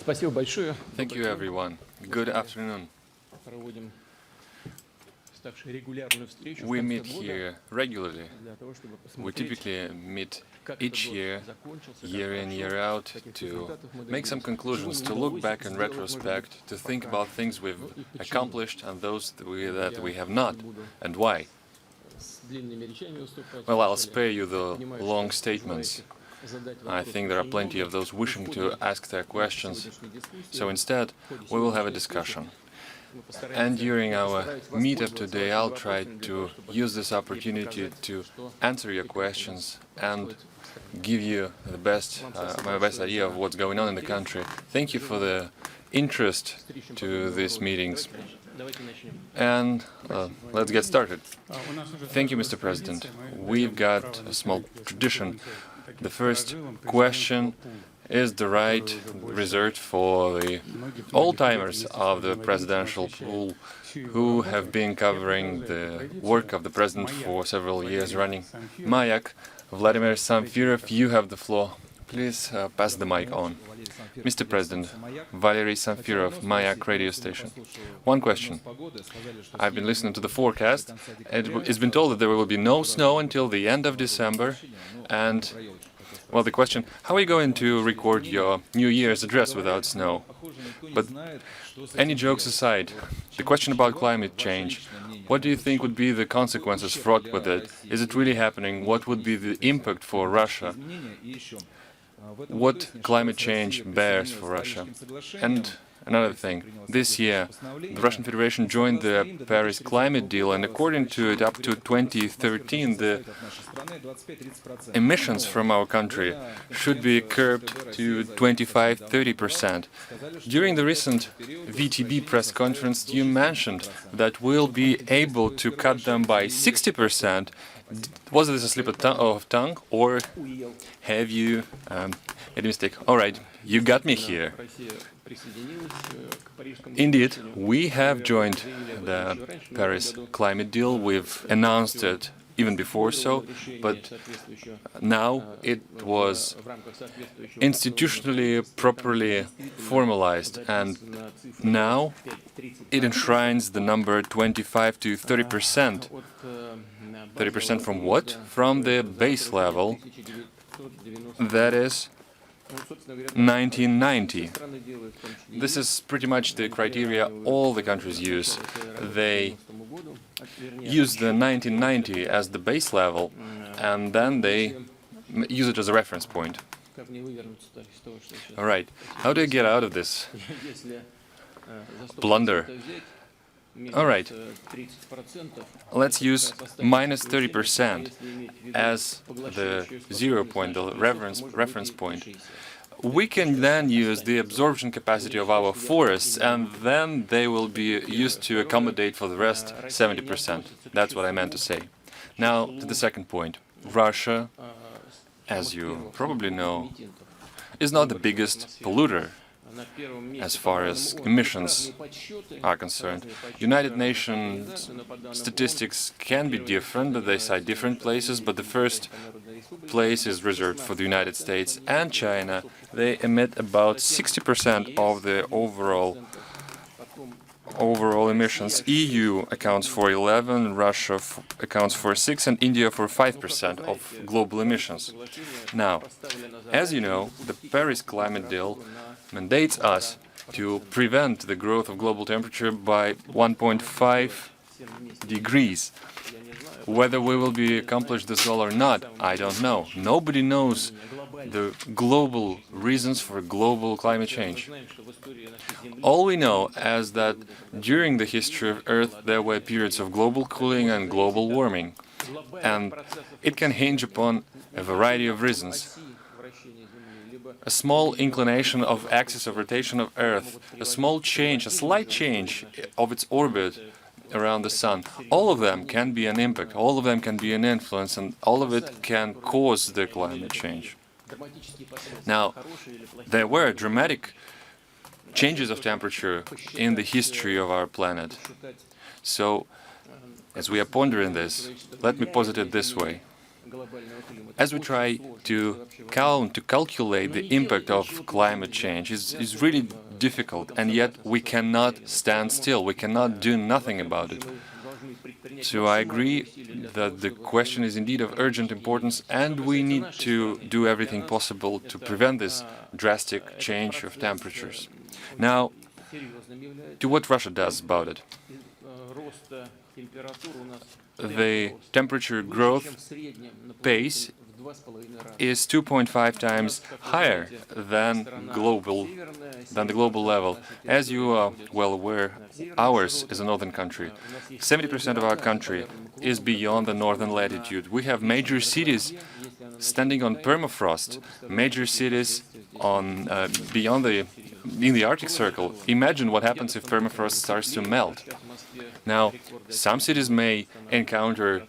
Thank you, everyone. Good afternoon. We meet here regularly. We typically meet each year, year in, year out, to make some conclusions, to look back in retrospect, to think about things we've accomplished and those that we have not, and why. Well, I'll spare you the long statements. I think there are plenty of those wishing to ask their questions, so instead we will have a discussion. And during our meetup today, I'll try to use this opportunity to answer your questions and give you the my best idea of what's going on in the country. Thank you for the interest to these meetings. And let's get started. Thank you, Mr. President. We've got a small tradition. The first question is the right reserved for the old-timers of the presidential pool who have been covering the work of the president for several years running. Mayak, Vladimir Samfirov, you have the floor. Please pass the mic on. Mr. President, Valery Samfirov, Mayak radio station. One question. I've been listening to the forecast. It's been told that there will be no snow until the end of December. And, well, the question, how are you going to record your New Year's address without snow? But any jokes aside, the question about climate change, what do you think would be the consequences fraught with it? Is it really happening? What would be the impact for Russia? What climate change bears for Russia? And another thing, this year the Russian Federation joined the Paris climate deal, and according to it, up to 2013 the emissions from our country should be curbed to 25–30%. During the recent VTB press conference you mentioned that we'll be able to cut them by 60%. Was this a slip of tongue, or have you made a mistake? All right, you got me here. Indeed, we have joined the Paris climate deal. We've announced it even before so, but now it was institutionally properly formalized, and now it enshrines the number 25–30%. 30% from what? From the base level, that is 1990. This is pretty much the criteria all the countries use. They use the 1990 as the base level, and then they use it as a reference point. All right, how do you get out of this blunder? All right, let's use -30% as the 0 point, the reference point. We can then use the absorption capacity of our forests, and then they will be used to accommodate for the rest 70%. That's what I meant to say. Now, to the second point. Russia, as you probably know, is not the biggest polluter as far as emissions are concerned. United Nations statistics can be different, but they cite different places, but the first place is reserved for the United States and China. They emit about 60% of the overall emissions. EU accounts for 11, Russia accounts for 6, and India for 5% of global emissions. Now, as you know, the Paris climate deal mandates us to prevent the growth of global temperature by 1.5 degrees. Whether we will be accomplish this goal or not, I don't know. Nobody knows the global reasons for global climate change. All we know is that during the history of Earth there were periods of global cooling and global warming, and it can hinge upon a variety of reasons. A small inclination of axis of rotation of Earth, a small change, a slight change of its orbit around the Sun, all of them can be an impact, all of them can be an influence, and all of it can cause the climate change. Now, there were dramatic changes of temperature in the history of our planet. So, as we are pondering this, let me posit it this way. as we try to calculate the impact of climate change, is really difficult, and yet we cannot stand still. We cannot do nothing about it. So I agree that the question is indeed of urgent importance, and we need to do everything possible to prevent this drastic change of temperatures. Now, to what Russia does about it. The temperature growth pace is 2.5 times higher than the global level. As you are well aware, ours is a northern country. 70% of our country is beyond the northern latitude. We have major cities standing on permafrost, major cities on in the Arctic Circle. Imagine what happens if permafrost starts to melt. Now, some cities may encounter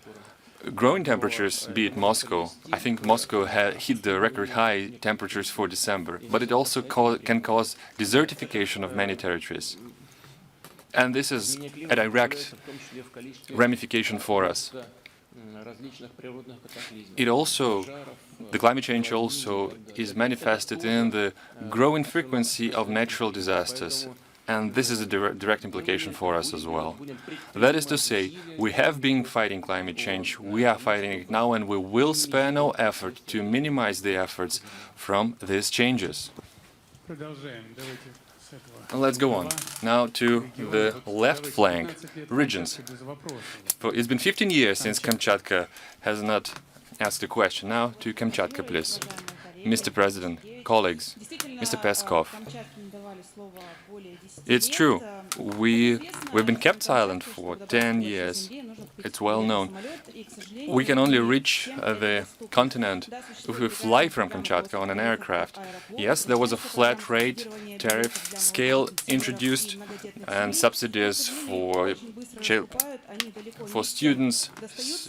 growing temperatures, be it Moscow. I think Moscow hit the record high temperatures for December, but it also can cause desertification of many territories. And this is a direct ramification for us. The climate change also is manifested in the growing frequency of natural disasters. And this is a direct implication for us as well. That is to say, we have been fighting climate change, we are fighting it now, and we will spare no effort to minimize the efforts from these changes. Let's go on now to the left flank regions. It's been 15 years since Kamchatka has not asked a question. Now to Kamchatka, please. Mr. President, colleagues, Mr. Peskov. It's true, we've been kept silent for 10 years. It's well known. We can only reach the continent if we fly from Kamchatka on an aircraft. Yes, there was a flat rate tariff scale introduced and subsidies for students,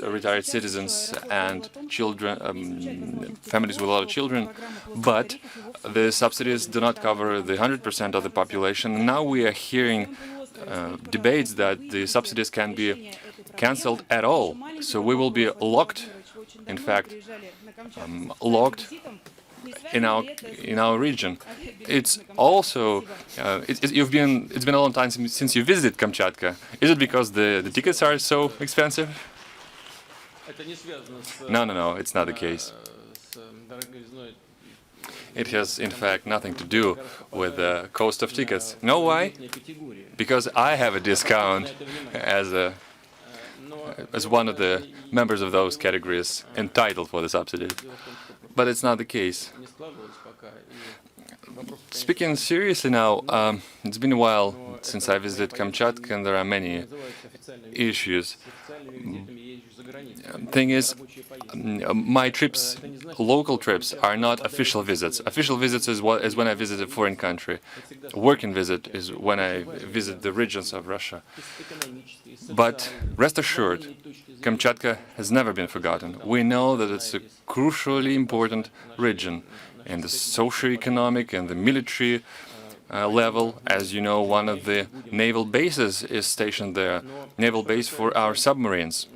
retired citizens and children, families with a lot of children, but the subsidies do not cover the 100% of the population. Now we are hearing debates that the subsidies can be cancelled at all, so we will be locked, in fact, locked in our region. It's also it's been a long time since you visited Kamchatka. Is it because the tickets are so expensive? No, it's not the case. It has, in fact, nothing to do with the cost of tickets. Know why? Because I have a discount as one of the members of those categories entitled for the subsidy. But it's not the case. Speaking seriously now, it's been a while since I visited Kamchatka, and there are many issues. Thing is, my trips, local trips, are not official visits. Official visits is when I visit a foreign country. A working visit is when I visit the regions of Russia. But rest assured, Kamchatka has never been forgotten. We know that it's a crucially important region in the socio-economic and the military level. As you know, one of the naval bases is stationed there, naval base for our submarines.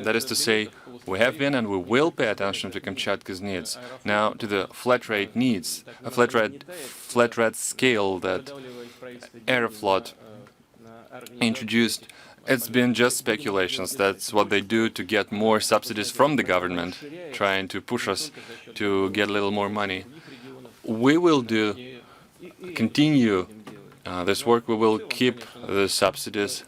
That is to say, we have been and we will pay attention to Kamchatka's needs. Now, to the flat rate needs, a flat rate scale that Aeroflot introduced. It's been just speculations. That's what they do to get more subsidies from the government, trying to push us to get a little more money. We will continue this work. We will keep the subsidies.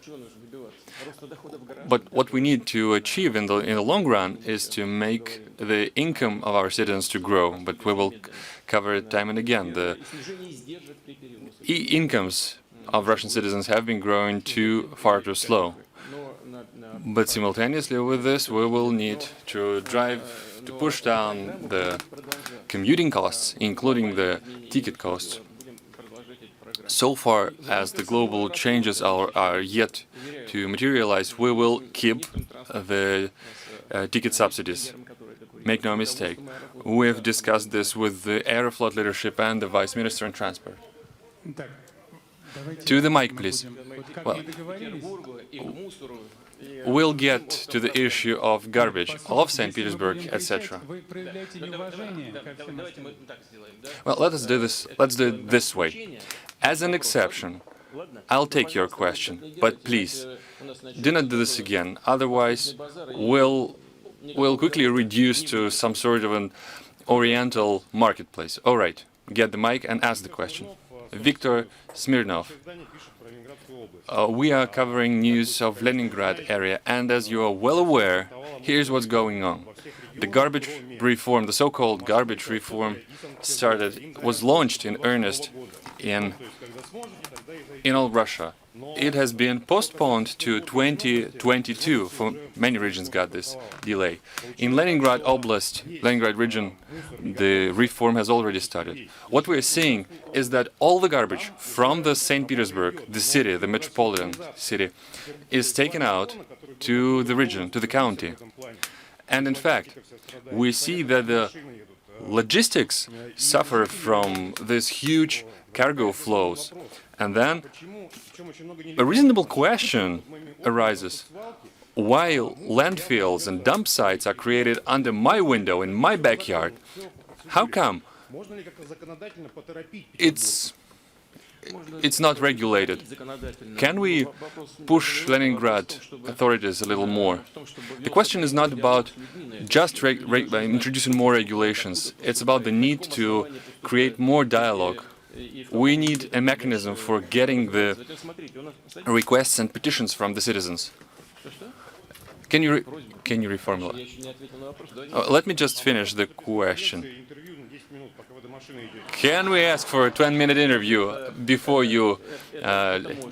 But what we need to achieve in the long run is to make the income of our citizens to grow. But we will cover it time and again. The incomes of Russian citizens have been growing far too slow. But simultaneously with this, we will need to push down the commuting costs, including the ticket costs. So far as the global changes are yet to materialize, we will keep the ticket subsidies. Make no mistake. We have discussed this with the Aeroflot leadership and the Vice Minister in Transport. To the mic, please. Well, we'll get to the issue of garbage, of St. Petersburg, etc. Well, let's do it this way. As an exception, I'll take your question, but please, do not do this again. Otherwise, we'll quickly reduce to some sort of an Oriental marketplace. All right, get the mic and ask the question. Viktor Smirnov. We are covering news of Leningrad area, and as you are well aware, here's what's going on. The garbage reform, the so-called garbage reform, was launched in earnest in all Russia. It has been postponed to 2022, for many regions got this delay. In Leningrad Oblast, Leningrad region, the reform has already started. What we're seeing is that all the garbage from the St. Petersburg, the city, the metropolitan city, is taken out to the region, to the county. And in fact, we see that the logistics suffer from these huge cargo flows. And then a reasonable question arises. While landfills and dump sites are created under my window, in my backyard, how come it's not regulated? Can we push Leningrad authorities a little more? The question is not about just introducing more regulations. It's about the need to create more dialogue. We need a mechanism for getting the requests and petitions from the citizens. Can you reformulate? Let me just finish the question. Can we ask for a 20-minute interview before you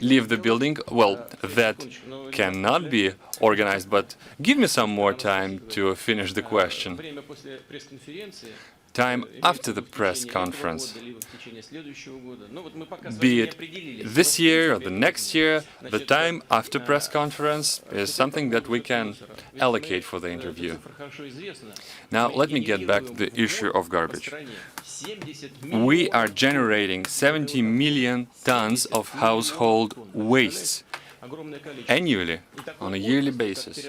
leave the building? Well, that cannot be organized, but give me some more time to finish the question. Time after the press conference, be it this year or the next year, the time after press conference is something that we can allocate for the interview. Now, let me get back to the issue of garbage. We are generating 70 million tons of household wastes annually, on a yearly basis.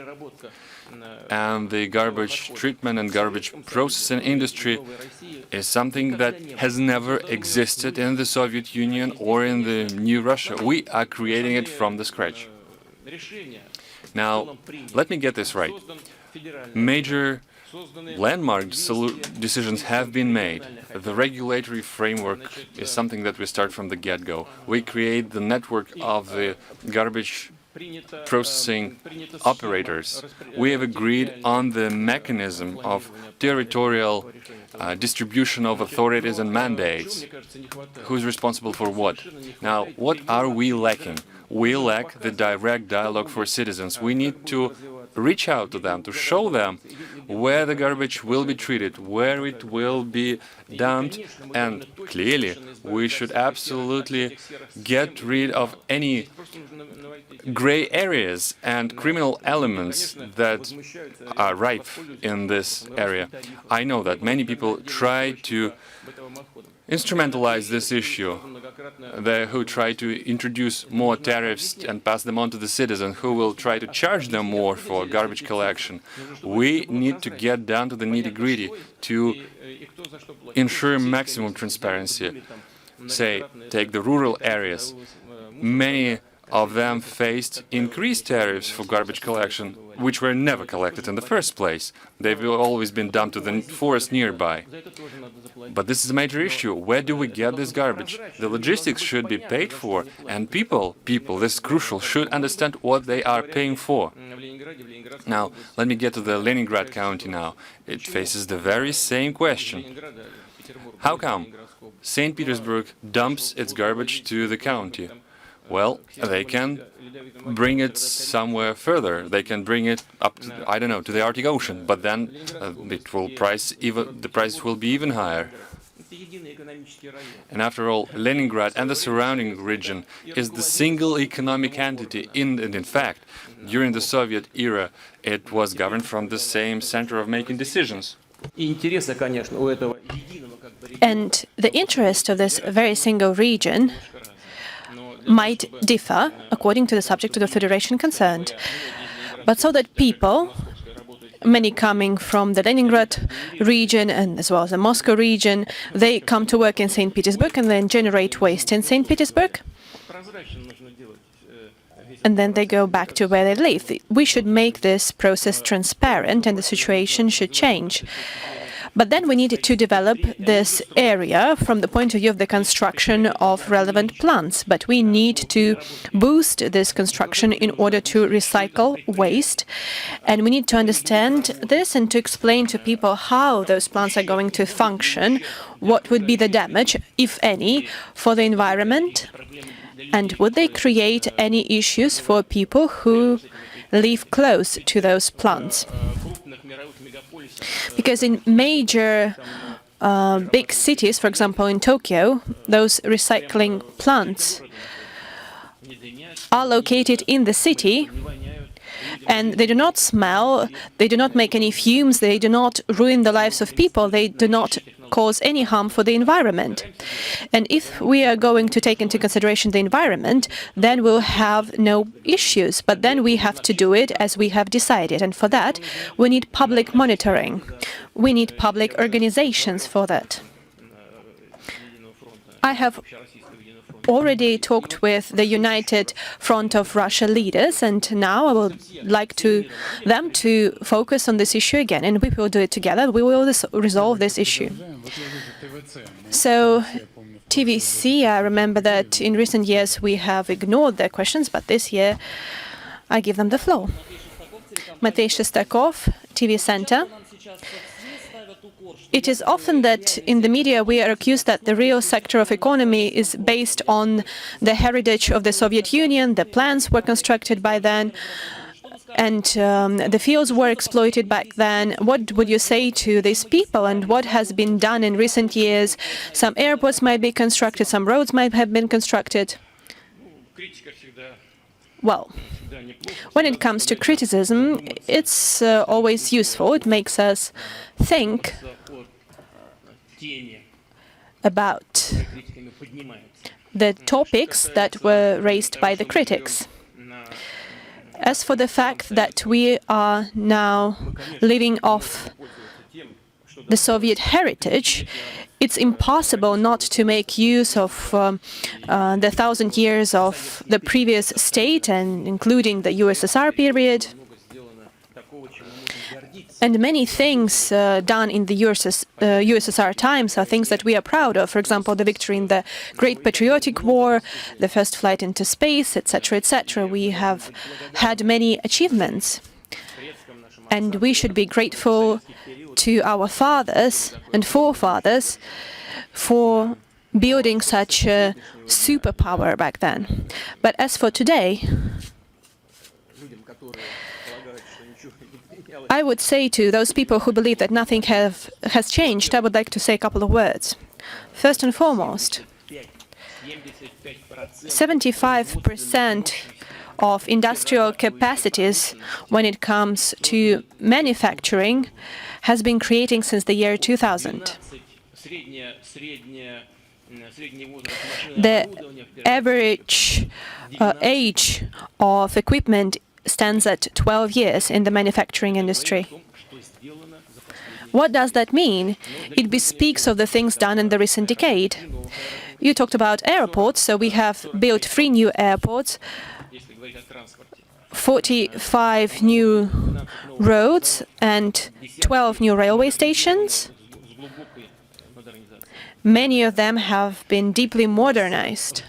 And the garbage treatment and garbage processing industry is something that has never existed in the Soviet Union or in the new Russia. We are creating it from the scratch. Now, let me get this right. Major landmark decisions have been made. The regulatory framework is something that we start from the get-go. We create the network of the garbage processing operators. We have agreed on the mechanism of territorial distribution of authorities and mandates. Who's responsible for what? Now, what are we lacking? We lack the direct dialogue for citizens. We need to reach out to them, to show them where the garbage will be treated, where it will be dumped, and clearly we should absolutely get rid of any gray areas and criminal elements that are ripe in this area. I know that many people try to instrumentalize this issue, who try to introduce more tariffs and pass them on to the citizen, who will try to charge them more for garbage collection. We need to get down to the nitty-gritty to ensure maximum transparency. Say, take the rural areas. Many of them faced increased tariffs for garbage collection, which were never collected in the first place. They've always been dumped to the forest nearby. But this is a major issue. Where do we get this garbage? The logistics should be paid for, and people, this is crucial, should understand what they are paying for. Now, let me get to the Leningrad County now. It faces the very same question. How come St. Petersburg dumps its garbage to the county? Well, they can bring it somewhere further. They can bring it up to, I don't know, to the Arctic Ocean, but then the price will be even higher. And after all, Leningrad and the surrounding region is the single economic entity. In fact, during the Soviet era, it was governed from the same center of making decisions. And the interest of this very single region might differ according to the subject of the federation concerned. But so that people, many coming from the Leningrad region and as well as the Moscow region, they come to work in St. Petersburg and then generate waste in St. Petersburg, and then they go back to where they live. We should make this process transparent and the situation should change. But then we need to develop this area from the point of view of the construction of relevant plants. But we need to boost this construction in order to recycle waste. And we need to understand this and to explain to people how those plants are going to function, what would be the damage, if any, for the environment, and would they create any issues for people who live close to those plants. Because in major big cities, for example in Tokyo, those recycling plants are located in the city, and they do not smell, they do not make any fumes, they do not ruin the lives of people, they do not cause any harm for the environment. And if we are going to take into consideration the environment, then we'll have no issues. But then we have to do it as we have decided. And for that, we need public monitoring. We need public organizations for that. I have already talked with the United Front of Russia leaders, and now I would like them to focus on this issue again, and we will do it together. We will resolve this issue. So, TVC, I remember that in recent years we have ignored their questions, but this year I give them the floor. Matei Shestakov, TV Center. It is often that in the media we are accused that the real sector of economy is based on the heritage of the Soviet Union, the plants were constructed by then, and the fields were exploited back then. What would you say to these people, and what has been done in recent years? Some airports might be constructed, some roads might have been constructed. Well, when it comes to criticism, it's always useful. It makes us think about the topics that were raised by the critics. As for the fact that we are now living off the Soviet heritage, it's impossible not to make use of the 1,000 years of the previous state, and including the USSR period. And many things done in the USSR times are things that we are proud of. For example, the victory in the Great Patriotic War, the first flight into space, etc., etc. We have had many achievements. And we should be grateful to our fathers and forefathers for building such a superpower back then. But as for today, I would say to those people who believe that nothing has changed, I would like to say a couple of words. First and foremost, 75% of industrial capacities when it comes to manufacturing has been creating since the year 2000. The average age of equipment stands at 12 years in the manufacturing industry. What does that mean? It bespeaks of the things done in the recent decade. You talked about airports, so we have built 3 new airports, 45 new roads and 12 new railway stations. Many of them have been deeply modernized.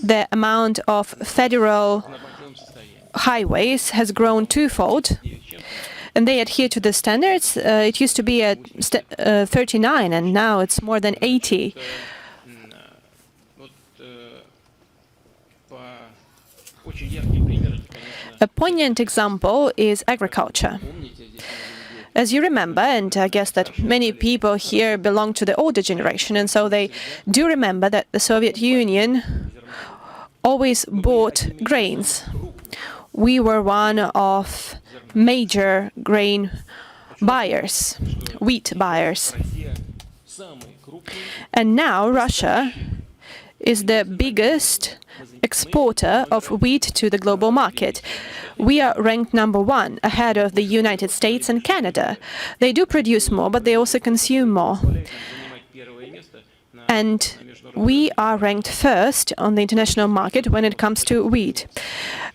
The amount of federal highways has grown twofold, and they adhere to the standards. It used to be at 39, and now it's more than 80. A poignant example is agriculture. As you remember, and I guess that many people here belong to the older generation, and so they do remember that the Soviet Union always bought grains. We were one of major grain buyers, wheat buyers. And now Russia is the biggest exporter of wheat to the global market. We are ranked #1, ahead of the United States and Canada. They do produce more, but they also consume more. And we are ranked first on the international market when it comes to wheat.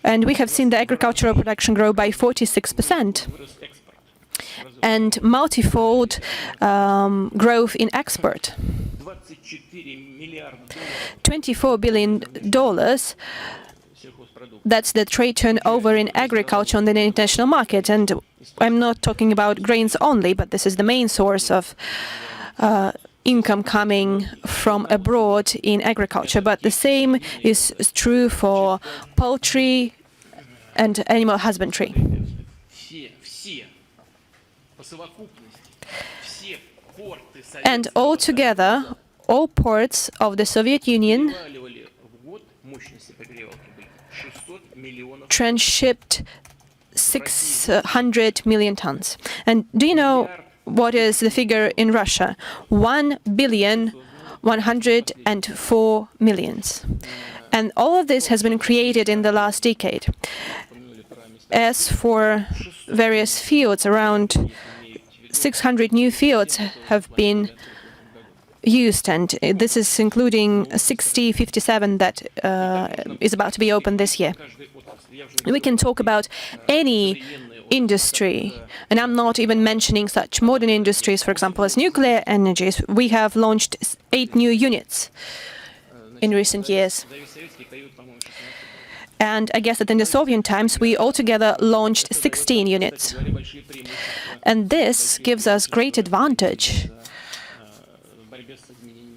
And we have seen the agricultural production grow by 46%. And multifold growth in export. $24 billion, that's the trade turnover in agriculture on the international market. And I'm not talking about grains only, but this is the main source of income coming from abroad in agriculture. But the same is true for poultry and animal husbandry. And altogether, all ports of the Soviet Union transshipped 600 million tons. And do you know what is the figure in Russia? 1,104 million. And all of this has been created in the last decade. As for various fields, around 600 new fields have been used, and this is including 57 that is about to be opened this year. We can talk about any industry, and I'm not even mentioning such modern industries, for example, as nuclear energies. We have launched 8 new units in recent years. And I guess that in the Soviet times, we altogether launched 16 units. And this gives us great advantage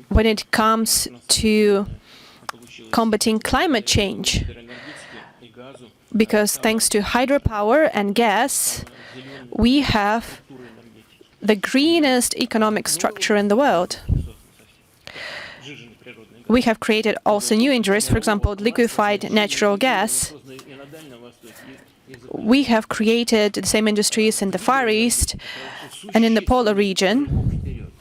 when it comes to combating climate change. Because thanks to hydropower and gas, we have the greenest economic structure in the world. We have created also new industries, for example, liquefied natural gas. We have created the same industries in the Far East and in the polar region.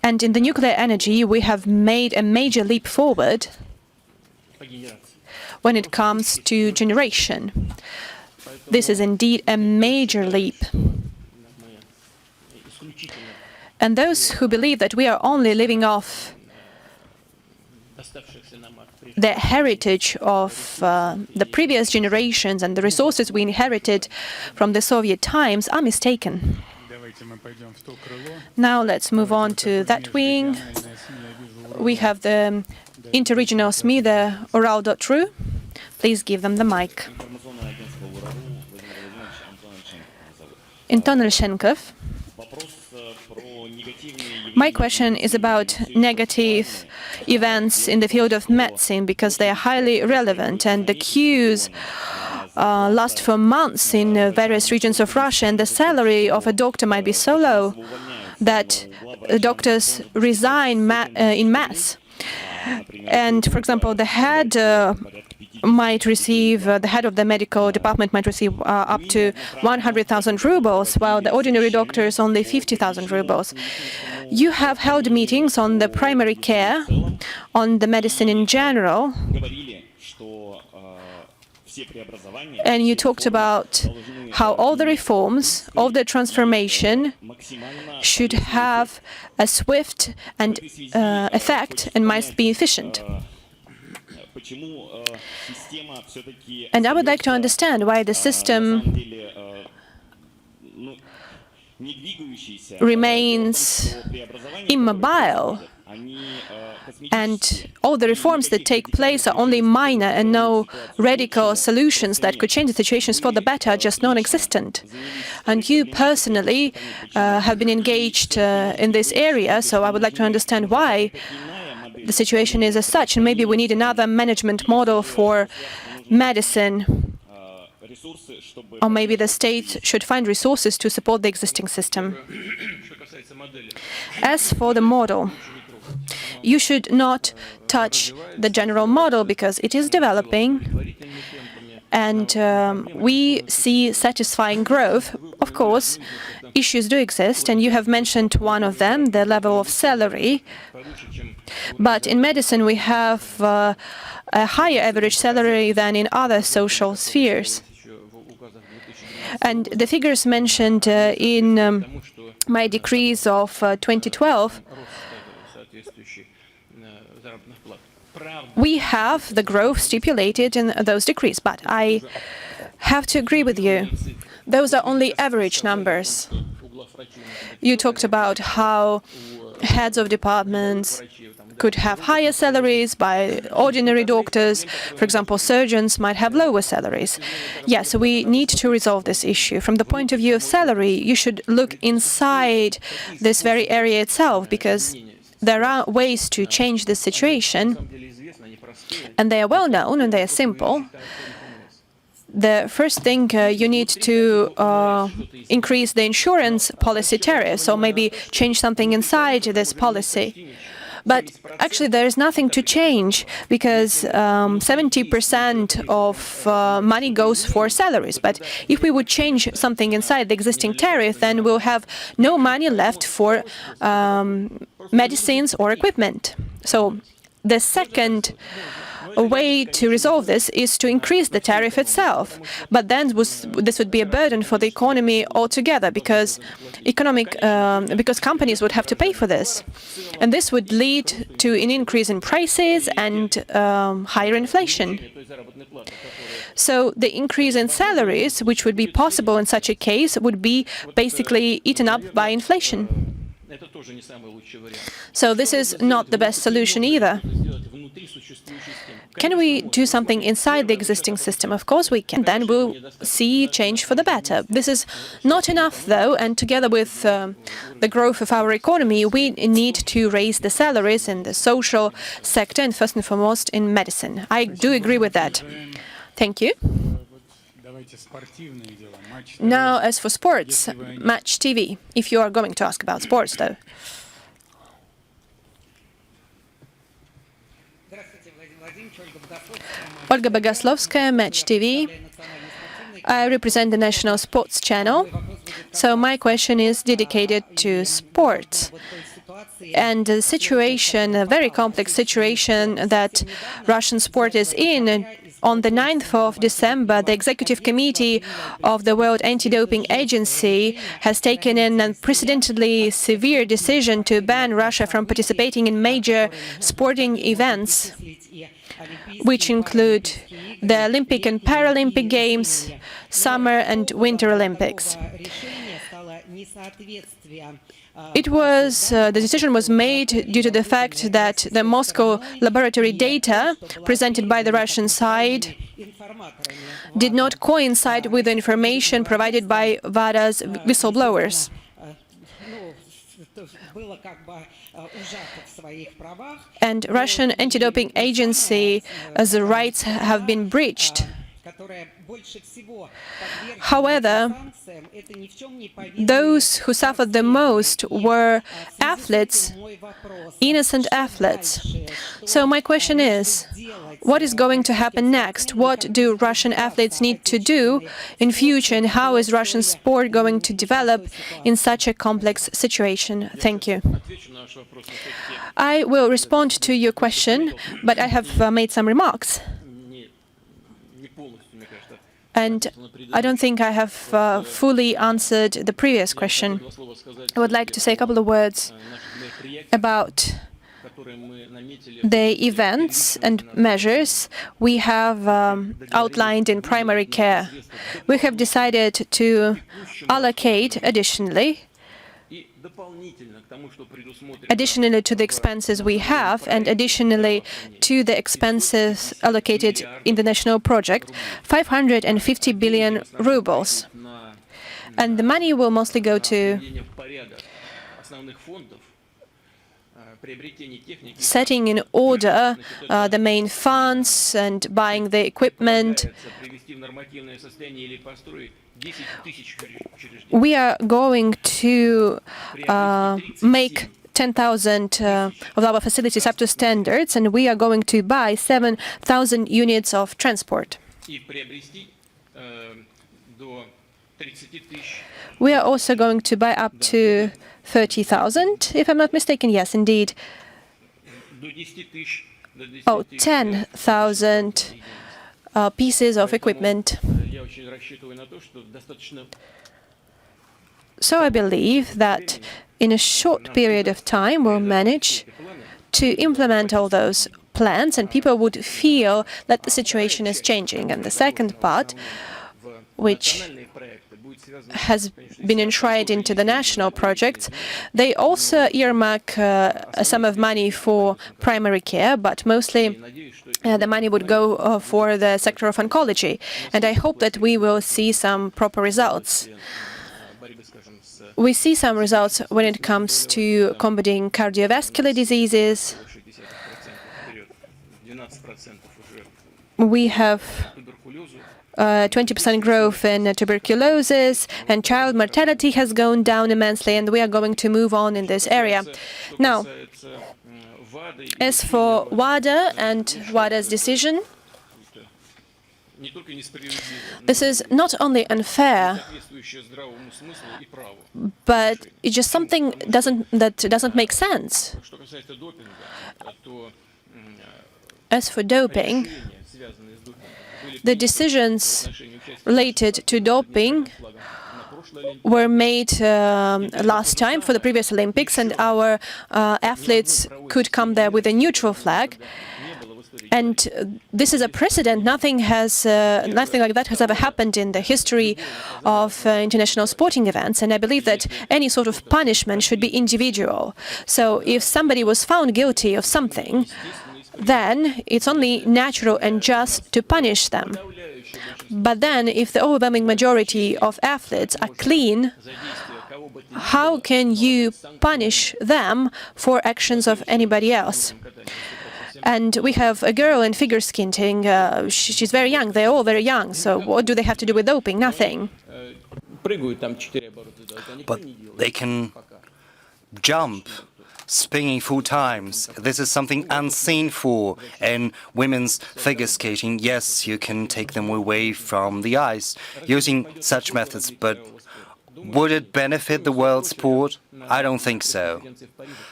And in the nuclear energy, we have made a major leap forward when it comes to generation. This is indeed a major leap. And those who believe that we are only living off the heritage of the previous generations and the resources we inherited from the Soviet times are mistaken. Now let's move on to that wing. We have the interregional SME, the Ural.ru. Please give them the mic. Anton Alshenkov. My question is about negative events in the field of medicine, because they are highly relevant, and the queues last for months in various regions of Russia, and the salary of a doctor might be so low that doctors resign in mass. And, for example, the head might receive, the head of the medical department might receive up to 100,000 rubles, while the ordinary doctors only 50,000 rubles. You have held meetings on the primary care, on the medicine in general, and you talked about how all the reforms, all the transformation should have a swift and effect and must be efficient. And I would like to understand why the system remains immobile, and all the reforms that take place are only minor, and no radical solutions that could change the situations for the better are just non-existent. And you personally have been engaged in this area, so I would like to understand why the situation is as such, and maybe we need another management model for medicine, or maybe the state should find resources to support the existing system. As for the model, you should not touch the general model because it is developing, and we see satisfying growth. Of course, issues do exist, and you have mentioned one of them, the level of salary. But in medicine, we have a higher average salary than in other social spheres. And the figures mentioned in my decrees of 2012, we have the growth stipulated in those decrees, but I have to agree with you. Those are only average numbers. You talked about how heads of departments could have higher salaries by ordinary doctors. For example, surgeons might have lower salaries. Yes, we need to resolve this issue. From the point of view of salary, you should look inside this very area itself, because there are ways to change this situation, and they are well known and they are simple. The first thing, you need to increase the insurance policy tariffs, or maybe change something inside this policy. But actually, there is nothing to change, because 70% of money goes for salaries. But if we would change something inside the existing tariff, then we'll have no money left for medicines or equipment. So the second way to resolve this is to increase the tariff itself. But then this would be a burden for the economy altogether, because companies would have to pay for this. And this would lead to an increase in prices and higher inflation. So the increase in salaries, which would be possible in such a case, would be basically eaten up by inflation. So this is not the best solution either. Can we do something inside the existing system? Of course we can. Then we'll see change for the better. This is not enough, though, and together with the growth of our economy, we need to raise the salaries in the social sector, and first and foremost in medicine. I do agree with that. Thank you. Now, as for sports, Match TV, if you are going to ask about sports, though. Olga Bogoslovskaya, Match TV. I represent the National Sports Channel, so my question is dedicated to sports. And the situation, a very complex situation that Russian sport is in. On the 9th of December, the Executive Committee of the World Anti-Doping Agency has taken an unprecedentedly severe decision to ban Russia from participating in major sporting events, which include the Olympic and Paralympic Games, Summer and Winter Olympics. The decision was made due to the fact that the Moscow laboratory data presented by the Russian side did not coincide with the information provided by WADA's whistleblowers. And Russian anti-doping agency's rights have been breached. However, those who suffered the most were athletes, innocent athletes. So my question is, what is going to happen next? What do Russian athletes need to do in future, and how is Russian sport going to develop in such a complex situation? Thank you. I will respond to your question, but I have made some remarks. And I don't think I have fully answered the previous question. I would like to say a couple of words about the events and measures we have outlined in primary care. We have decided to allocate additionally to the expenses we have, and additionally to the expenses allocated in the national project, 550 billion rubles. And the money will mostly go to setting in order the main funds and buying the equipment. We are going to make 10,000 of our facilities up to standards, and we are going to buy 7,000 units of transport. We are also going to buy up to 30,000, if I'm not mistaken. Yes, indeed. Oh, 10,000 pieces of equipment. So I believe that in a short period of time we'll manage to implement all those plans and people would feel that the situation is changing. And the second part, which has been enshrined into the national projects, they also earmark a sum of money for primary care, but mostly the money would go for the sector of oncology. And I hope that we will see some proper results. We see some results when it comes to combating cardiovascular diseases. We have 20% growth in tuberculosis, and child mortality has gone down immensely, and we are going to move on in this area. Now, as for WADA and WADA's decision, this is not only unfair, but it's just something that doesn't make sense. As for doping, the decisions related to doping were made last time for the previous Olympics, and our athletes could come there with a neutral flag. And this is a precedent. Nothing like that has ever happened in the history of international sporting events. And I believe that any sort of punishment should be individual. So if somebody was found guilty of something, then it's only natural and just to punish them. But then, if the overwhelming majority of athletes are clean, how can you punish them for actions of anybody else? And we have a girl in figure skating. She's very young. They're all very young. So what do they have to do with doping? Nothing. But they can jump, spinning 4 times. This is something unseen for in women's figure skating. Yes, you can take them away from the ice using such methods, but would it benefit the world sport? I don't think so.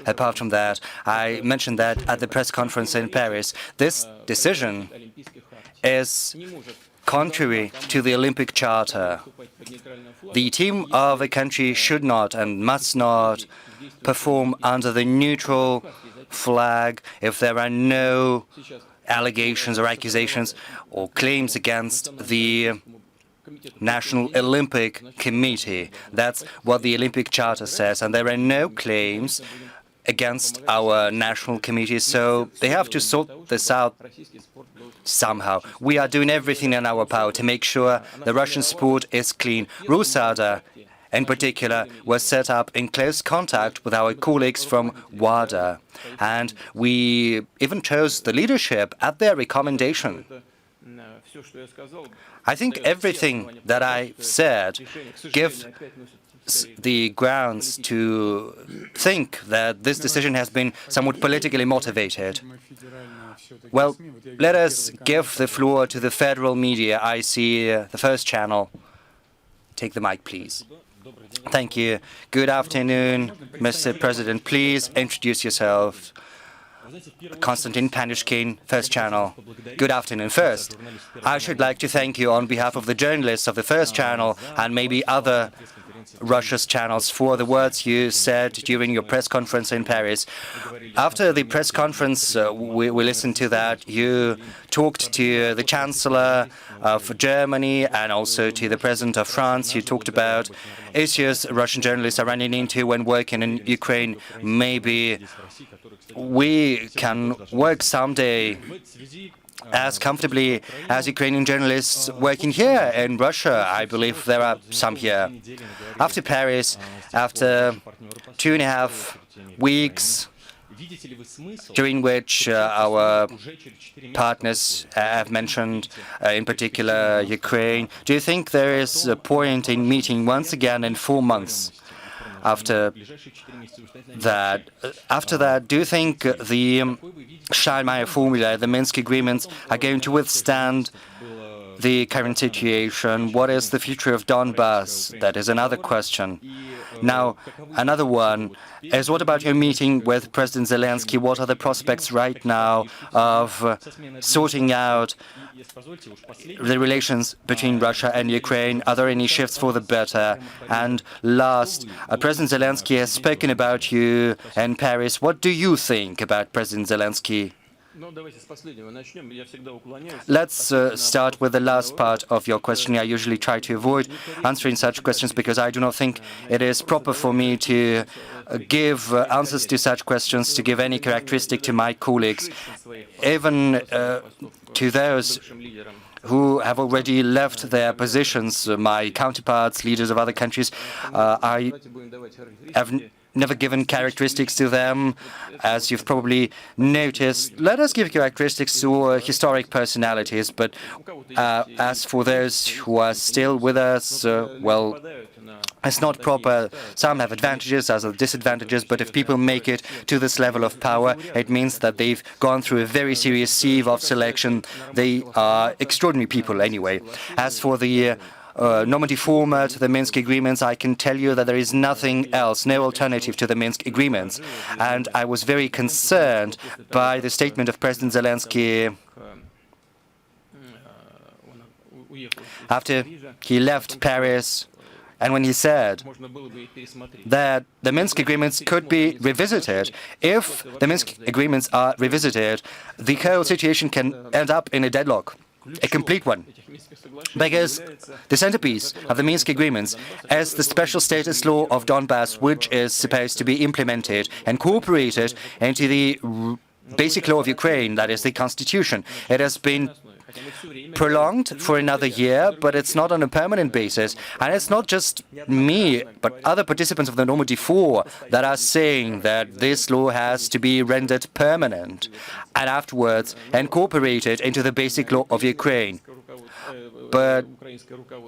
Apart from that, I mentioned that at the press conference in Paris. This decision is contrary to the Olympic Charter. The team of a country should not and must not perform under the neutral flag if there are no allegations or accusations or claims against the National Olympic Committee. That's what the Olympic Charter says, and there are no claims against our national committee, so they have to sort this out somehow. We are doing everything in our power to make sure the Russian sport is clean. Rusada, in particular, was set up in close contact with our colleagues from WADA, and we even chose the leadership at their recommendation. I think everything that I said gives the grounds to think that this decision has been somewhat politically motivated. Well, let us give the floor to the federal media. I see the first channel. Take the mic, please. Thank you. Good afternoon, Mr. President. Please introduce yourself. Konstantin Panishkin, First Channel. Good afternoon. First, I should like to thank you on behalf of the journalists of the First Channel and maybe other Russia's channels for the words you said during your press conference in Paris. After the press conference, we listened to that. You talked to the Chancellor of Germany and also to the President of France. You talked about issues Russian journalists are running into when working in Ukraine. Maybe we can work someday as comfortably as Ukrainian journalists working here in Russia. I believe there are some here. After Paris, after 2.5 weeks, during which our partners have mentioned, in particular Ukraine, do you think there is a point in meeting once again in 4 months? After that, do you think the Steinmeier formula, the Minsk agreements, are going to withstand the current situation? What is the future of Donbass? That is another question. Now, another one is, what about your meeting with President Zelensky? What are the prospects right now of sorting out the relations between Russia and Ukraine? Are there any shifts for the better? And last, President Zelensky has spoken about you in Paris. What do you think about President Zelensky? Let's start with the last part of your question. I usually try to avoid answering such questions because I do not think it is proper for me to give answers to such questions, to give any characteristic to my colleagues, even to those who have already left their positions, my counterparts, leaders of other countries. I have never given characteristics to them, as you've probably noticed. Let us give characteristics to historic personalities, but as for those who are still with us, well, it's not proper. Some have advantages, others have disadvantages, but if people make it to this level of power, it means that they've gone through a very serious sieve of selection. They are extraordinary people anyway. As for the Normandy format, the Minsk agreements, I can tell you that there is nothing else, no alternative to the Minsk agreements. And I was very concerned by the statement of President Zelensky after he left Paris, and when he said that the Minsk agreements could be revisited. If the Minsk agreements are revisited, the whole situation can end up in a deadlock, a complete one. Because the centerpiece of the Minsk agreements is the special status law of Donbass, which is supposed to be implemented and incorporated into the basic law of Ukraine, that is the constitution. It has been prolonged for another year, but it's not on a permanent basis. And it's not just me, but other participants of the Normandy 4 that are saying that this law has to be rendered permanent and afterwards incorporated into the basic law of Ukraine. But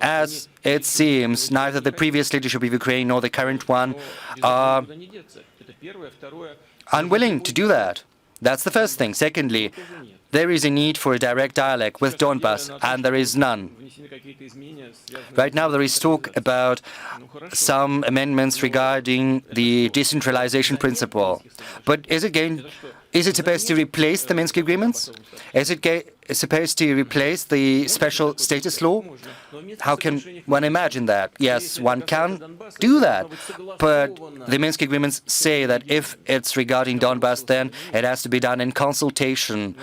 as it seems, neither the previous leadership of Ukraine nor the current one are unwilling to do that. That's the first thing. Secondly, there is a need for a direct dialogue with Donbass, and there is none. Right now, there is talk about some amendments regarding the decentralization principle. But is it supposed to replace the Minsk agreements? Is it supposed to replace the special status law? How can one imagine that? Yes, one can do that. But the Minsk agreements say that if it's regarding Donbass, then it has to be done in consultation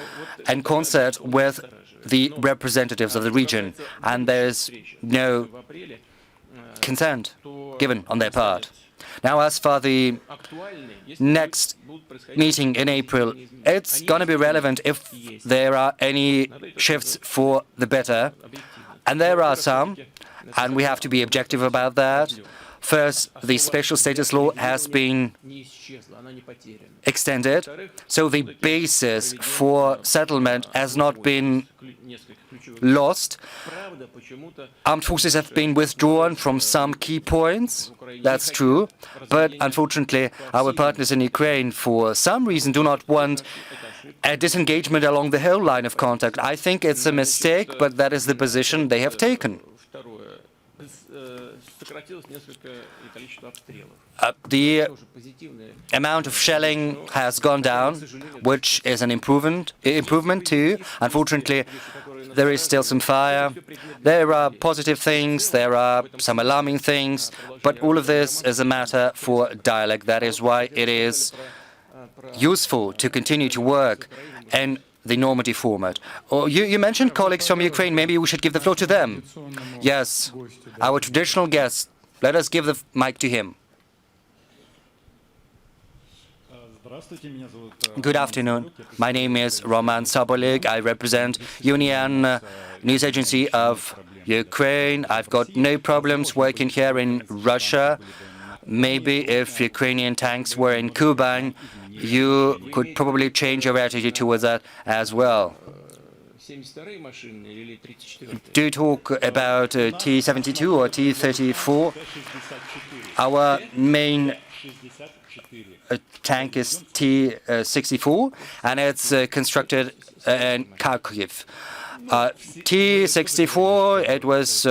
and concert with the representatives of the region. And there's no consent given on their part. Now, as for the next meeting in April, it's going to be relevant if there are any shifts for the better. And there are some, and we have to be objective about that. First, the special status law has been extended, so the basis for settlement has not been lost. Armed forces have been withdrawn from some key points, that's true, but unfortunately our partners in Ukraine for some reason do not want a disengagement along the whole line of contact. I think it's a mistake, but that is the position they have taken. The amount of shelling has gone down, which is an improvement too. Unfortunately, there is still some fire. There are positive things, there are some alarming things, but all of this is a matter for dialogue. That is why it is useful to continue to work in the Normandy format. You mentioned colleagues from Ukraine. Maybe we should give the floor to them. Yes, our traditional guest. Let us give the mic to him. Good afternoon. My name is Roman Sobolik. I represent Union News Agency of Ukraine. I've got no problems working here in Russia. Maybe if Ukrainian tanks were in Kuban, you could probably change your attitude towards that as well. Do you talk about T-72 or T-34? Our main tank is T-64, and it's constructed in Kharkiv. T-64, it was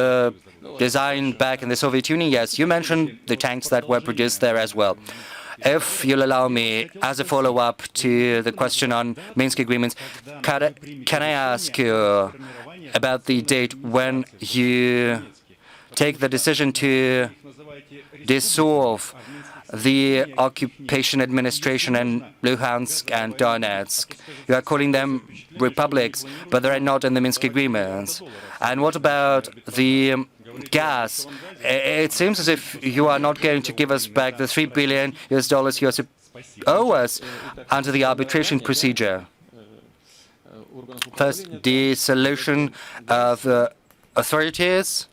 designed back in the Soviet Union. Yes, you mentioned the tanks that were produced there as well. If you'll allow me, as a follow-up to the question on Minsk agreements, can I ask you about the date when you take the decision to dissolve the occupation administration in Luhansk and Donetsk? You are calling them republics, but they are not in the Minsk agreements. And what about the gas? It seems as if you are not going to give us back the $3 billion you owe us under the arbitration procedure. First, dissolution of authorities.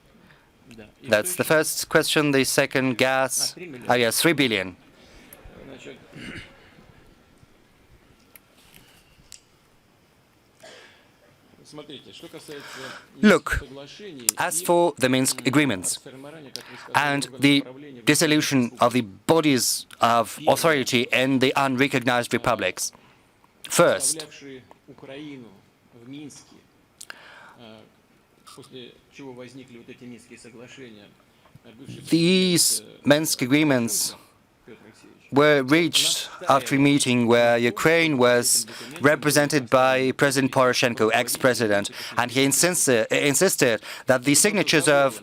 That's the first question. The second, gas. Oh, yes, 3 billion. Look, as for the Minsk agreements and the dissolution of the bodies of authority in the unrecognized republics, first, these Minsk agreements were reached after a meeting where Ukraine was represented by President Poroshenko, ex-president, and he insisted that the signatures of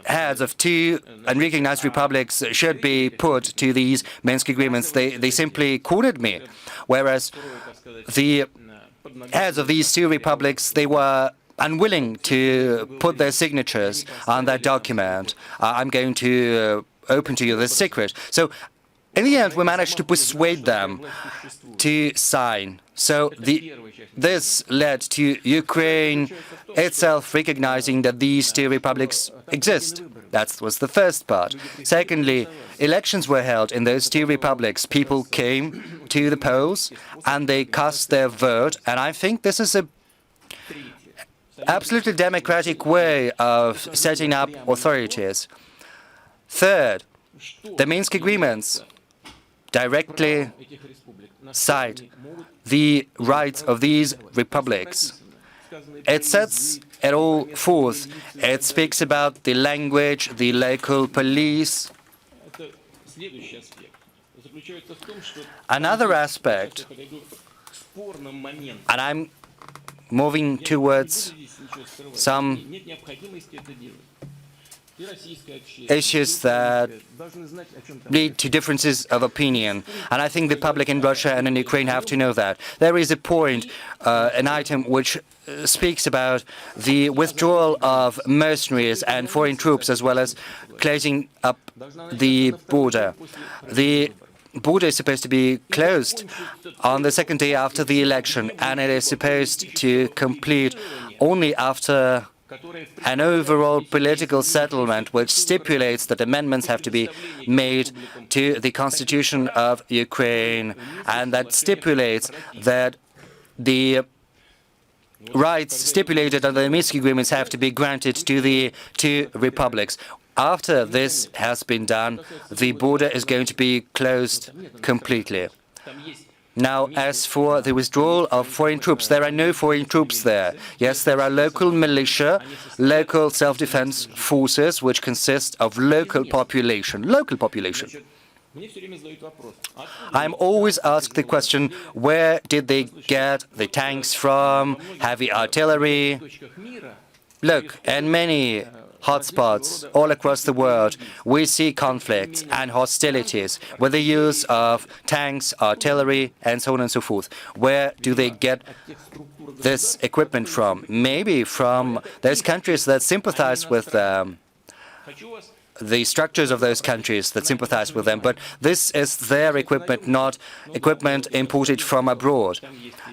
heads of two unrecognized republics should be put to these Minsk agreements. They simply cornered me, whereas the heads of these two republics, they were unwilling to put their signatures on that document. I'm going to open to you the secret. So, in the end, we managed to persuade them to sign. So this led to Ukraine itself recognizing that these two republics exist. That was the first part. Secondly, elections were held in those two republics. People came to the polls and they cast their vote. And I think this is an absolutely democratic way of setting up authorities. Third, the Minsk agreements directly cite the rights of these republics. It sets it all forth. It speaks about the language, the local police. Another aspect, and I'm moving towards some issues that lead to differences of opinion. And I think the public in Russia and in Ukraine have to know that. There is a point, an item which speaks about the withdrawal of mercenaries and foreign troops, as well as closing up the border. The border is supposed to be closed on the second day after the election, and it is supposed to complete only after an overall political settlement which stipulates that amendments have to be made to the constitution of Ukraine, and that stipulates that the rights stipulated under the Minsk agreements have to be granted to the two republics. After this has been done, the border is going to be closed completely. Now, as for the withdrawal of foreign troops, there are no foreign troops there. Yes, there are local militia, local self-defense forces, which consist of local population. I'm always asked the question, where did they get the tanks from, heavy artillery? Look, in many hotspots all across the world, we see conflicts and hostilities with the use of tanks, artillery, and so on and so forth. Where do they get this equipment from? Maybe from those countries that sympathize with them, the structures of those countries that sympathize with them, but this is their equipment, not equipment imported from abroad.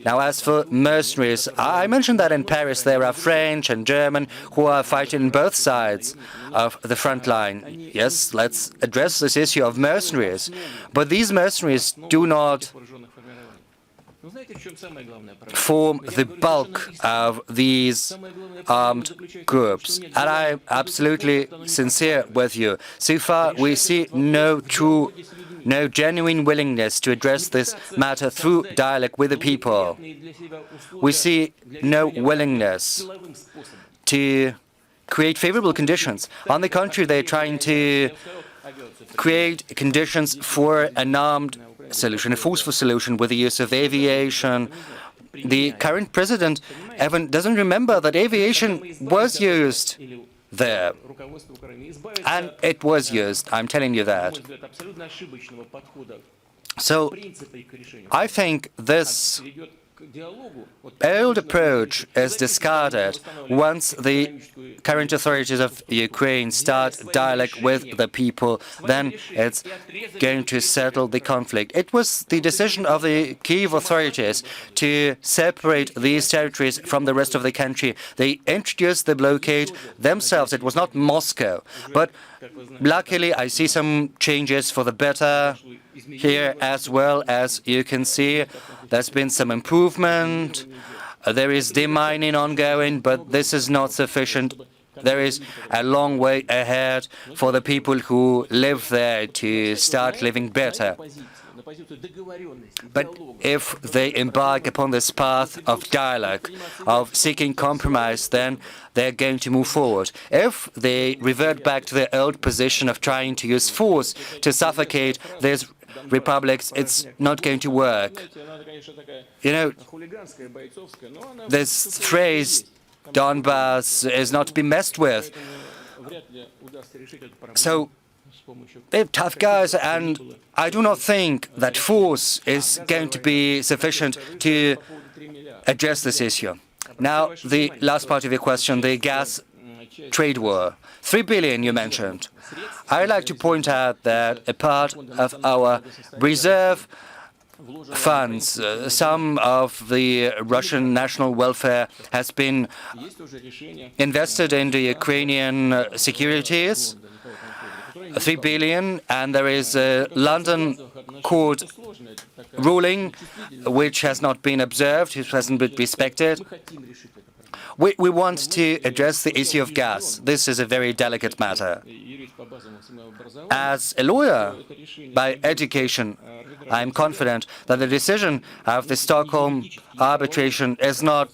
Now, as for mercenaries, I mentioned that in Paris there are French and German who are fighting both sides of the front line. Yes, let's address this issue of mercenaries. But these mercenaries do not form the bulk of these armed groups. And I'm absolutely sincere with you. So far, we see no genuine willingness to address this matter through dialogue with the people. We see no willingness to create favorable conditions. On the contrary, they're trying to create conditions for an armed solution, a forceful solution with the use of aviation. The current president even doesn't remember that aviation was used there. And it was used, I'm telling you that. So I think this old approach is discarded once the current authorities of Ukraine start dialogue with the people. Then it's going to settle the conflict. It was the decision of the Kyiv authorities to separate these territories from the rest of the country. They introduced the blockade themselves. It was not Moscow. But luckily, I see some changes for the better here as well. As you can see, there's been some improvement. There is demining ongoing, but this is not sufficient. There is a long way ahead for the people who live there to start living better. But if they embark upon this path of dialogue, of seeking compromise, then they're going to move forward. If they revert back to their old position of trying to use force to suffocate these republics, it's not going to work. You know, this phrase, Donbass, is not to be messed with. So, they're tough guys, and I do not think that force is going to be sufficient to address this issue. Now, the last part of your question, the gas trade war. 3 billion you mentioned. I'd like to point out that a part of our reserve funds, some of the Russian national welfare has been invested into Ukrainian securities, 3 billion, and there is a London court ruling which has not been observed, which hasn't been respected. We want to address the issue of gas. This is a very delicate matter. As a lawyer by education, I am confident that the decision of the Stockholm arbitration is not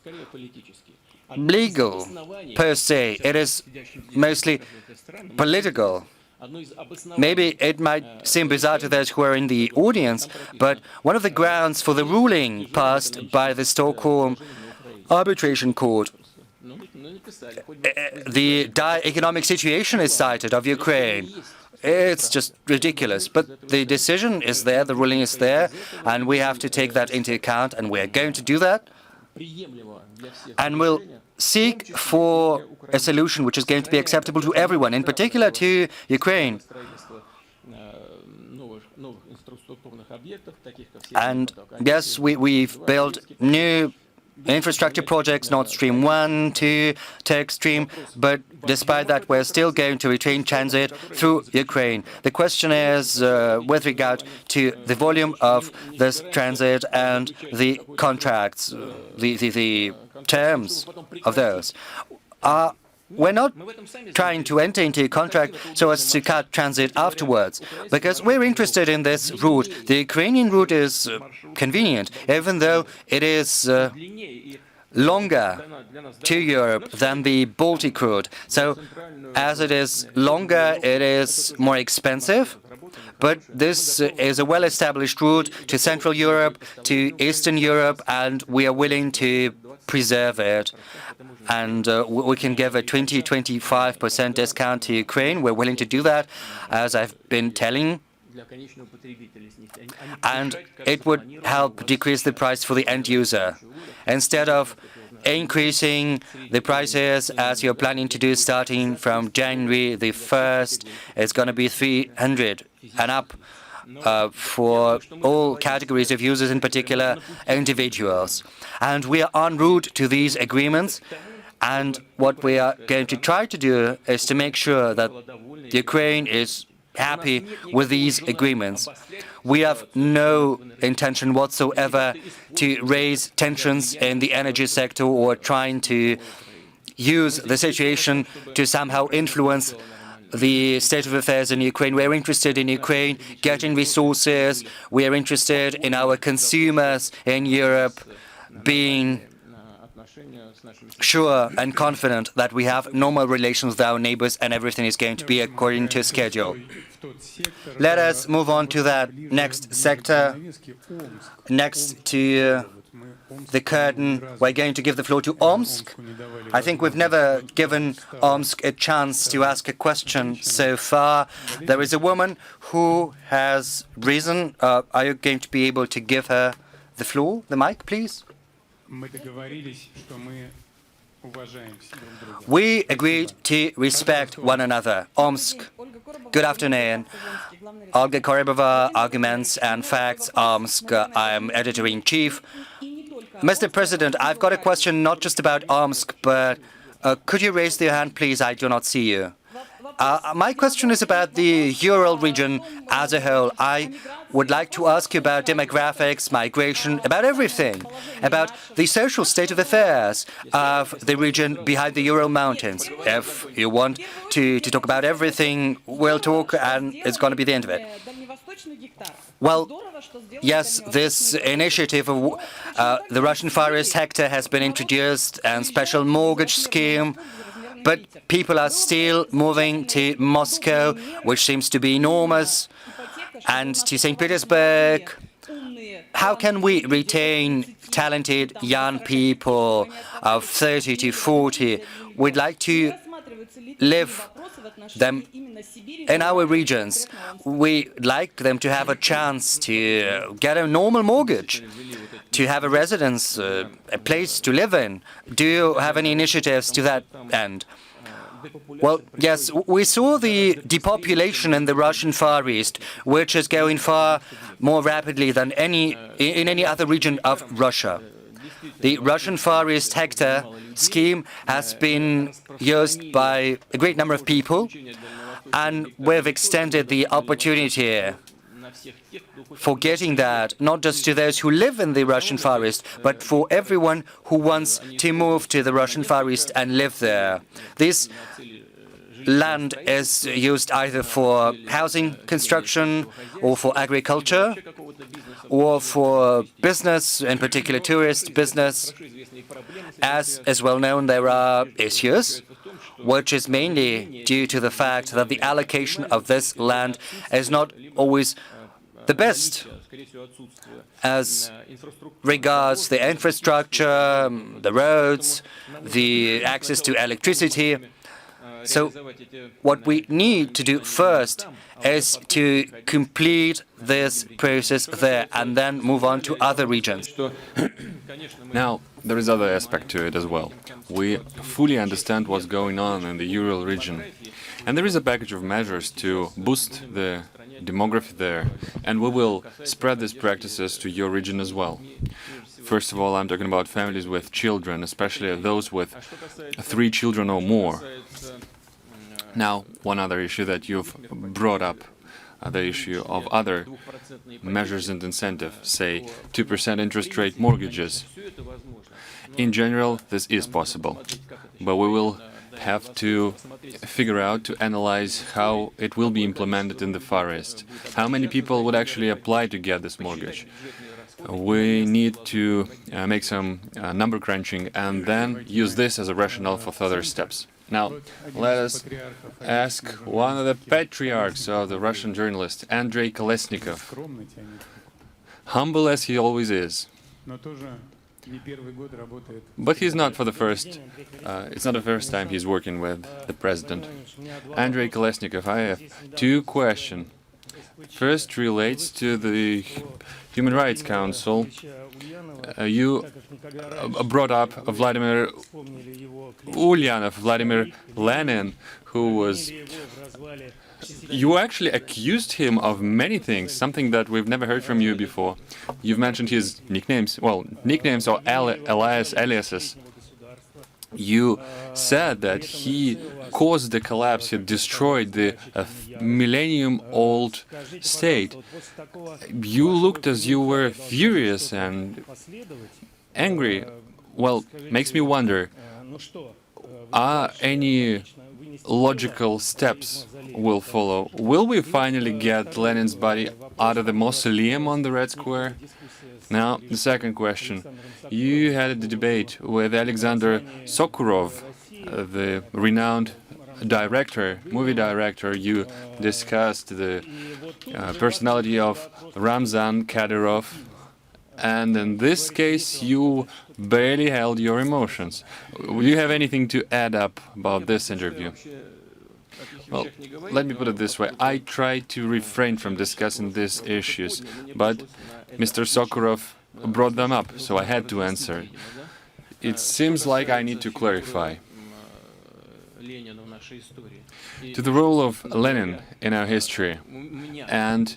legal per se. It is mostly political. Maybe it might seem bizarre to those who are in the audience, but one of the grounds for the ruling passed by the Stockholm Arbitration Court, the dire economic situation is cited of Ukraine. It's just ridiculous. But the decision is there, the ruling is there, and we have to take that into account, and we're going to do that. And we'll seek for a solution which is going to be acceptable to everyone, in particular to Ukraine. And yes, we've built new infrastructure projects, Nord Stream 1, 2, Turk Stream, but despite that, we're still going to retain transit through Ukraine. The question is, with regard to the volume of this transit and the contracts, the terms of those. We're not trying to enter into a contract so as to cut transit afterwards, because we're interested in this route. The Ukrainian route is convenient, even though it is longer to Europe than the Baltic route. So, as it is longer, it is more expensive. But this is a well-established route to Central Europe, to Eastern Europe, and we are willing to preserve it. And we can give a 20-25% discount to Ukraine. We're willing to do that, as I've been telling. And it would help decrease the price for the end user. Instead of increasing the prices as you're planning to do starting from January the 1st, it's going to be 300 and up for all categories of users, in particular individuals. And we are en route to these agreements. And what we are going to try to do is to make sure that Ukraine is happy with these agreements. We have no intention whatsoever to raise tensions in the energy sector or trying to use the situation to somehow influence the state of affairs in Ukraine. We're interested in Ukraine getting resources. We're interested in our consumers in Europe being sure and confident that we have normal relations with our neighbors and everything is going to be according to schedule. Let us move on to that next sector. Next to the curtain, we're going to give the floor to Omsk. I think we've never given Omsk a chance to ask a question so far. There is a woman who has risen. Are you going to be able to give her the floor, the mic, please? We agreed to respect one another. Omsk, good afternoon. Olga Korebova, Arguments and Facts, Omsk. I am editor-in-chief. Mr. President, I've got a question not just about Omsk, but could you raise your hand, please? I do not see you. My question is about the Ural region as a whole. I would like to ask you about demographics, migration, about everything, about the social state of affairs of the region behind the Ural Mountains. If you want to talk about everything, we'll talk, and it's going to be the end of it. Well, yes, this initiative of the Russian Far East Hector has been introduced, and special mortgage scheme. But people are still moving to Moscow, which seems to be enormous, and to St. Petersburg. How can we retain talented young people of 30 to 40? We'd like to live them in our regions. We'd like them to have a chance to get a normal mortgage, to have a residence, a place to live in. Do you have any initiatives to that end? Well, yes, we saw the depopulation in the Russian Far East, which is going far more rapidly than in any other region of Russia. The Russian Far East Hector scheme has been used by a great number of people, and we've extended the opportunity for getting that, not just to those who live in the Russian Far East, but for everyone who wants to move to the Russian Far East and live there. This land is used either for housing construction or for agriculture or for business, in particular tourist business. As is well known, there are issues, which is mainly due to the fact that the allocation of this land is not always the best as regards the infrastructure, the roads, the access to electricity. So what we need to do first is to complete this process there and then move on to other regions. Now, there is other aspect to it as well. We fully understand what's going on in the Ural region. And there is a package of measures to boost the demography there, and we will spread these practices to your region as well. First of all, I'm talking about families with children, especially those with 3 children or more. Now, one other issue that you've brought up, the issue of other measures and incentive, say 2% interest rate mortgages. In general, this is possible, but we will have to figure out, to analyze how it will be implemented in the Far East. How many people would actually apply to get this mortgage? We need to make some number crunching and then use this as a rationale for further steps. Now, let us ask one of the patriarchs of the Russian journalist, Andrei Kolesnikov, humble as he always is. But he's not for the first, it's not the first time he's working with the president. Andrei Kolesnikov, I have 2 questions. First relates to the Human Rights Council. You brought up Vladimir Ulyanov, Vladimir Lenin, who was... You actually accused him of many things, something that we've never heard from you before. You've mentioned his nicknames, well, nicknames or aliases. You said that he caused the collapse, he destroyed the millennium-old state. You looked as you were furious and angry. Well, makes me wonder, are any logical steps will follow? Will we finally get Lenin's body out of the mausoleum on the Red Square? Now, the second question. You had a debate with Alexander Sokurov, the renowned director, movie director. You discussed the personality of Ramzan Kadyrov, and in this case, you barely held your emotions. Do you have anything to add up about this interview? Well, let me put it this way. I tried to refrain from discussing these issues, but Mr. Sokurov brought them up, so I had to answer. It seems like I need to clarify. To the role of Lenin in our history and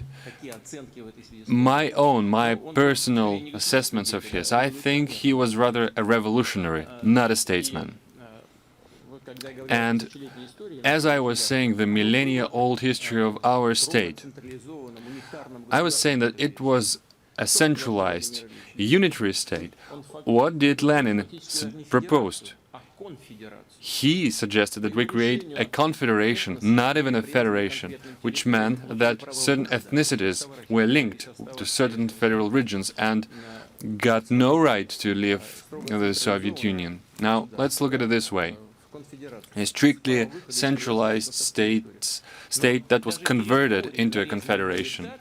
my personal assessments of his, I think he was rather a revolutionary, not a statesman. And as I was saying, the millennia-old history of our state, I was saying that it was a centralized, unitary state. What did Lenin propose? He suggested that we create a confederation, not even a federation, which meant that certain ethnicities were linked to certain federal regions and got no right to leave the Soviet Union. Now, let's look at it this way. A strictly centralized state that was converted into a confederation.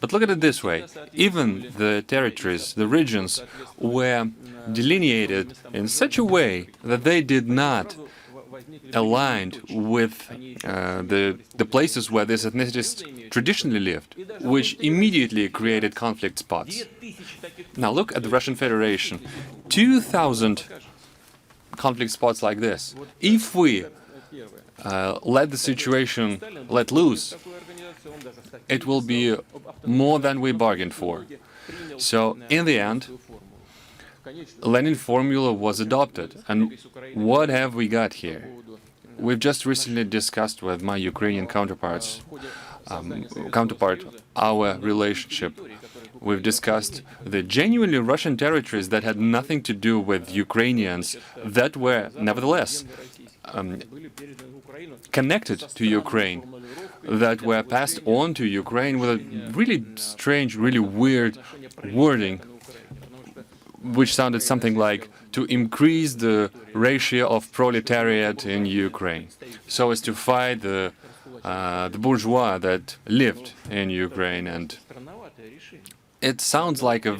But look at it this way. Even the territories, the regions, were delineated in such a way that they did not align with the places where these ethnicities traditionally lived, which immediately created conflict spots. Now look at the Russian Federation. 2,000 conflict spots like this. If we let the situation let loose, it will be more than we bargained for. So, in the end, Lenin formula was adopted. And what have we got here? We've just recently discussed with my Ukrainian counterpart our relationship. We've discussed the genuinely Russian territories that had nothing to do with Ukrainians that were, nevertheless, connected to Ukraine, that were passed on to Ukraine with a really strange, really weird wording, which sounded something like to increase the ratio of proletariat in Ukraine, so as to fight the bourgeois that lived in Ukraine. And it sounds like a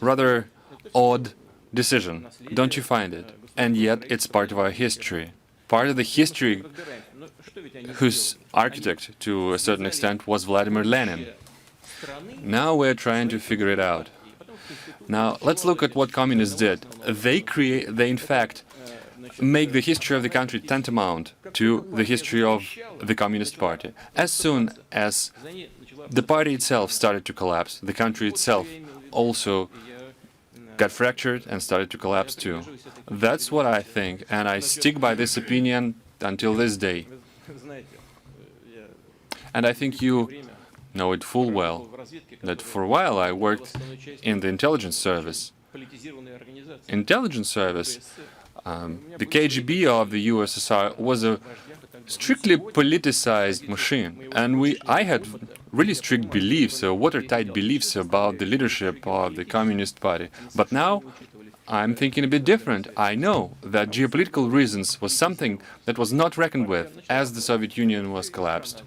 rather odd decision, don't you find it? And yet it's part of our history, part of the history whose architect, to a certain extent, was Vladimir Lenin. Now we're trying to figure it out. Now let's look at what communists did. They in fact make the history of the country tantamount to the history of the Communist Party. As soon as the party itself started to collapse, the country itself also got fractured and started to collapse too. That's what I think, and I stick by this opinion until this day. And I think you know it full well, that for a while I worked in the intelligence service. Intelligence service, the KGB of the USSR was a strictly politicized machine, and I had really strict beliefs, watertight beliefs about the leadership of the Communist Party. But now I'm thinking a bit different. I know that geopolitical reasons was something that was not reckoned with as the Soviet Union was collapsed.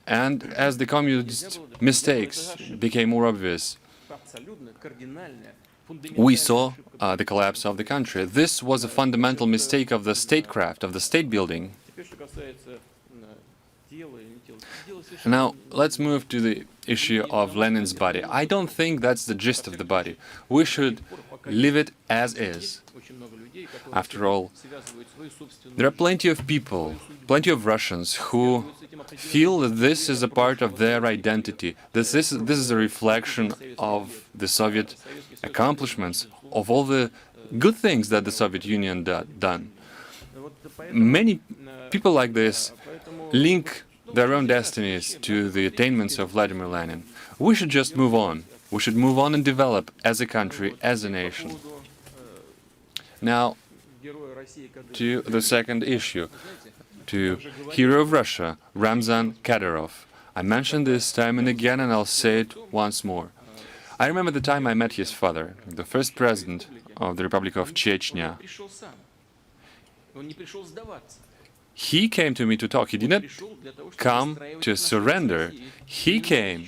And as the communist mistakes became more obvious, we saw the collapse of the country. This was a fundamental mistake of the statecraft, of the state building. Now, let's move to the issue of Lenin's body. I don't think that's the gist of the body. We should leave it as is. After all, there are plenty of people, plenty of Russians who feel that this is a part of their identity. This is a reflection of the Soviet accomplishments, of all the good things that the Soviet Union done. Many people like this link their own destinies to the attainments of Vladimir Lenin. We should just move on. We should move on and develop as a country, as a nation. Now, to the second issue, to hero of Russia, Ramzan Kadyrov. I mentioned this time and again, and I'll say it once more. I remember the time I met his father, the first president of the Republic of Chechnya. He came to me to talk. He didn't come to surrender. He came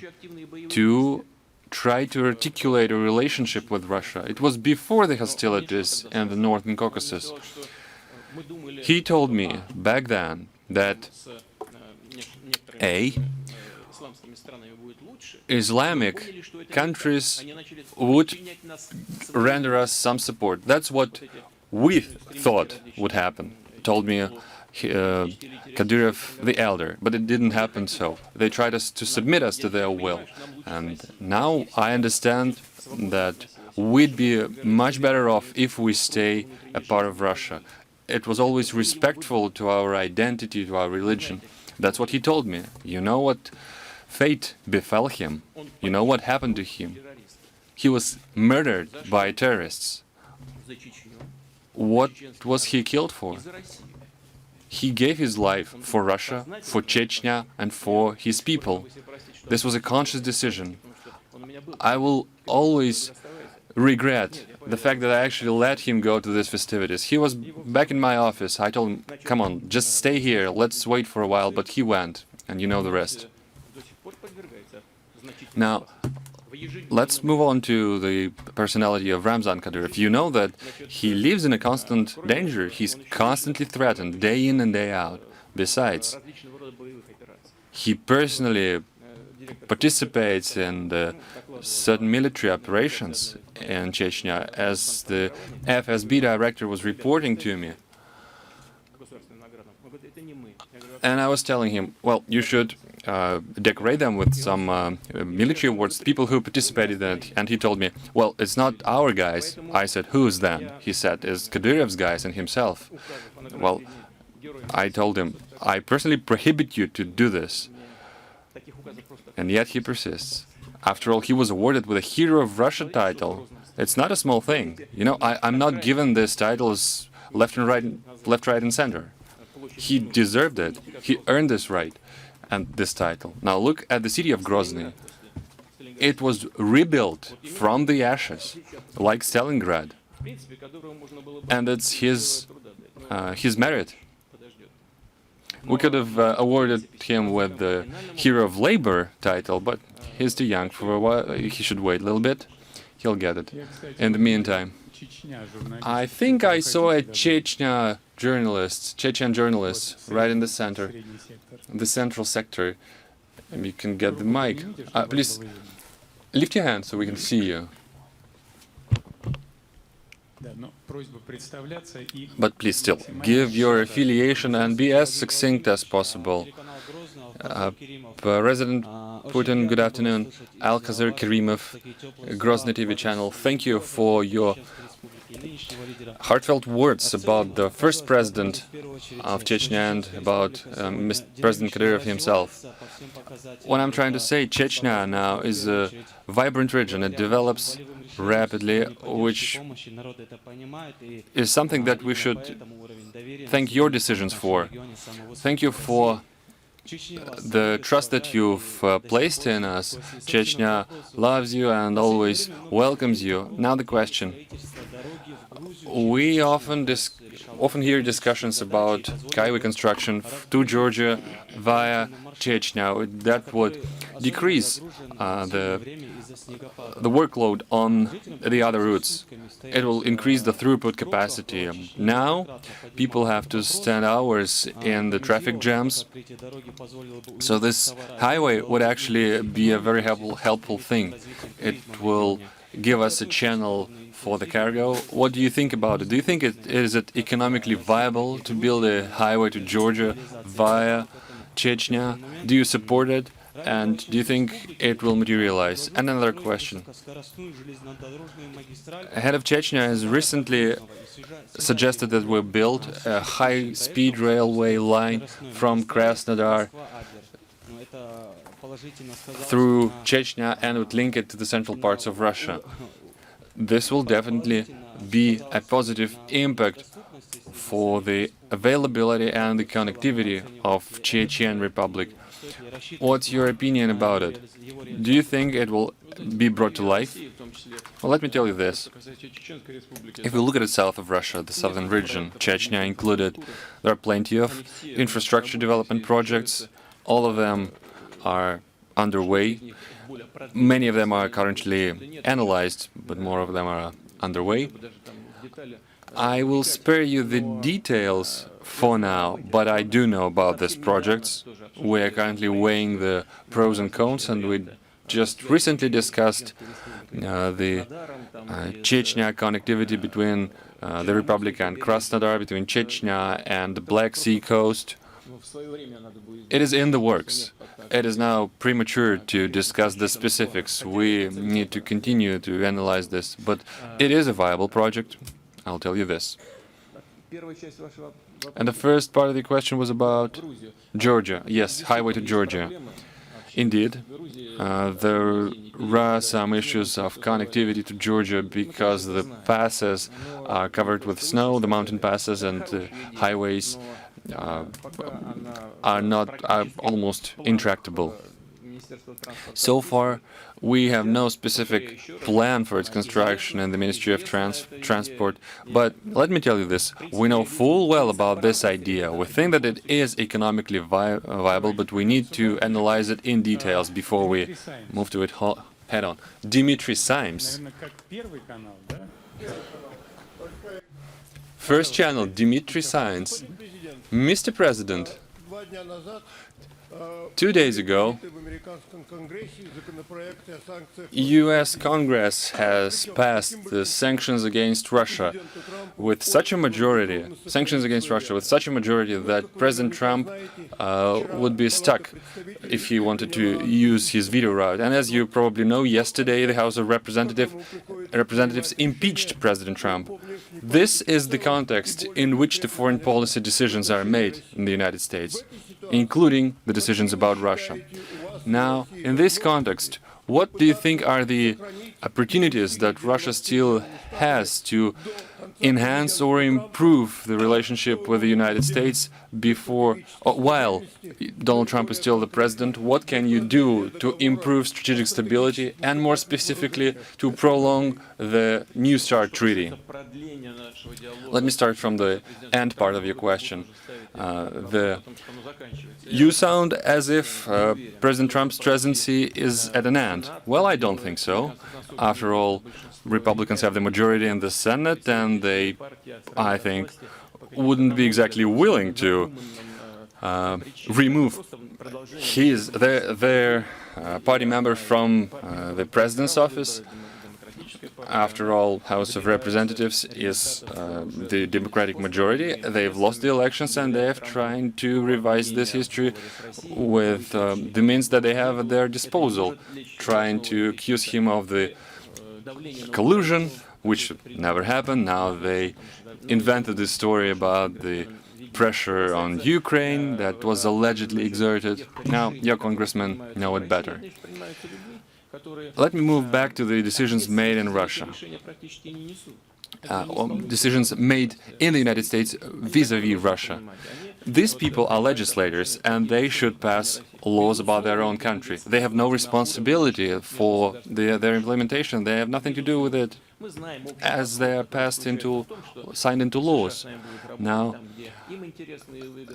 to try to articulate a relationship with Russia. It was before the hostilities in the Northern Caucasus. He told me back then that Islamic countries would render us some support. That's what we thought would happen, told me Kadyrov the elder, but it didn't happen so. They tried to submit us to their will. And now I understand that we'd be much better off if we stay a part of Russia. It was always respectful to our identity, to our religion. That's what he told me. You know what fate befell him? You know what happened to him? He was murdered by terrorists. What was he killed for? He gave his life for Russia, for Chechnya, and for his people. This was a conscious decision. I will always regret the fact that I actually let him go to these festivities. He was back in my office. I told him, come on, just stay here, let's wait for a while, but he went, and you know the rest. Now, let's move on to the personality of Ramzan Kadyrov. You know that he lives in a constant danger. He's constantly threatened, day in and day out. Besides, he personally participates in certain military operations in Chechnya, as the FSB director was reporting to me. And I was telling him, well, you should decorate them with some military awards, people who participated in it. And he told me, well, it's not our guys. I said, who's then? He said, it's Kadyrov's guys and himself. Well, I told him, I personally prohibit you to do this. And yet he persists. After all, he was awarded with a Hero of Russia title. It's not a small thing. You know, I'm not given this titles left, right, and center. He deserved it. He earned this right and this title. Now look at the city of Grozny. It was rebuilt from the ashes, like Stalingrad. And it's his merit. We could have awarded him with the Hero of Labor title, but he's too young for a while. He should wait a little bit. He'll get it. In the meantime, I think I saw a Chechen journalist right in the center, the central sector. And you can get the mic. Please lift your hand so we can see you. But please still, give your affiliation and be as succinct as possible. President Putin, good afternoon. Alcazar Kerimov, Grozny TV channel, thank you for your heartfelt words about the first president of Chechnya and about President Kadyrov himself. What I'm trying to say, Chechnya now is a vibrant region. It develops rapidly, which is something that we should thank your decisions for. Thank you for the trust that you've placed in us. Chechnya loves you and always welcomes you. Now the question. We often hear discussions about highway construction to Georgia via Chechnya. That would decrease the workload on the other routes. It will increase the throughput capacity. Now, people have to stand hours in the traffic jams. So this highway would actually be a very helpful thing. It will give us a channel for the cargo. What do you think about it? Do you think is it economically viable to build a highway to Georgia via Chechnya? Do you support it? And do you think it will materialize? And another question. Head of Chechnya has recently suggested that we build a high-speed railway line from Krasnodar through Chechnya and would link it to the central parts of Russia. This will definitely be a positive impact for the availability and the connectivity of Chechen Republic. What's your opinion about it? Do you think it will be brought to life? Well, let me tell you this. If we look at the south of Russia, the southern region, Chechnya included, there are plenty of infrastructure development projects. All of them are underway. Many of them are currently analyzed, but more of them are underway. I will spare you the details for now, but I do know about these projects. We are currently weighing the pros and cons, and we just recently discussed the Chechnya connectivity between the Republic and Krasnodar, between Chechnya and the Black Sea coast. It is in the works. It is now premature to discuss the specifics. We need to continue to analyze this, but it is a viable project. I'll tell you this. And the first part of the question was about Georgia. Yes, highway to Georgia. Indeed, there are some issues of connectivity to Georgia because the passes are covered with snow, the mountain passes, and the highways are almost intractable. So far, we have no specific plan for its construction in the Ministry of Transport, but let me tell you this, we know full well about this idea. We think that it is economically viable, but we need to analyze it in details before we move to it head-on. Dmitry Symes. First channel, Dmitry Symes. Mr. President, 2 days ago, US Congress has passed the sanctions against Russia with such a majority, that President Trump would be stuck if he wanted to use his veto right. And as you probably know, yesterday the House of Representatives impeached President Trump. This is the context in which the foreign policy decisions are made in the United States, including the decisions about Russia. Now, in this context, what do you think are the opportunities that Russia still has to enhance or improve the relationship with the United States while Donald Trump is still the president? What can you do to improve strategic stability and, more specifically, to prolong the New START treaty? Let me start from the end part of your question. You sound as if President Trump's presidency is at an end. Well, I don't think so. After all, Republicans have the majority in the Senate, and they, I think, wouldn't be exactly willing to remove their party member from the president's office. After all, House of Representatives is the Democratic majority. They've lost the elections, and they're trying to revise this history with the means that they have at their disposal, trying to accuse him of the collusion, which never happened. Now they invented this story about the pressure on Ukraine that was allegedly exerted. Now your congressmen know it better. Let me move back to the decisions made in Russia. Decisions made in the United States vis-à-vis Russia. These people are legislators, and they should pass laws about their own country. They have no responsibility for their implementation. They have nothing to do with it as they are signed into laws. Now,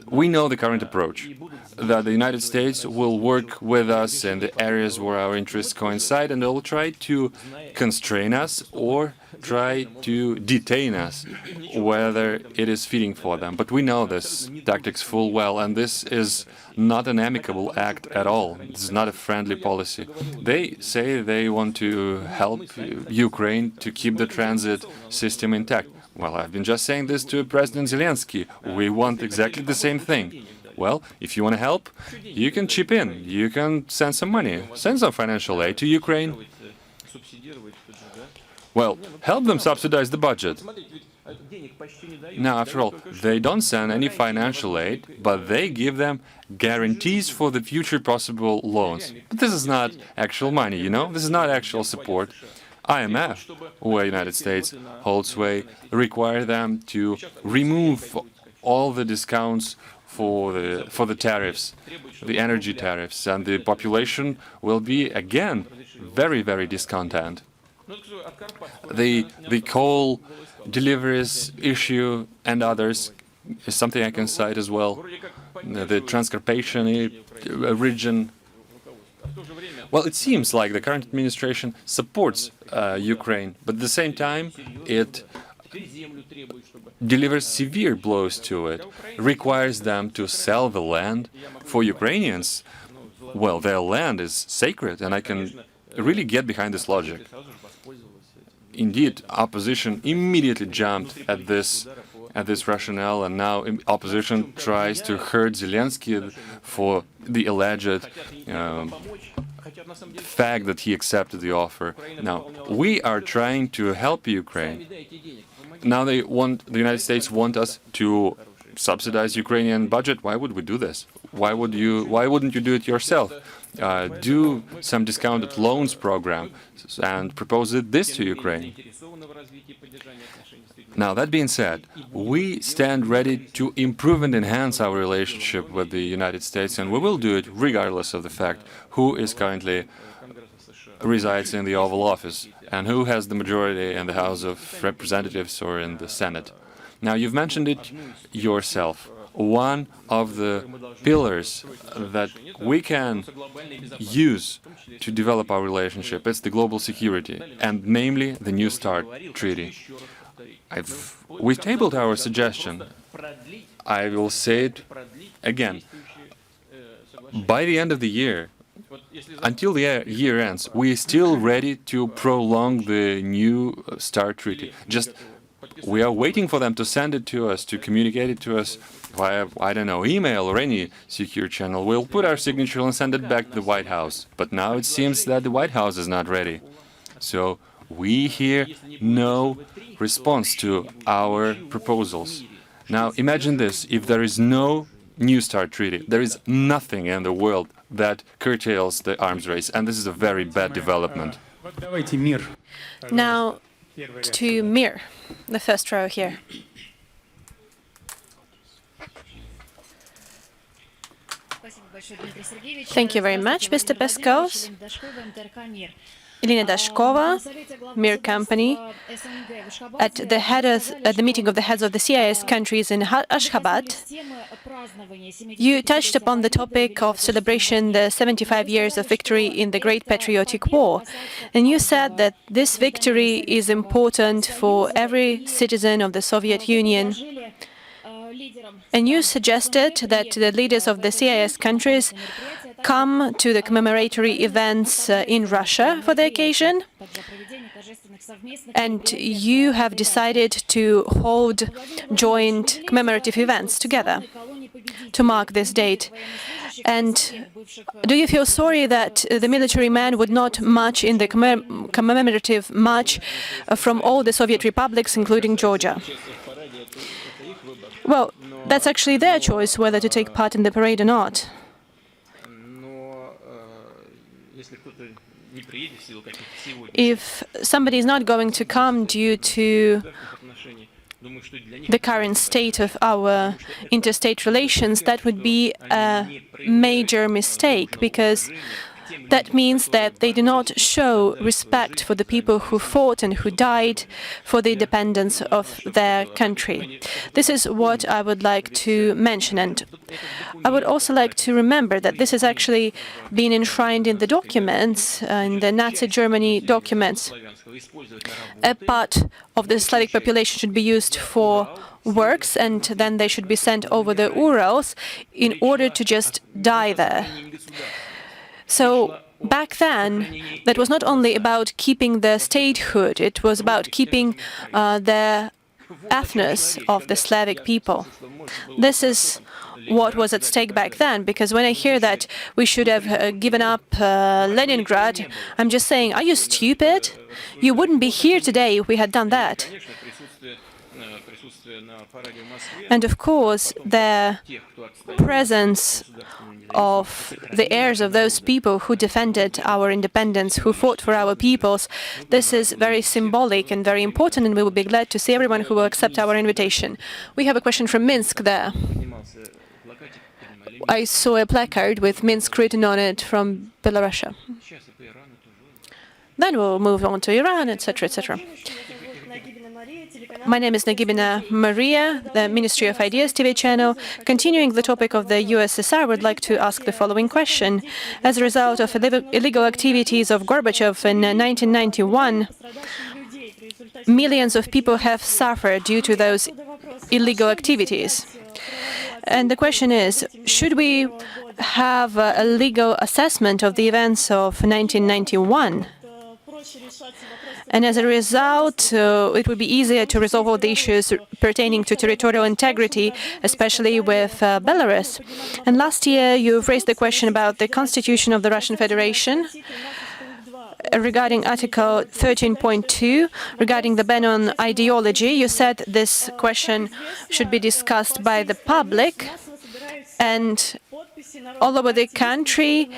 we know the current approach, that the United States will work with us in the areas where our interests coincide, and they will try to constrain us or try to detain us, whether it is fitting for them. But we know this tactics full well, and this is not an amicable act at all. This is not a friendly policy. They say they want to help Ukraine to keep the transit system intact. Well, I've been just saying this to President Zelensky. We want exactly the same thing. Well, if you want to help, you can chip in, you can send some money, send some financial aid to Ukraine. Well, help them subsidize the budget. Now, after all, they don't send any financial aid, but they give them guarantees for the future possible loans. But this is not actual money, you know? This is not actual support. IMF, where United States holds sway, require them to remove all the discounts for the tariffs, the energy tariffs, and the population will be again very, very discontent. The coal deliveries issue and others is something I can cite as well. The Transcarpathian region. Well, it seems like the current administration supports Ukraine, but at the same time it delivers severe blows to it, requires them to sell the land. For Ukrainians, well, their land is sacred, and I can really get behind this logic. Indeed, opposition immediately jumped at this rationale, and now opposition tries to hurt Zelensky for the alleged fact that he accepted the offer. Now, we are trying to help Ukraine. Now the United States want us to subsidize Ukrainian budget. Why would we do this? Why wouldn't you do it yourself? Do some discounted loans program and propose this to Ukraine. Now, that being said, we stand ready to improve and enhance our relationship with the United States, and we will do it regardless of the fact who is currently resides in the Oval Office and who has the majority in the House of Representatives or in the Senate. Now, you've mentioned it yourself. One of the pillars that we can use to develop our relationship is the global security, and namely the New START treaty. We've tabled our suggestion. I will say it again. By the end of the year, until the year ends, we are still ready to prolong the New START treaty. Just we are waiting for them to send it to us, to communicate it to us via, I don't know, email or any secure channel. We'll put our signature and send it back to the White House. But now it seems that the White House is not ready. So we hear no response to our proposals. Now imagine this, if there is no New START treaty, there is nothing in the world that curtails the arms race, and this is a very bad development. Now to Mir, the first row here. Thank you very much, Mr. Peskov. Elena Dashkova, Mir Company, at the meeting of the heads of the CIS countries in Ashgabat, you touched upon the topic of celebration the 75 years of victory in the Great Patriotic War, and you said that this victory is important for every citizen of the Soviet Union. And you suggested that the leaders of the CIS countries come to the commemoratory events in Russia for the occasion, and you have decided to hold joint commemorative events together to mark this date. And do you feel sorry that the military men would not march in the commemorative march from all the Soviet republics, including Georgia? Well, that's actually their choice whether to take part in the parade or not. If somebody is not going to come due to the current state of our interstate relations, that would be a major mistake, because that means that they do not show respect for the people who fought and who died for the independence of their country. This is what I would like to mention, and I would also like to remember that this has actually been enshrined in the documents, in the Nazi Germany documents. A part of the Slavic population should be used for works, and then they should be sent over the Urals in order to just die there. So back then, that was not only about keeping the statehood, it was about keeping the ethnos of the Slavic people. This is what was at stake back then, because when I hear that we should have given up Leningrad, I'm just saying, are you stupid? You wouldn't be here today if we had done that. And of course, the presence of the heirs of those people who defended our independence, who fought for our peoples, this is very symbolic and very important, and we will be glad to see everyone who will accept our invitation. We have a question from Minsk there. I saw a placard with Minsk written on it from Belarus. Then we'll move on to Iran, etc., etc. My name is Nagibina Maria, the Ministry of Ideas TV channel. Continuing the topic of the USSR, I would like to ask the following question. As a result of illegal activities of Gorbachev in 1991, millions of people have suffered due to those illegal activities. And the question is, should we have a legal assessment of the events of 1991? And as a result, it would be easier to resolve all the issues pertaining to territorial integrity, especially with Belarus. And last year, you raised the question about the constitution of the Russian Federation regarding Article 13.2, regarding the ban on ideology. You said this question should be discussed by the public, and all over the country,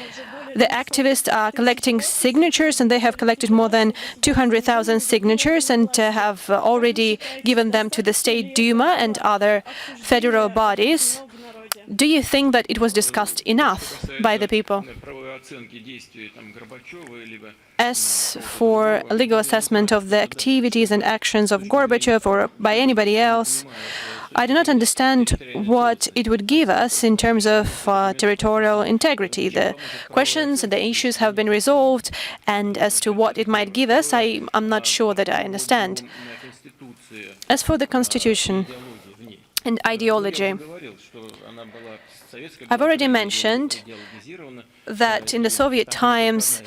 the activists are collecting signatures, and they have collected more than 200,000 signatures and have already given them to the State Duma and other federal bodies. Do you think that it was discussed enough by the people? As for a legal assessment of the activities and actions of Gorbachev or by anybody else, I do not understand what it would give us in terms of territorial integrity. The questions and the issues have been resolved, and as to what it might give us, I'm not sure that I understand. As for the constitution and ideology, I've already mentioned that in the Soviet times,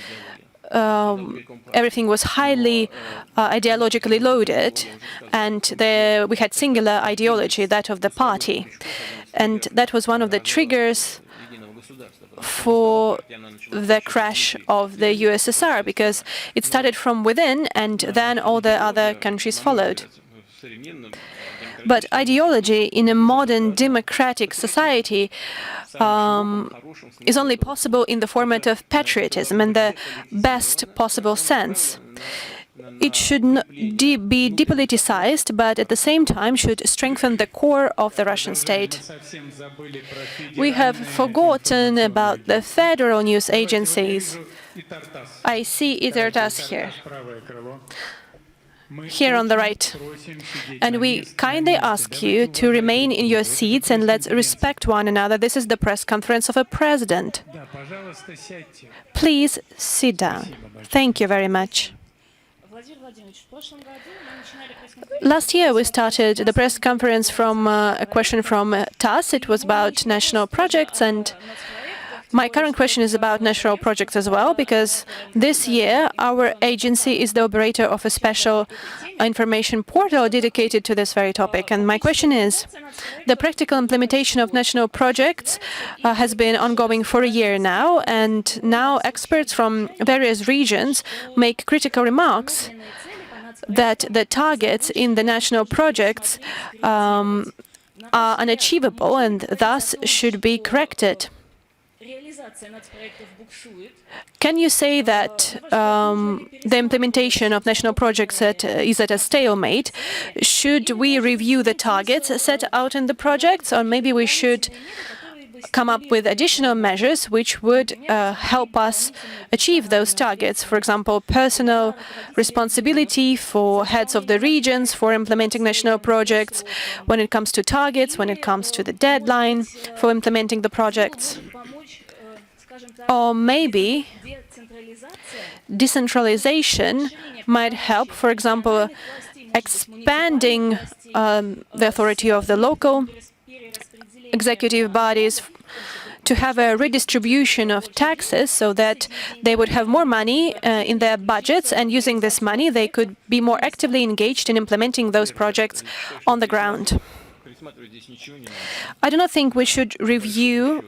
everything was highly ideologically loaded, and we had singular ideology, that of the party. And that was one of the triggers for the crash of the USSR, because it started from within, and then all the other countries followed. But ideology in a modern democratic society is only possible in the format of patriotism in the best possible sense. It should be depoliticized, but at the same time should strengthen the core of the Russian state. We have forgotten about the federal news agencies. I see Itartas here on the right. And we kindly ask you to remain in your seats and let's respect one another. This is the press conference of a president. Please sit down. Thank you very much. Last year we started the press conference from a question from TASS. It was about national projects, and my current question is about national projects as well, because this year our agency is the operator of a special information portal dedicated to this very topic. And my question is, the practical implementation of national projects has been ongoing for a year now, and now experts from various regions make critical remarks that the targets in the national projects are unachievable and thus should be corrected. Can you say that the implementation of national projects is at a stalemate? Should we review the targets set out in the projects, or maybe we should come up with additional measures which would help us achieve those targets? For example, personal responsibility for heads of the regions for implementing national projects when it comes to targets, when it comes to the deadline for implementing the projects. Or maybe decentralization might help, for example, expanding the authority of the local executive bodies to have a redistribution of taxes so that they would have more money in their budgets, and using this money they could be more actively engaged in implementing those projects on the ground. I do not think we should review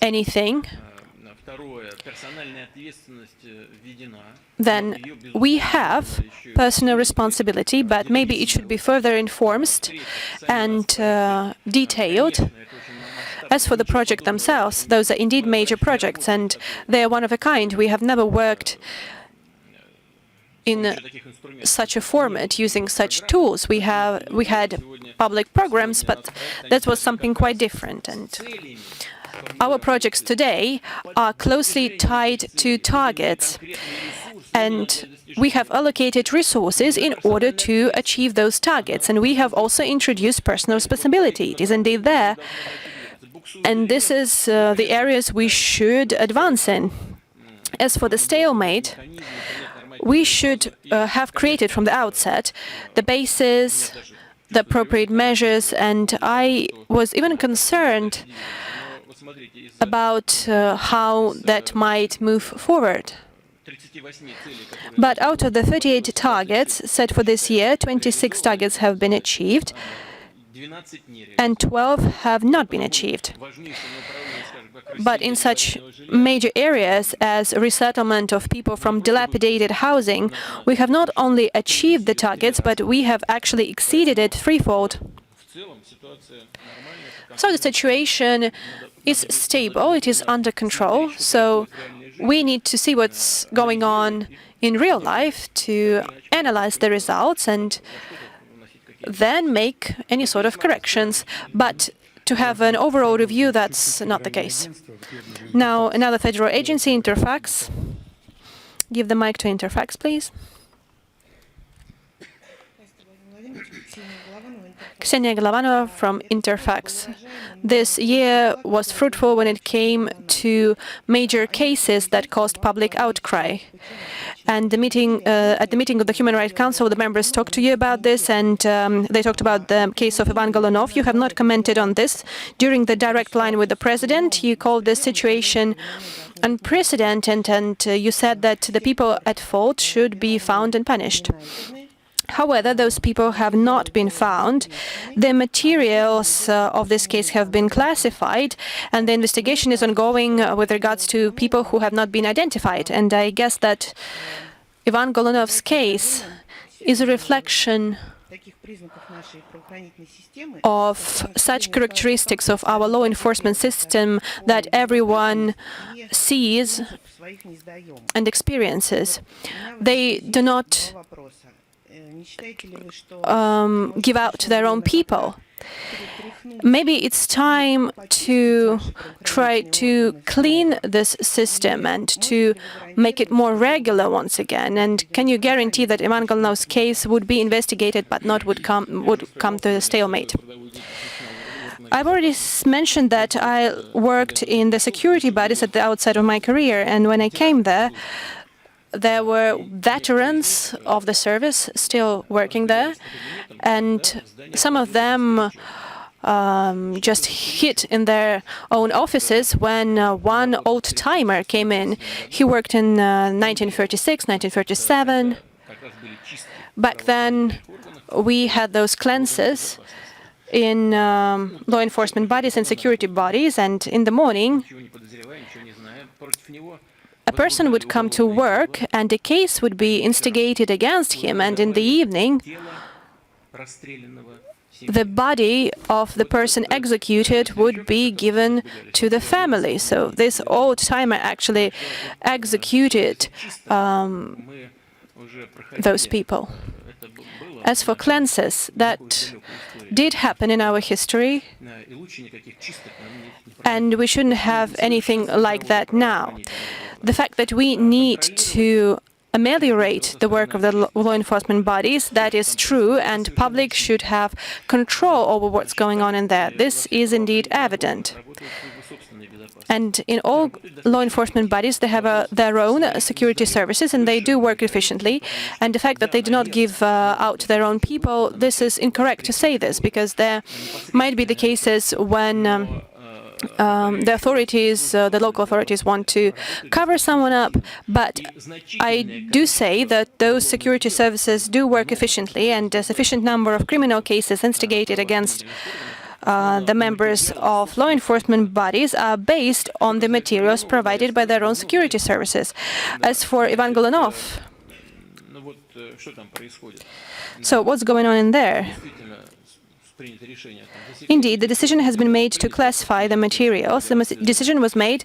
anything. Then we have personal responsibility, but maybe it should be further enforced and detailed. As for the project themselves, those are indeed major projects, and they are one of a kind. We have never worked in such a format using such tools. We had public programs, but that was something quite different. And our projects today are closely tied to targets, and we have allocated resources in order to achieve those targets. And we have also introduced personal responsibility. It is indeed there. And this is the areas we should advance in. As for the stalemate, we should have created from the outset the basis, the appropriate measures, and I was even concerned about how that might move forward. But out of the 38 targets set for this year, 26 targets have been achieved, and 12 have not been achieved. But in such major areas as resettlement of people from dilapidated housing, we have not only achieved the targets, but we have actually exceeded it threefold. So the situation is stable, it is under control, so we need to see what's going on in real life to analyze the results and then make any sort of corrections. But to have an overall review, that's not the case. Now, another federal agency, Interfax. Give the mic to Interfax, please. Ksenia Galavanova from Interfax. This year was fruitful when it came to major cases that caused public outcry. And the meeting, at the meeting of the Human Rights Council, the members talked to you about this, and they talked about the case of Ivan Golunov. You have not commented on this. During the direct line with the president, you called this situation unprecedented, and you said that the people at fault should be found and punished. However, those people have not been found. The materials of this case have been classified, and the investigation is ongoing with regards to people who have not been identified. And I guess that Ivan Golunov's case is a reflection of such characteristics of our law enforcement system that everyone sees and experiences. They do not give out to their own people. Maybe it's time to try to clean this system and to make it more regular once again. And can you guarantee that Ivan Golunov's case would be investigated but not would come to a stalemate? I've already mentioned that I worked in the security bodies at the outset of my career, and when I came there were veterans of the service still working there, and some of them just hid in their own offices when one old-timer came in. He worked in 1936, 1937. Back then, we had those cleanses in law enforcement bodies and security bodies, and in the morning, a person would come to work and a case would be instigated against him, and in the evening, the body of the person executed would be given to the family. So this old-timer actually executed those people. As for cleanses, that did happen in our history, and we shouldn't have anything like that now. The fact that we need to ameliorate the work of the law enforcement bodies, that is true, and public should have control over what's going on in there. This is indeed evident. And in all law enforcement bodies, they have their own security services, and they do work efficiently. And the fact that they do not give out to their own people, this is incorrect to say this, because there might be the cases when the authorities, the local authorities, want to cover someone up, but I do say that those security services do work efficiently, and a sufficient number of criminal cases instigated against the members of law enforcement bodies are based on the materials provided by their own security services. As for Ivan Golunov, so what's going on in there? Indeed, the decision has been made to classify the materials. The decision was made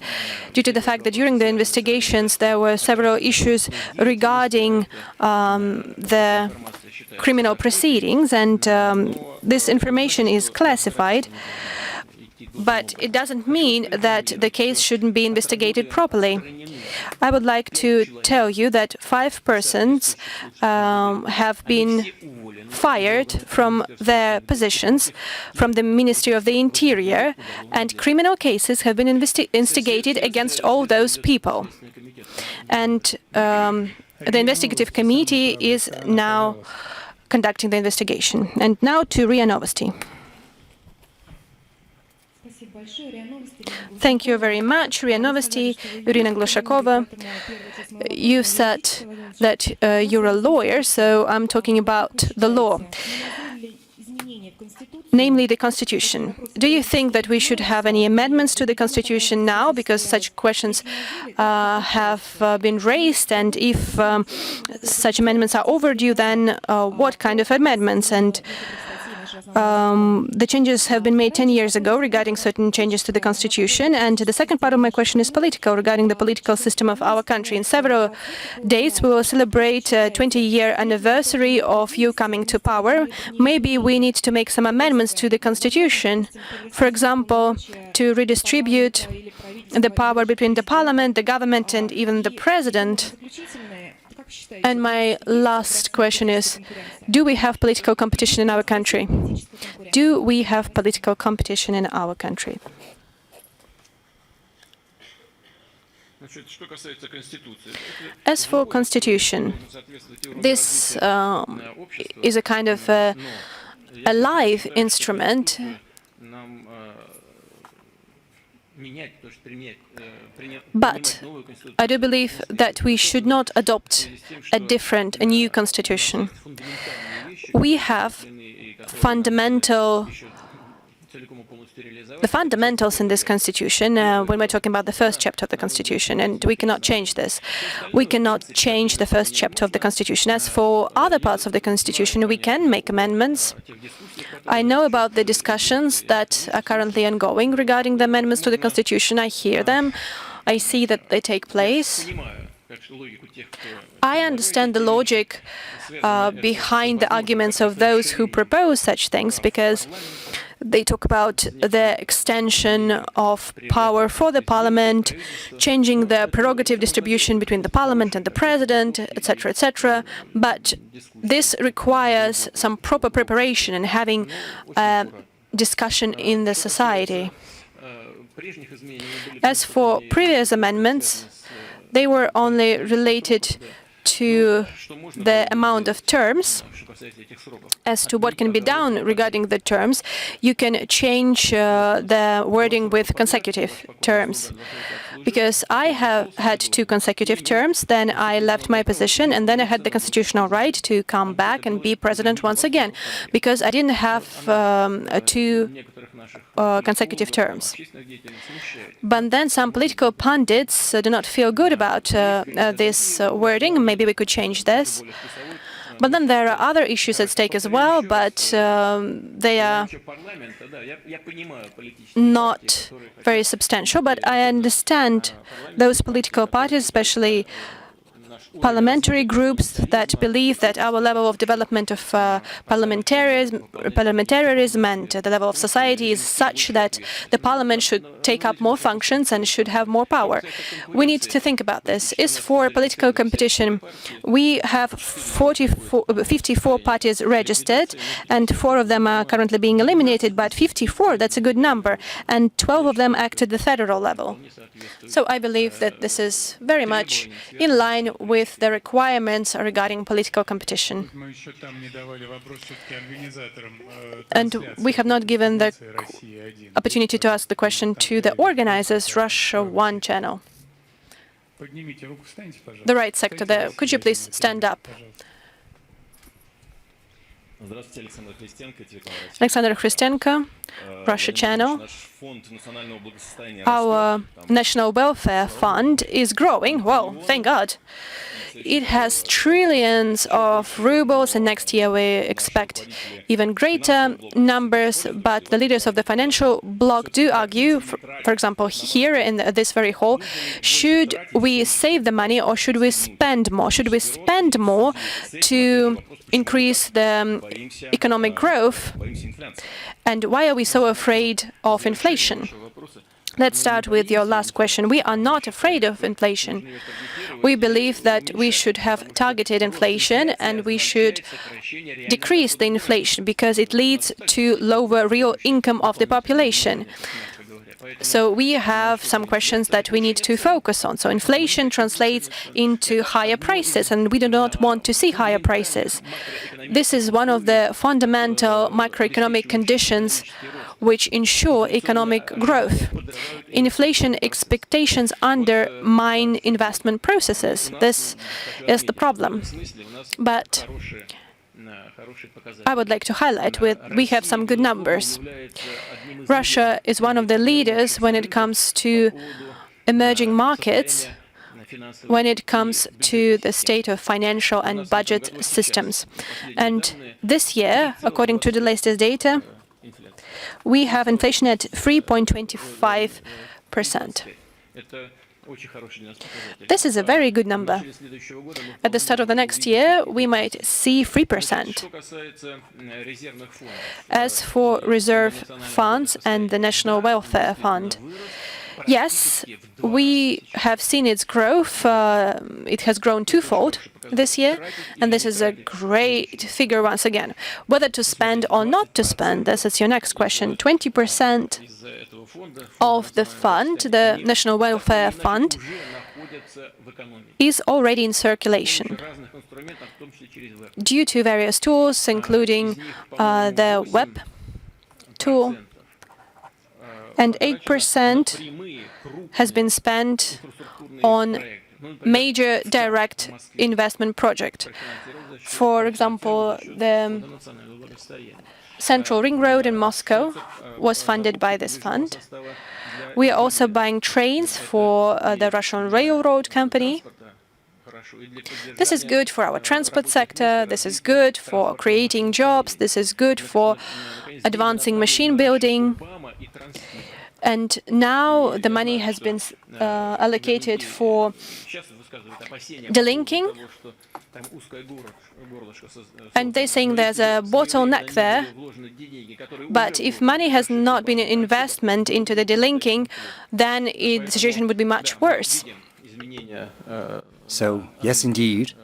due to the fact that during the investigations there were several issues regarding the criminal proceedings, and this information is classified. But it doesn't mean that the case shouldn't be investigated properly. I would like to tell you that 5 persons have been fired from their positions from the Ministry of the Interior, and criminal cases have been instigated against all those people. And the investigative committee is now conducting the investigation. And now to RIA Novosti. Thank you very much, RIA Novosti, Irina Glushakova. You said that you're a lawyer, so I'm talking about the law, namely the Constitution. Do you think that we should have any amendments to the Constitution now, because such questions have been raised, and if such amendments are overdue, then what kind of amendments? And the changes have been made 10 years ago regarding certain changes to the Constitution. And the second part of my question is political, regarding the political system of our country. In several days, we will celebrate a 20-year anniversary of you coming to power. Maybe we need to make some amendments to the Constitution, for example, to redistribute the power between the parliament, the government, and even the president. And my last question is, do we have political competition in our country? Do we have political competition in our country? As for Constitution, this is a kind of a live instrument. But I do believe that we should not adopt a new constitution. We have the fundamentals in this constitution when we're talking about the first chapter of the constitution, and we cannot change this. We cannot change the first chapter of the constitution. As for other parts of the constitution, we can make amendments. I know about the discussions that are currently ongoing regarding the amendments to the constitution. I hear them. I see that they take place. I understand the logic behind the arguments of those who propose such things, because they talk about the extension of power for the parliament, changing the prerogative distribution between the parliament and the president, etc., etc. But this requires some proper preparation and having discussion in the society. As for previous amendments, they were only related to the amount of terms. As to what can be done regarding the terms, you can change the wording with consecutive terms. Because I have had 2 consecutive terms, then I left my position, and then I had the constitutional right to come back and be president once again, because I didn't have 2 consecutive terms. But then some political pundits do not feel good about this wording. Maybe we could change this. But then there are other issues at stake as well, but they are not very substantial. But I understand those political parties, especially parliamentary groups, that believe that our level of development of parliamentarism and the level of society is such that the parliament should take up more functions and should have more power. We need to think about this. As for political competition, we have 54 parties registered, and 4 of them are currently being eliminated, but 54, that's a good number, and 12 of them act at the federal level. So I believe that this is very much in line with the requirements regarding political competition. And we have not given the opportunity to ask the question to the organizers, Russia 1 channel. The right sector there. Could you please stand up? Alexander Christenko, Russia channel. Our National Welfare Fund is growing. Well, thank God. It has trillions of rubles, and next year we expect even greater numbers. But the leaders of the financial bloc do argue, for example, here in this very hall, should we save the money or should we spend more? Should we spend more to increase the economic growth? And why are we so afraid of inflation? Let's start with your last question. We are not afraid of inflation. We believe that we should have targeted inflation and we should decrease the inflation because it leads to lower real income of the population. So we have some questions that we need to focus on. So inflation translates into higher prices, and we do not want to see higher prices. This is one of the fundamental macroeconomic conditions which ensure economic growth. Inflation expectations undermine investment processes. This is the problem. But I would like to highlight we have some good numbers. Russia is one of the leaders when it comes to emerging markets, when it comes to the state of financial and budget systems. And this year, according to the latest data, we have inflation at 3.25%. This is a very good number. At the start of the next year, we might see 3%. As for reserve funds and the National Welfare Fund, yes, we have seen its growth. It has grown twofold this year, and this is a great figure once again. Whether to spend or not to spend, this is your next question. 20% of the fund, the National Welfare Fund, is already in circulation due to various tools, including the web tool, and 8% has been spent on major direct investment project. For example, the Central Ring Road in Moscow was funded by this fund. We are also buying trains for the Russian railroad company. This is good for our transport sector, this is good for creating jobs, this is good for advancing machine building. And now the money has been allocated for delinking. And they're saying there's a bottleneck there. But if money has not been an investment into the delinking, then the situation would be much worse. So, yes, indeed,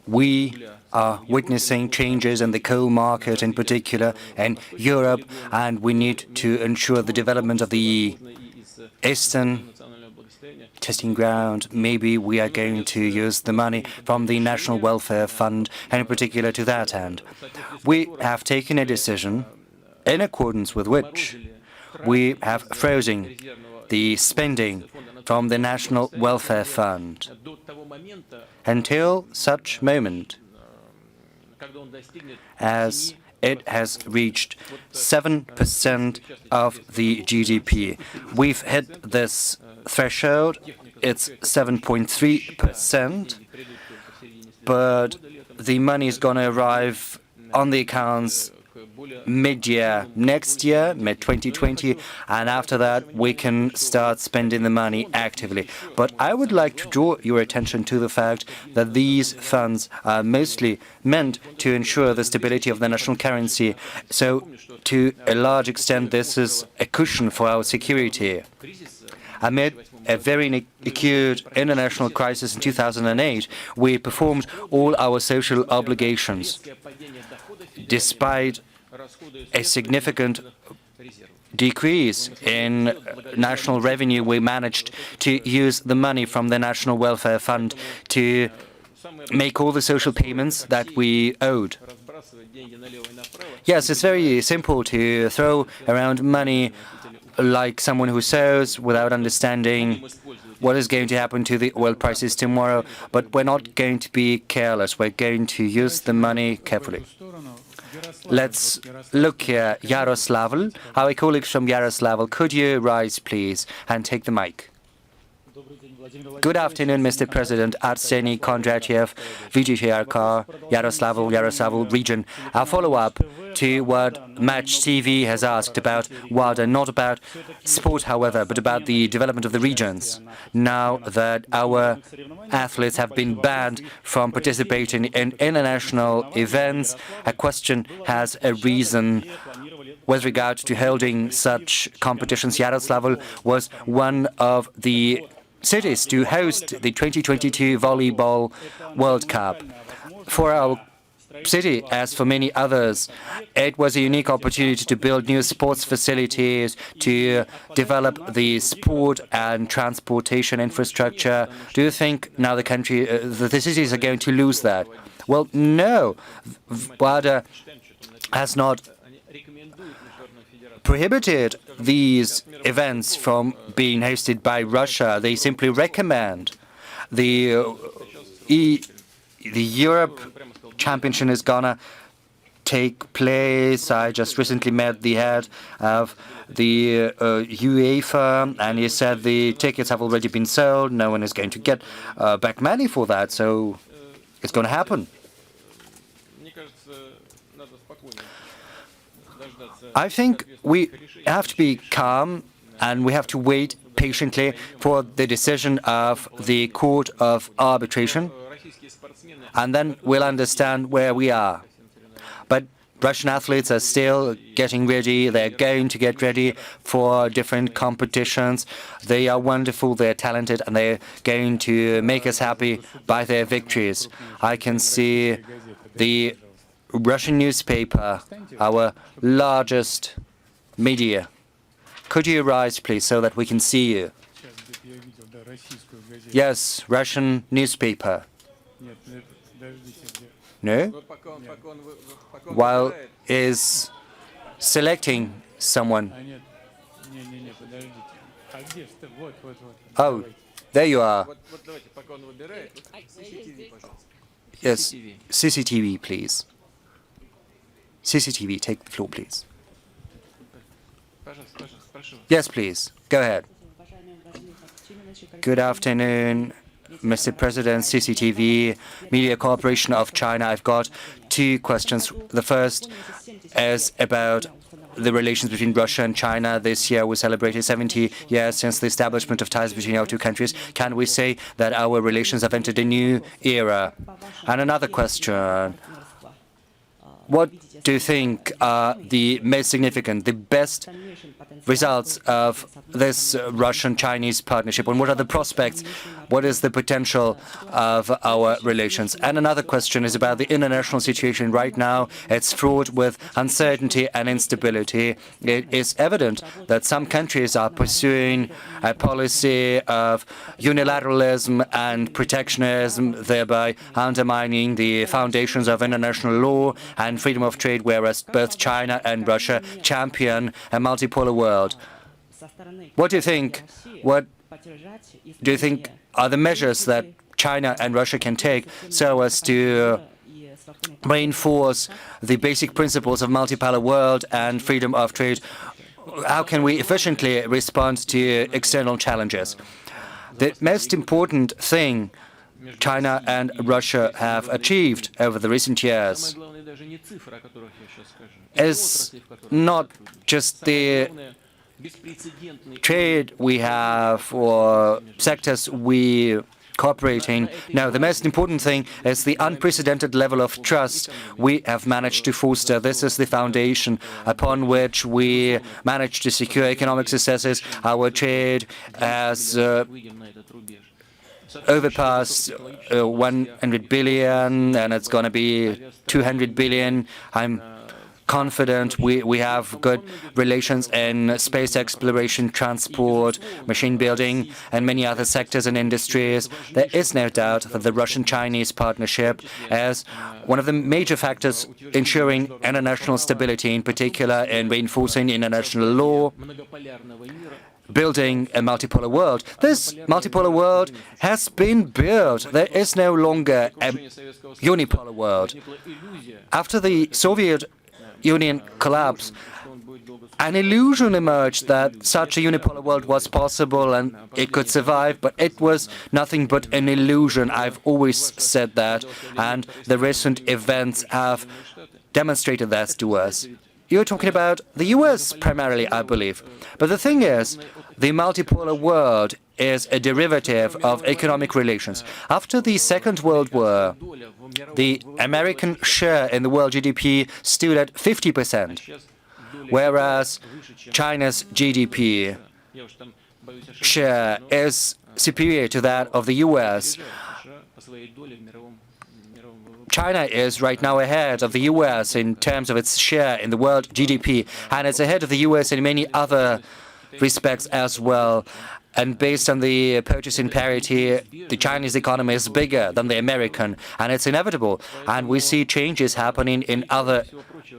we are witnessing changes in the coal market in particular in Europe, and we need to ensure the development of the Eastern testing ground. Maybe we are going to use the money from the National Welfare Fund, and in particular to that end. We have taken a decision in accordance with which we have frozen the spending from the National Welfare Fund until such moment as it has reached 7% of the GDP. We've hit this threshold, it's 7.3%, but the money is going to arrive on the accounts mid-year next year, mid-2020, and after that we can start spending the money actively. But I would like to draw your attention to the fact that these funds are mostly meant to ensure the stability of the national currency. So, to a large extent, this is a cushion for our security. Amid a very acute international crisis in 2008, we performed all our social obligations. Despite a significant decrease in national revenue, we managed to use the money from the National Welfare Fund to make all the social payments that we owed. Yes, it's very simple to throw around money like someone who sows without understanding what is going to happen to the oil prices tomorrow, but we're not going to be careless. We're going to use the money carefully. Let's look here. Yaroslavl, our colleagues from Yaroslavl, could you rise, please, and take the mic? Good afternoon, Mr. President. Arseny Kondratyev, VGTRK, Yaroslavl region. Our follow-up to what Match TV has asked about WADA, not about sport, however, but about the development of the regions. Now that our athletes have been banned from participating in international events, a question has arisen with regard to holding such competitions. Yaroslavl was one of the cities to host the 2022 Volleyball World Cup. For our city, as for many others, it was a unique opportunity to build new sports facilities, to develop the sport and transportation infrastructure. Do you think now the cities are going to lose that? Well, no. WADA has not prohibited these events from being hosted by Russia. They simply recommend. The Europe Championship is gonna take place. I just recently met the head of the UEFA, and he said the tickets have already been sold. No one is going to get back money for that, so it's going to happen. I think we have to be calm and we have to wait patiently for the decision of the Court of Arbitration, and then we'll understand where we are. But Russian athletes are still getting ready. They're going to get ready for different competitions. They are wonderful, they're talented, and they're going to make us happy by their victories. I can see the Russian newspaper, our largest media. Could you rise, please, so that we can see you? Yes, Russian newspaper. No? While is selecting someone. Oh, there you are. Yes, CCTV, please. CCTV, take the floor, please. Yes, please. Go ahead. Good afternoon, Mr. President, CCTV, Media Corporation of China. I've got two questions. The first is about the relations between Russia and China. This year we celebrated 70 years since the establishment of ties between our two countries. Can we say that our relations have entered a new era? And another question. What do you think are the most significant, the best results of this Russian-Chinese partnership, and what are the prospects? What is the potential of our relations? And another question is about the international situation right now. It's fraught with uncertainty and instability. It is evident that some countries are pursuing a policy of unilateralism and protectionism, thereby undermining the foundations of international law and freedom of trade, whereas both China and Russia champion a multipolar world. What do you think? What do you think are the measures that China and Russia can take so as to reinforce the basic principles of multipolar world and freedom of trade? How can we efficiently respond to external challenges? The most important thing China and Russia have achieved over the recent years is not just the trade we have or sectors we cooperate in. No, the most important thing is the unprecedented level of trust we have managed to foster. This is the foundation upon which we managed to secure economic successes. Our trade has overpassed 100 billion, and it's going to be 200 billion. I'm confident we have good relations in space exploration, transport, machine building, and many other sectors and industries. There is no doubt that the Russian-Chinese partnership is one of the major factors ensuring international stability, in particular in reinforcing international law, building a multipolar world. This multipolar world has been built. There is no longer a unipolar world. After the Soviet Union collapse, an illusion emerged that such a unipolar world was possible and it could survive, but it was nothing but an illusion. I've always said that, and the recent events have demonstrated that to us. You're talking about the US primarily, I believe. But the thing is, the multipolar world is a derivative of economic relations. After the Second World War, the American share in the world GDP stood at 50%, whereas China's GDP share is superior to that of the US. China is right now ahead of the US in terms of its share in the world GDP, and it's ahead of the US in many other respects as well. And based on the purchasing parity, the Chinese economy is bigger than the American, and it's inevitable. And we see changes happening in other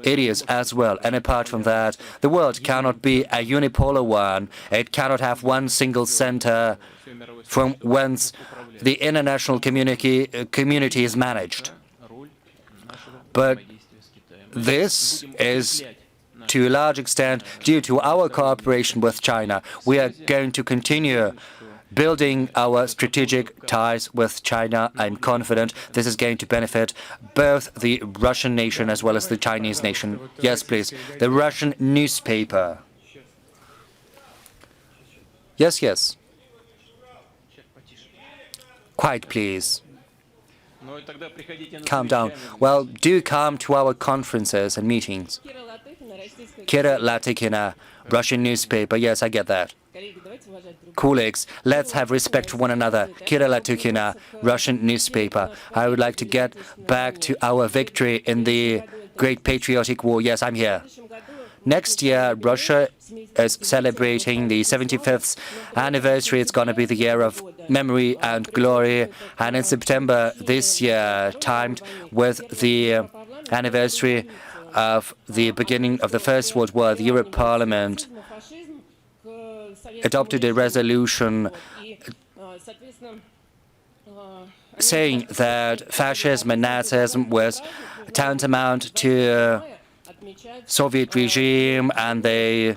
areas as well. And apart from that, the world cannot be a unipolar one. It cannot have one single center from whence the international community is managed. But this is, to a large extent, due to our cooperation with China. We are going to continue building our strategic ties with China. I'm confident this is going to benefit both the Russian nation as well as the Chinese nation. Yes, please. The Russian newspaper. Yes, yes. Quiet, please. Calm down. Well, do come to our conferences and meetings. Kira Latikina, Russian newspaper. Yes, I get that. Colleagues, let's have respect for one another. Kira Latikina, Russian newspaper. I would like to get back to our victory in the Great Patriotic War. Yes, I'm here. Next year, Russia is celebrating the 75th anniversary. It's going to be the year of memory and glory. And in September this year, timed with the anniversary of the beginning of the First World War, the European Parliament adopted a resolution saying that fascism and Nazism was tantamount to Soviet regime, and they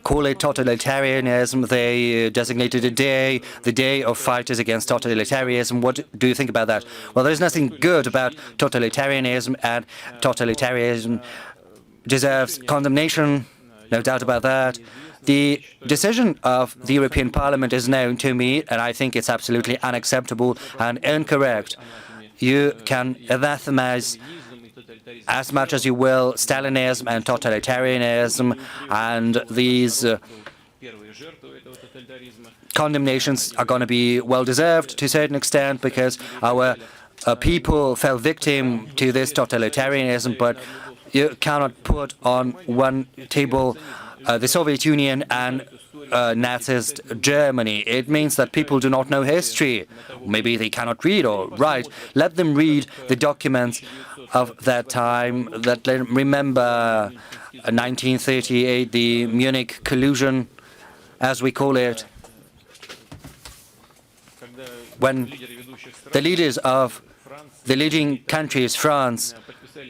call it totalitarianism. They designated a day, the Day of Fighters Against Totalitarianism. What do you think about that? Well, there's nothing good about totalitarianism, and totalitarianism deserves condemnation, no doubt about that. The decision of the European Parliament is known to me, and I think it's absolutely unacceptable and incorrect. You can anathemize as much as you will Stalinism and totalitarianism, and these condemnations are going to be well-deserved to a certain extent, because our people fell victim to this totalitarianism. But you cannot put on one table the Soviet Union and Nazist Germany. It means that people do not know history. Maybe they cannot read or write. Let them read the documents of that time. Let them remember 1938, the Munich collusion, as we call it, when the leaders of the leading countries, France,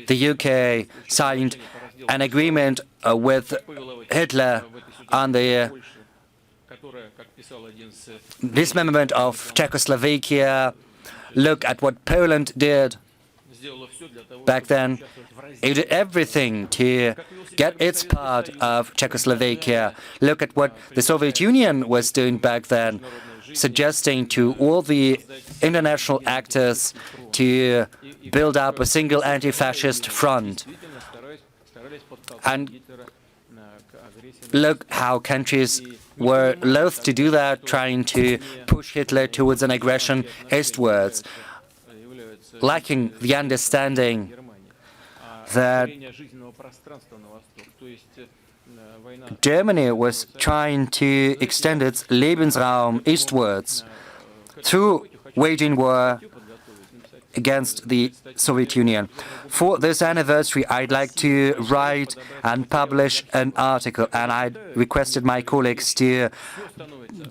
the UK, signed an agreement with Hitler on the dismemberment of Czechoslovakia. Look at what Poland did back then. It did everything to get its part of Czechoslovakia. Look at what the Soviet Union was doing back then, suggesting to all the international actors to build up a single anti-fascist front. And look how countries were loath to do that, trying to push Hitler towards an aggression eastwards, lacking the understanding that Germany was trying to extend its Lebensraum eastwards through waging war against the Soviet Union. For this anniversary, I'd like to write and publish an article, and I requested my colleagues to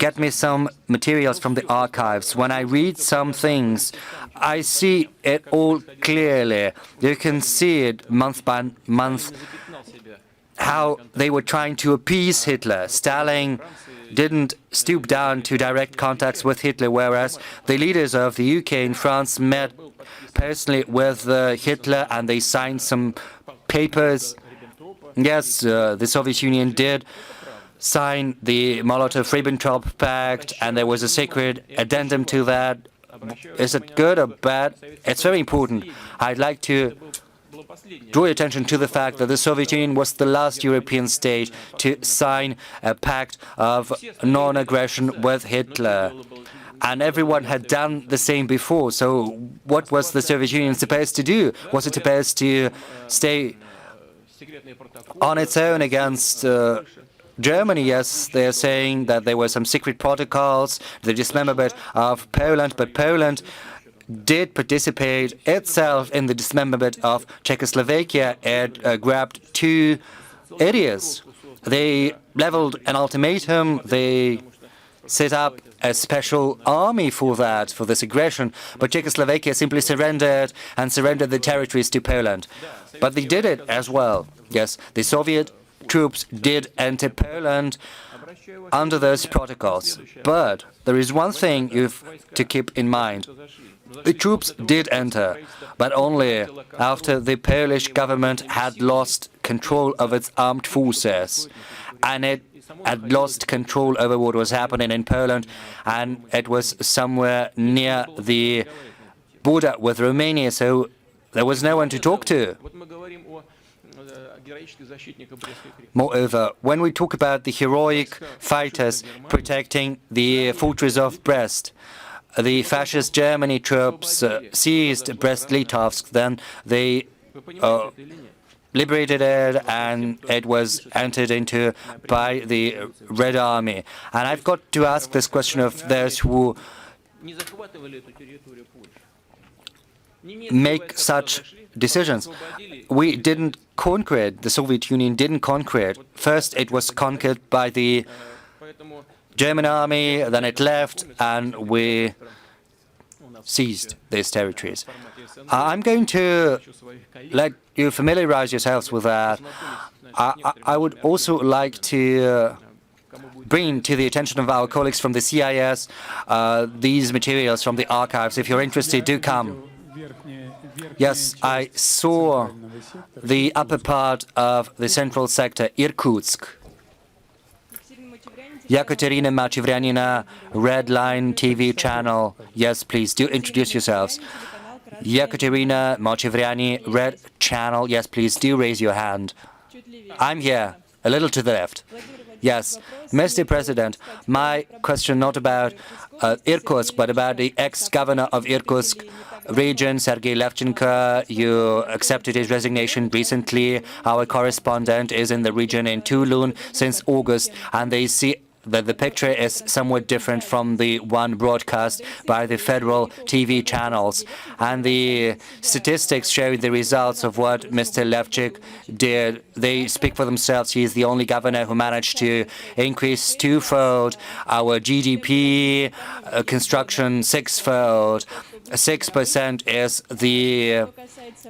get me some materials from the archives. When I read some things, I see it all clearly. You can see it month by month, how they were trying to appease Hitler. Stalin didn't stoop down to direct contacts with Hitler, whereas the leaders of the UK and France met personally with Hitler and they signed some papers. Yes, the Soviet Union did sign the Molotov-Ribbentrop Pact, and there was a secret addendum to that. Is it good or bad? It's very important. I'd like to draw your attention to the fact that the Soviet Union was the last European state to sign a pact of non-aggression with Hitler. And everyone had done the same before. So what was the Soviet Union supposed to do? Was it supposed to stay on its own against Germany? Yes, they're saying that there were some secret protocols, the dismemberment of Poland, but Poland did participate itself in the dismemberment of Czechoslovakia. It grabbed two areas. They leveled an ultimatum. They set up a special army for that, for this aggression. But Czechoslovakia simply surrendered and surrendered the territories to Poland. But they did it as well. Yes, the Soviet troops did enter Poland under those protocols. But there is one thing you've to keep in mind. The troops did enter, but only after the Polish government had lost control of its armed forces. And it had lost control over what was happening in Poland, and it was somewhere near the border with Romania, so there was no one to talk to. Moreover, when we talk about the heroic fighters protecting the fortress of Brest, the fascist Germany troops seized Brest-Litovsk, then they liberated it, and it was entered into by the Red Army. And I've got to ask this question of those who make such decisions. We didn't conquer it. The Soviet Union didn't conquer it. First, it was conquered by the German army, then it left, and we seized these territories. I'm going to let you familiarize yourselves with that. I would also like to bring to the attention of our colleagues from the CIS these materials from the archives. If you're interested, do come. Yes, I saw the upper part of the central sector, Irkutsk. Yekaterina Machivranina, Red Line TV channel. Yes, please, do introduce yourselves. Yekaterina Machivrani, Red Channel. Yes, please, do raise your hand. I'm here, a little to the left. Yes, Mr. President, my question not about Irkutsk, but about the ex-governor of Irkutsk region, Sergei Levchenko. You accepted his resignation recently. Our correspondent is in the region in Toulon since August, and they see that the picture is somewhat different from the one broadcast by the federal TV channels. And the statistics show the results of what Mr. Levchik did. They speak for themselves. He is the only governor who managed to increase twofold our GDP, construction sixfold. 6% is the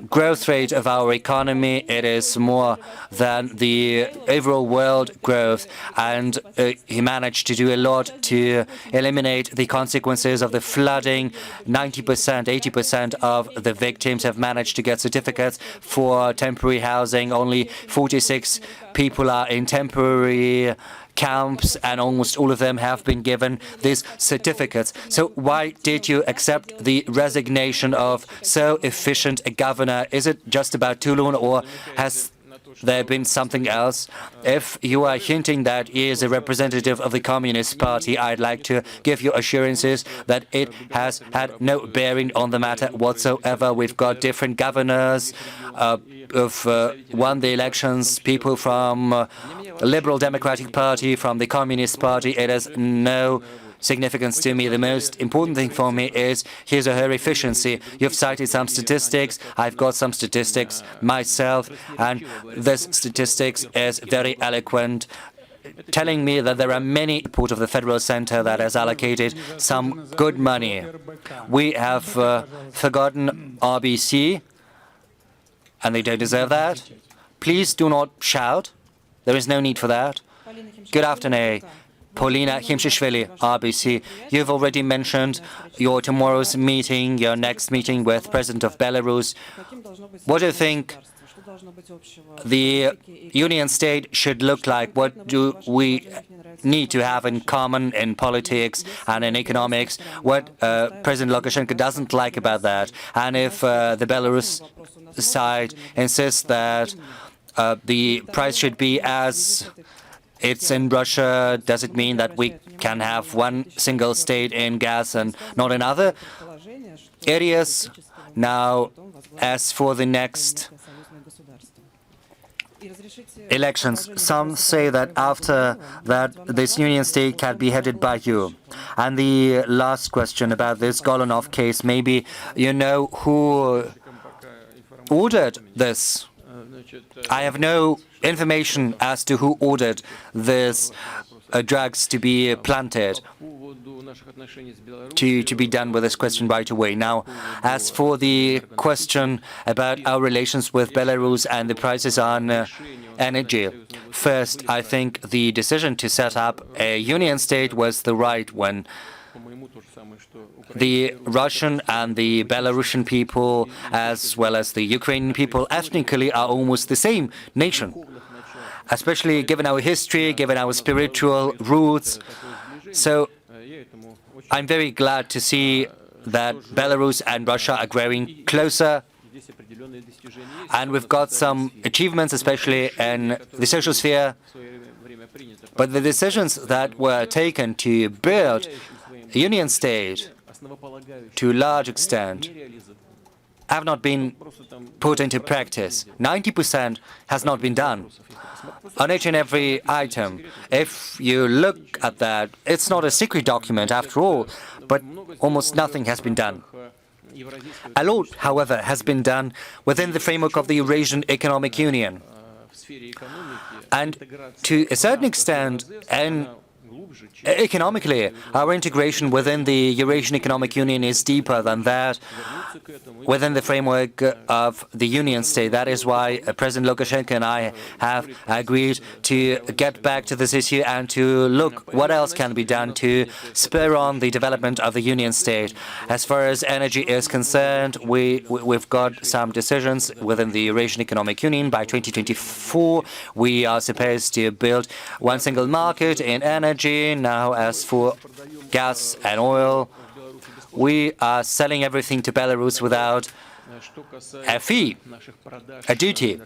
growth rate of our economy. It is more than the overall world growth, and he managed to do a lot to eliminate the consequences of the flooding. 90%, 80% of the victims have managed to get certificates for temporary housing. Only 46 people are in temporary camps, and almost all of them have been given these certificates. So why did you accept the resignation of so efficient a governor? Is it just about Toulon, or has there been something else? If you are hinting that he is a representative of the Communist Party, I'd like to give you assurances that it has had no bearing on the matter whatsoever. We've got different governors who've won the elections, people from Liberal Democratic Party, from the Communist Party. It has no significance to me. The most important thing for me is his or her efficiency. You've cited some statistics. I've got some statistics myself, and this statistics is very eloquent. telling me that there are many support of the federal center that has allocated some good money. We have forgotten RBC, and they don't deserve that. Please do not shout. There is no need for that. Good afternoon. Polina Himshishvili, RBC. You've already mentioned your tomorrow's meeting, your next meeting with President of Belarus. What do you think the Union State should look like? What do we need to have in common in politics and in economics? What President Lukashenko doesn't like about that? And if the Belarus side insists that the price should be as it's in Russia, does it mean that we can have one single state in gas and not in other areas? Now, as for the next elections, some say that after that this union state can be headed by you. And the last question about this Golunov case, maybe you know who ordered this. I have no information as to who ordered this drugs to be planted, to be done with this question right away. Now, as for the question about our relations with Belarus and the prices on energy, first, I think the decision to set up a union state was the right one. The Russian and the Belarusian people, as well as the Ukrainian people, ethnically are almost the same nation, especially given our history, given our spiritual roots. So I'm very glad to see that Belarus and Russia are growing closer. And we've got some achievements, especially in the social sphere. But the decisions that were taken to build a union state, to a large extent, have not been put into practice. 90% has not been done on each and every item. If you look at that, it's not a secret document after all, but almost nothing has been done. A lot, however, has been done within the framework of the Eurasian Economic Union. And to a certain extent, and economically, our integration within the Eurasian Economic Union is deeper than that within the framework of the Union State. That is why President Lukashenko and I have agreed to get back to this issue and to look what else can be done to spur on the development of the Union State. As far as energy is concerned, we've got some decisions within the Eurasian Economic Union. By 2024, we are supposed to build one single market in energy. Now, as for gas and oil, we are selling everything to Belarus without a fee, a duty.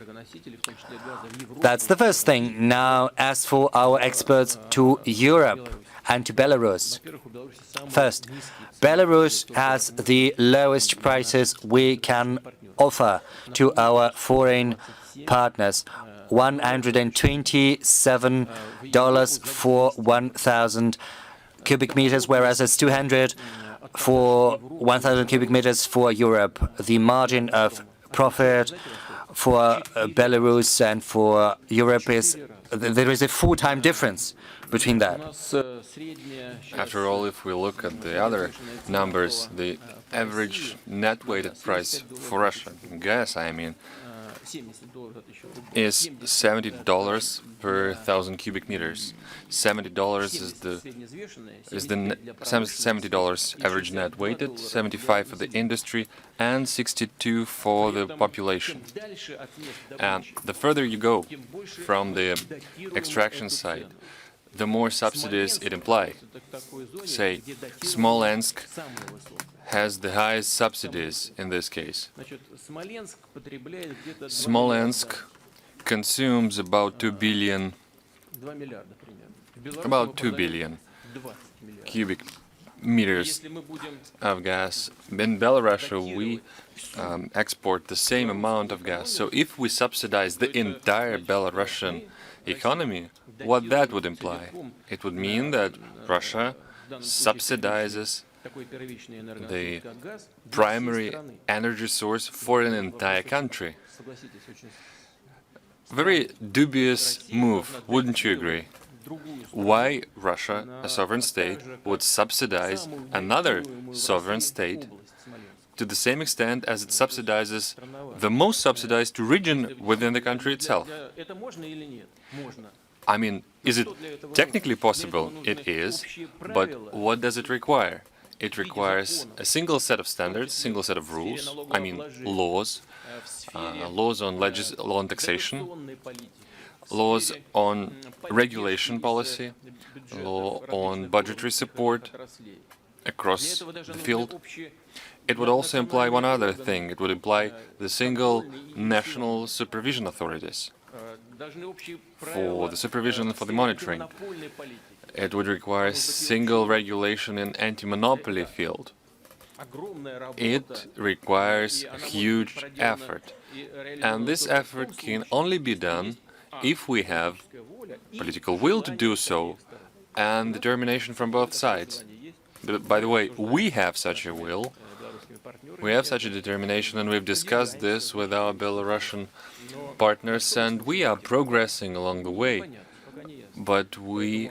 That's the first thing. Now, as for our exports to Europe and to Belarus, first, Belarus has the lowest prices we can offer to our foreign partners. $127 for 1,000 cubic meters, whereas it's 200 for 1,000 cubic meters for Europe. The margin of profit for Belarus and for Europe is, there is a 4-time difference between that. After all, if we look at the other numbers, the average net weighted price for Russian gas, I mean, is $70 per 1,000 cubic meters. $70 is the $70 average net weighted, 75 for the industry, and 62 for the population. And the further you go from the extraction side, the more subsidies it implies. Say, Smolensk has the highest subsidies in this case. Smolensk consumes about 2 billion cubic meters of gas. In Belarus, we export the same amount of gas. So if we subsidize the entire Belarusian economy, what that would imply? It would mean that Russia subsidizes the primary energy source for an entire country. Very dubious move, wouldn't you agree? why Russia, a sovereign state, would subsidize another sovereign state to the same extent as it subsidizes the most subsidized region within the country itself. I mean, is it technically possible? It is, but what does it require? It requires a single set of standards, single set of rules, I mean laws, laws on law on taxation, laws on regulation policy, law on budgetary support across the field. It would also imply one other thing. It would imply the single national supervision authorities for the supervision for the monitoring. It would require single regulation in anti-monopoly field. It requires a huge effort. And this effort can only be done if we have political will to do so and determination from both sides. But, by the way, we have such a will, we have such a determination, and we've discussed this with our Belarusian partners, and we are progressing along the way. But we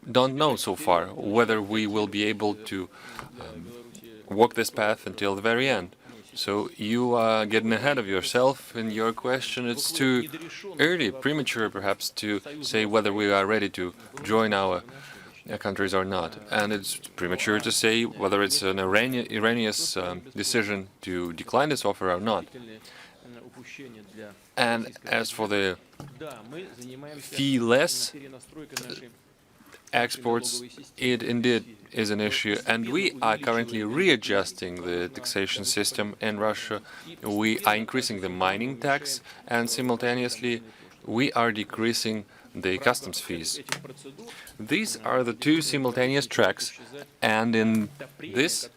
don't know so far whether we will be able to walk this path until the very end. So you are getting ahead of yourself in your question. It's too early, premature perhaps, to say whether we are ready to join our countries or not. And it's premature to say whether it's an erroneous decision to decline this offer or not. And as for the fee-less exports, it indeed is an issue, and we are currently readjusting the taxation system in Russia. We are increasing the mining tax, and simultaneously we are decreasing the customs fees. These are the two simultaneous tracks, and in these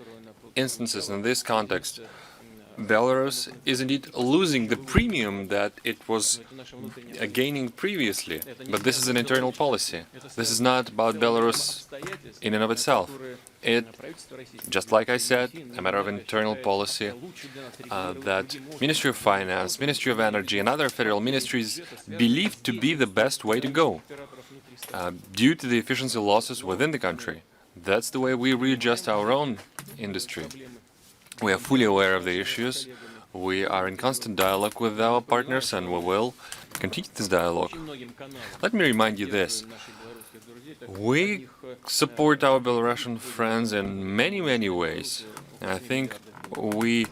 instances, in this context, Belarus is indeed losing the premium that it was gaining previously. But this is an internal policy. This is not about Belarus in and of itself. It, just like I said, a matter of internal policy that Ministry of Finance, Ministry of Energy and other federal ministries believe to be the best way to go due to the efficiency losses within the country. That's the way we readjust our own industry. We are fully aware of the issues. We are in constant dialogue with our partners, and we will continue this dialogue. Let me remind you this. We support our Belarusian friends in many, many ways. I think we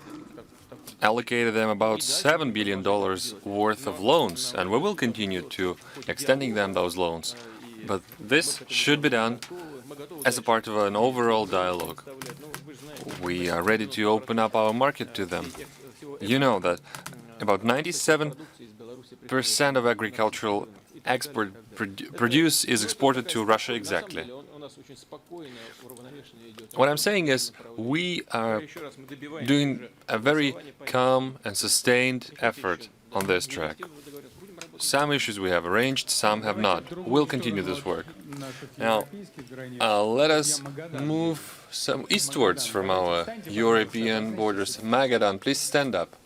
allocated them about $7 billion worth of loans, and we will continue to extending them those loans. But this should be done as a part of an overall dialogue. We are ready to open up our market to them. You know that about 97% of agricultural produce is exported to Russia exactly. What I'm saying is we are doing a very calm and sustained effort on this track. Some issues we have arranged, some have not. We'll continue this work. Now, let us move some eastwards from our European borders. Magadan, please stand up.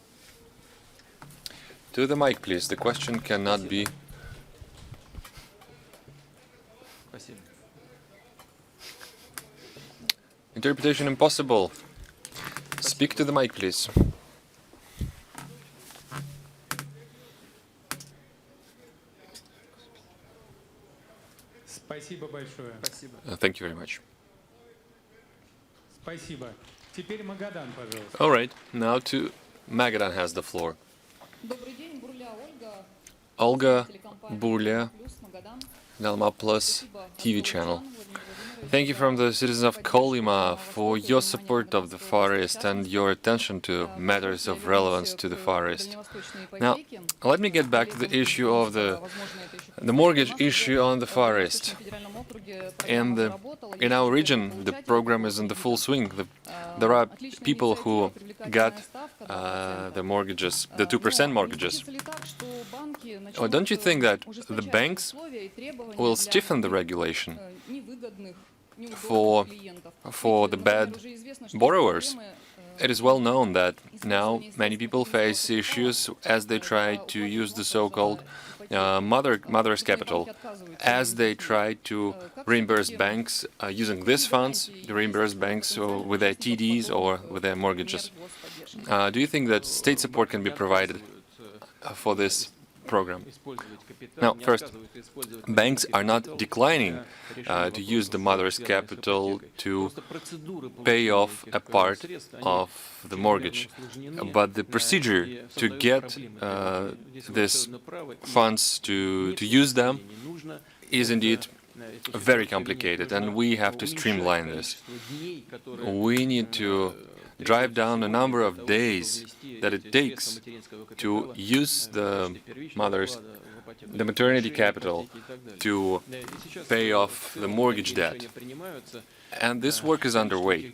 To the mic, please. The question cannot be... Interpretation impossible. Speak to the mic, please. Thank you very much. All right, now to Magadan has the floor. Olga Burlia, Dalma Plus TV channel. Thank you from the citizens of Kolyma for your support of the Far East and your attention to matters of relevance to the Far East. Now, let me get back to the issue of the mortgage issue on the Far East. In our region, the program is in the full swing. There are people who got the mortgages, the 2% mortgages. Or don't you think that the banks will stiffen the regulation for the bad borrowers? It is well known that now many people face issues as they try to use the so-called mother's capital, as they try to reimburse banks using these funds, to reimburse banks with their TDs or with their mortgages. Do you think that state support can be provided for this program? Now, first, banks are not declining to use the mother's capital to pay off a part of the mortgage, but the procedure to get these funds to use them is indeed very complicated, and we have to streamline this. We need to drive down the number of days that it takes to use the maternity capital to pay off the mortgage debt. And this work is underway.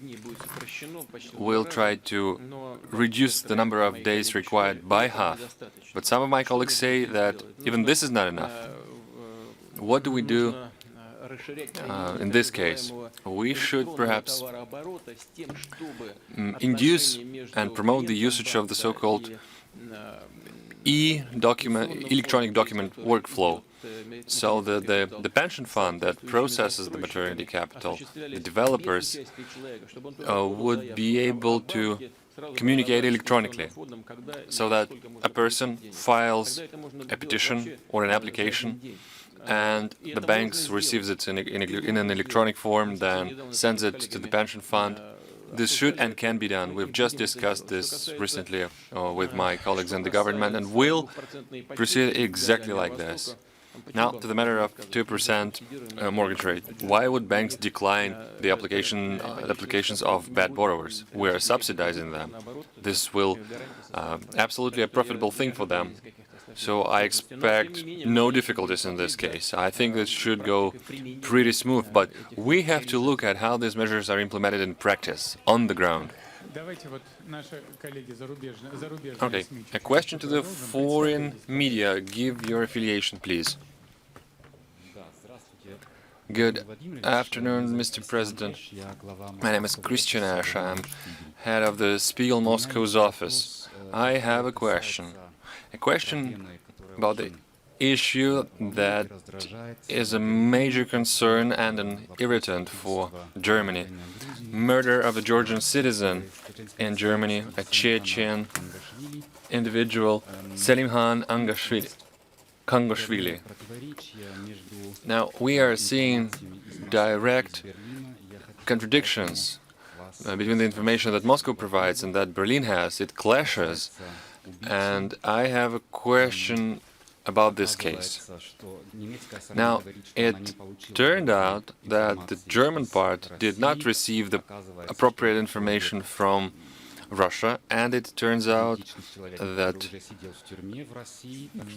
We'll try to reduce the number of days required by half, but some of my colleagues say that even this is not enough. What do we do in this case? We should perhaps induce and promote the usage of the so-called electronic document workflow, so that the pension fund that processes the maternity capital, the developers, would be able to communicate electronically, so that a person files a petition or an application, and the banks receives it in an electronic form, then sends it to the pension fund. This should and can be done. We've just discussed this recently with my colleagues in the government, and we'll proceed exactly like this. Now, to the matter of 2% mortgage rate. Why would banks decline the applications of bad borrowers? We are subsidizing them. This will absolutely a profitable thing for them. So I expect no difficulties in this case. I think this should go pretty smooth, but we have to look at how these measures are implemented in practice, on the ground. Okay, a question to the foreign media. Give your affiliation, please. Good afternoon, Mr. President. My name is Christian Ash. I'm head of the Spiegel Moscow's office. I have a question about the issue that is a major concern and an irritant for Germany. Murder of a Georgian citizen in Germany, a Chechen individual, Selimhan Kangashvili. Now, we are seeing direct contradictions between the information that Moscow provides and that Berlin has. It clashes. And I have a question about this case. Now, it turned out that the German part did not receive the appropriate information from Russia, and it turns out that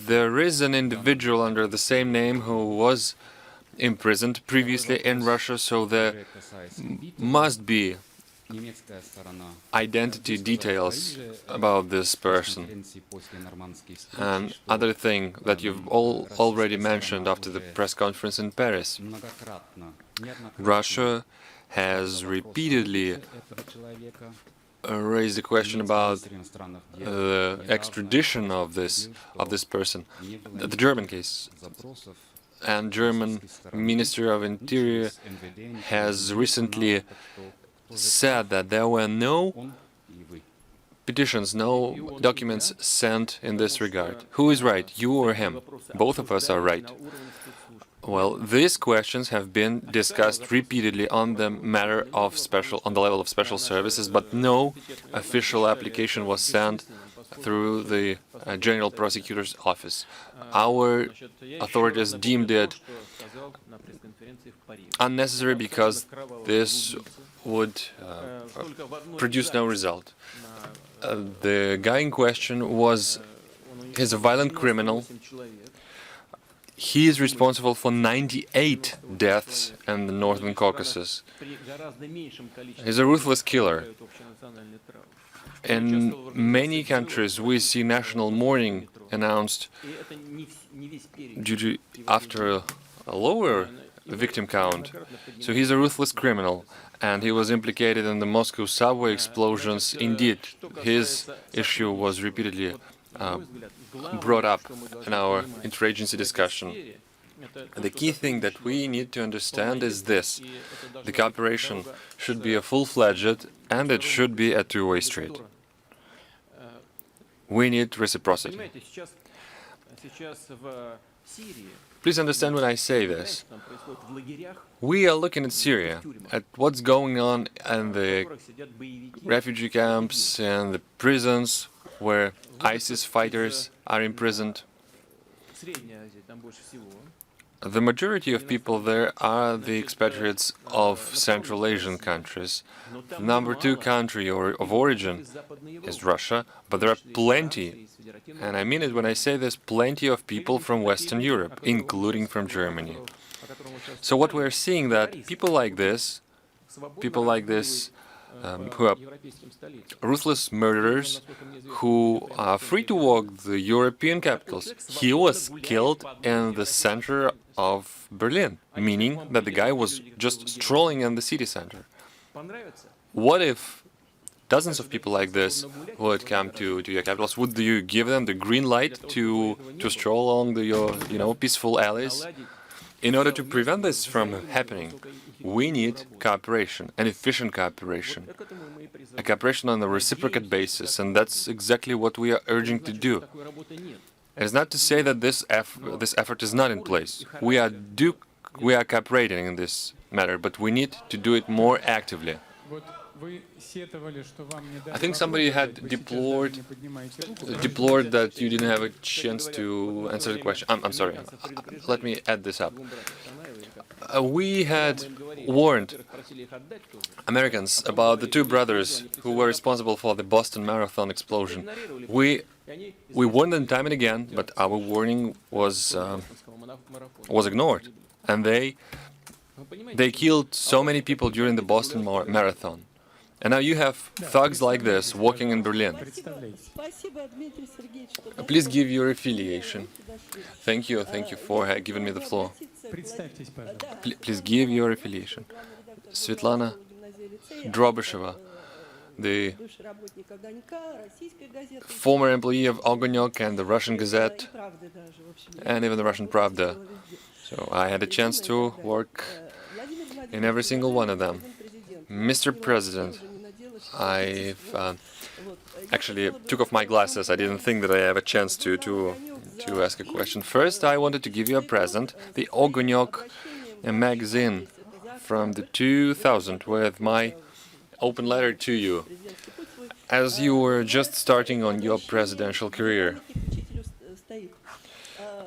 there is an individual under the same name who was imprisoned previously in Russia, so there must be identity details about this person. And other thing that you've already mentioned after the press conference in Paris. Russia has repeatedly raised the question about the extradition of this person, the German case. And German Minister of Interior has recently said that there were no petitions, no documents sent in this regard. Who is right, you or him? Both of us are right. Well, these questions have been discussed repeatedly on the matter of on the level of special services, but no official application was sent through the General Prosecutor's Office. Our authorities deemed it unnecessary because this would produce no result. The guy in question is a violent criminal. He is responsible for 98 deaths in the Northern Caucasus. He's a ruthless killer. In many countries, we see national mourning announced after a lower victim count. So he's a ruthless criminal, and he was implicated in the Moscow subway explosions. Indeed, his issue was repeatedly brought up in our interagency discussion. The key thing that we need to understand is this: the cooperation should be a full-fledged and it should be a two-way street. We need reciprocity. Please understand when I say this. We are looking at Syria, at what's going on in the refugee camps and the prisons where ISIS fighters are imprisoned. The majority of people there are the expatriates of Central Asian countries. The number 2 country of origin is Russia, but there are plenty, and I mean it when I say this, plenty of people from Western Europe, including from Germany. So what we're seeing that people like this who are ruthless murderers, who are free to walk the European capitals. He was killed in the center of Berlin, meaning that the guy was just strolling in the city center. What if dozens of people like this would come to your capitals? Would you give them the green light to stroll along your peaceful alleys? In order to prevent this from happening, we need cooperation, an efficient cooperation, a cooperation on a reciprocal basis, and that's exactly what we are urging to do. It's not to say that this effort is not in place. We are cooperating in this matter, but we need to do it more actively. I think somebody had deplored that you didn't have a chance to answer the question. I'm sorry. Let me add this up. We had warned Americans about the 2 brothers who were responsible for the Boston Marathon explosion. We warned them time and again, but our warning was ignored, and they killed so many people during the Boston Marathon. And now you have thugs like this walking in Berlin. Please give your affiliation. Thank you for giving me the floor. Please give your affiliation. Svetlana Drobisheva, the former employee of Ogonyok and the Russian Gazette, and even the Russian Pravda. So I had a chance to work in every single one of them. Mr. President, I actually took off my glasses. I didn't think that I have a chance to ask a question. First, I wanted to give you a present, the Ogonyok magazine from the 2000 with my open letter to you, as you were just starting on your presidential career.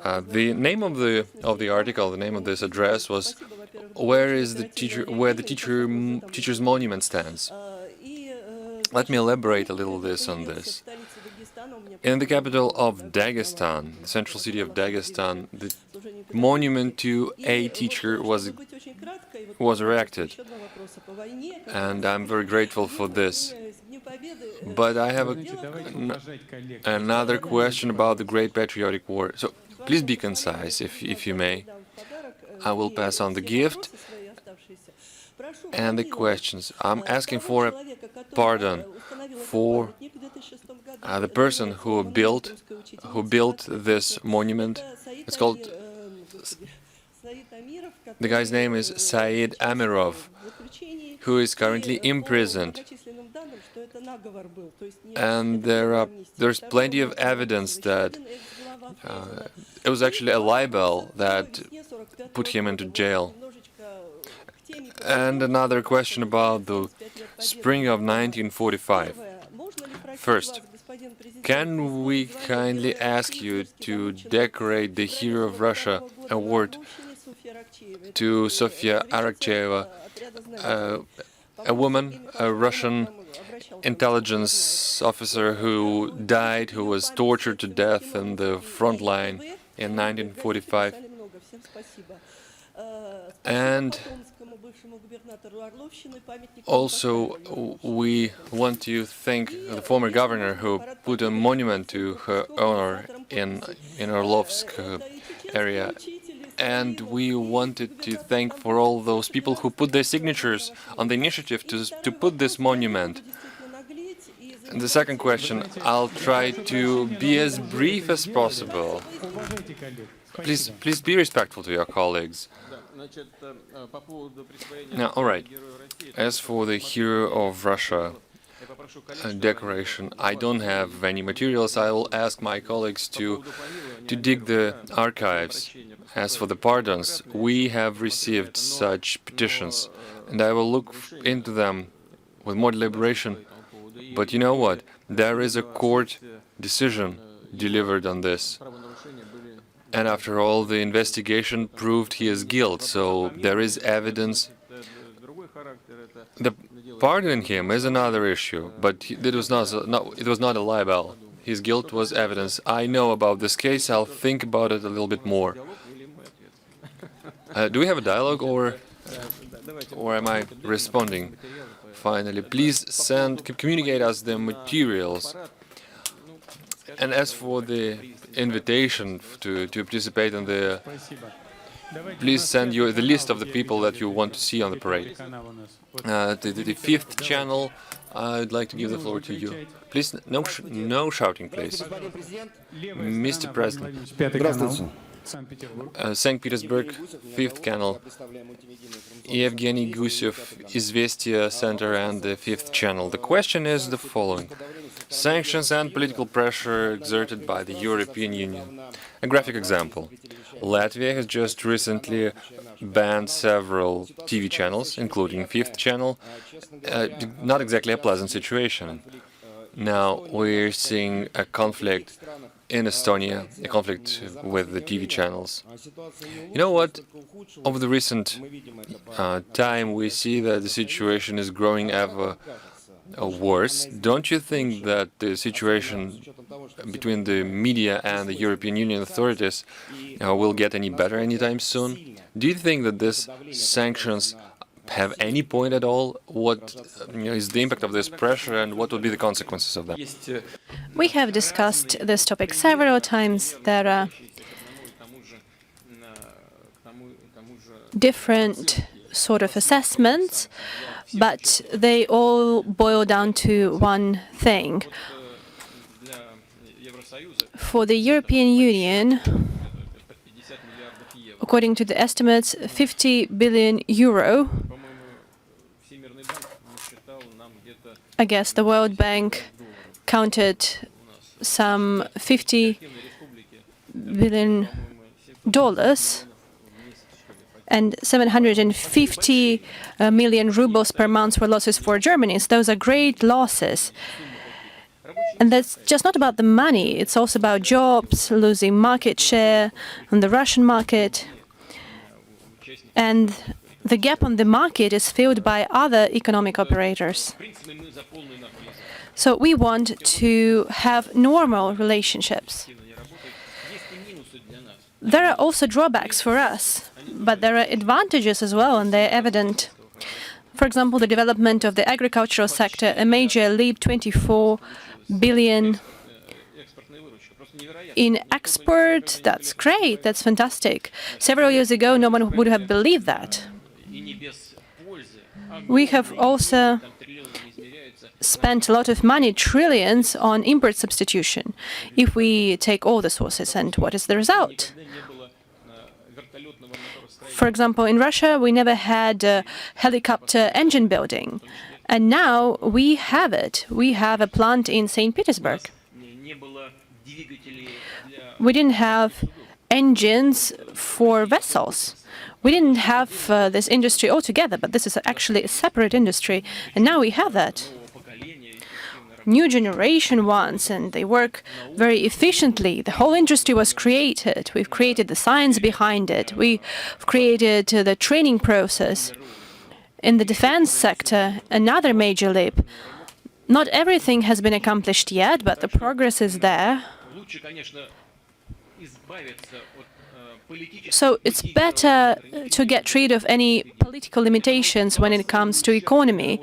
The name of the article, the name of this address was where the teacher's monument stands. Let me elaborate a little on this. In the capital of Dagestan, the central city of Dagestan, the monument to a teacher was erected, and I'm very grateful for this. But I have another question about the Great Patriotic War. So please be concise, if you may. I will pass on the gift and the questions. I'm asking for a pardon for the person who built this monument. It's called. The guy's name is Said Amirov, who is currently imprisoned, and there's plenty of evidence that it was actually a libel that put him into jail. And another question about the spring of 1945. First, can we kindly ask you to decorate the Hero of Russia award to Sofia Arakcheva, a woman, a Russian intelligence officer who died, who was tortured to death in the front line in 1945. And also, we want to thank the former governor who put a monument to her honor in Orlovsk area. And we wanted to thank for all those people who put their signatures on the initiative to put this monument. And the second question, I'll try to be as brief as possible. Please be respectful to your colleagues. Now, all right. As for the Hero of Russia decoration, I don't have any materials. I will ask my colleagues to dig the archives. As for the pardons, we have received such petitions, and I will look into them with more deliberation. But you know what? There is a court decision delivered on this. And after all, the investigation proved his guilt, so there is evidence. The pardoning him is another issue, but it was not a libel. His guilt was evidence. I know about this case. I'll think about it a little bit more. Do we have a dialogue, or am I responding? Finally, please communicate us the materials. And as for the invitation to participate in the, please send you the list of the people that you want to see on the parade. The fifth channel, I'd like to give the floor to you. Please, no shouting, please. Mr. President. St. Petersburg, fifth channel. Evgeny Gusev, Vesti Center, and the fifth channel. The question is the following. Sanctions and political pressure exerted by the European Union. A graphic example. Latvia has just recently banned several TV channels, including fifth channel. Not exactly a pleasant situation. Now we're seeing a conflict in Estonia, a conflict with the TV channels. You know what? Over the recent time, we see that the situation is growing ever worse. Don't you think that the situation between the media and the European Union authorities will get any better anytime soon? Do you think that these sanctions have any point at all? What is the impact of this pressure, and what would be the consequences of that? We have discussed this topic several times. There are different sort of assessments, but they all boil down to one thing. For the European Union, according to the estimates, 50 billion euro. I guess the World Bank counted some $50 billion, and 750 million rubles per month were losses for Germany. So those are great losses. And that's just not about the money, it's also about jobs, losing market share on the Russian market. And the gap on the market is filled by other economic operators. So we want to have normal relationships. There are also drawbacks for us, but there are advantages as well, and they're evident. For example, the development of the agricultural sector, a major leap, 24 billion in export. That's great, that's fantastic. Several years ago, no one would have believed that. We have also spent a lot of money, trillions, on import substitution, if we take all the sources. And what is the result? For example, in Russia, we never had helicopter engine building. And now we have it. We have a plant in St. Petersburg. We didn't have engines for vessels. We didn't have this industry altogether, but this is actually a separate industry. And now we have that. New generation ones, and they work very efficiently. The whole industry was created. We've created the science behind it. We've created the training process. In the defense sector, another major leap. Not everything has been accomplished yet, but the progress is there. So it's better to get rid of any political limitations when it comes to economy.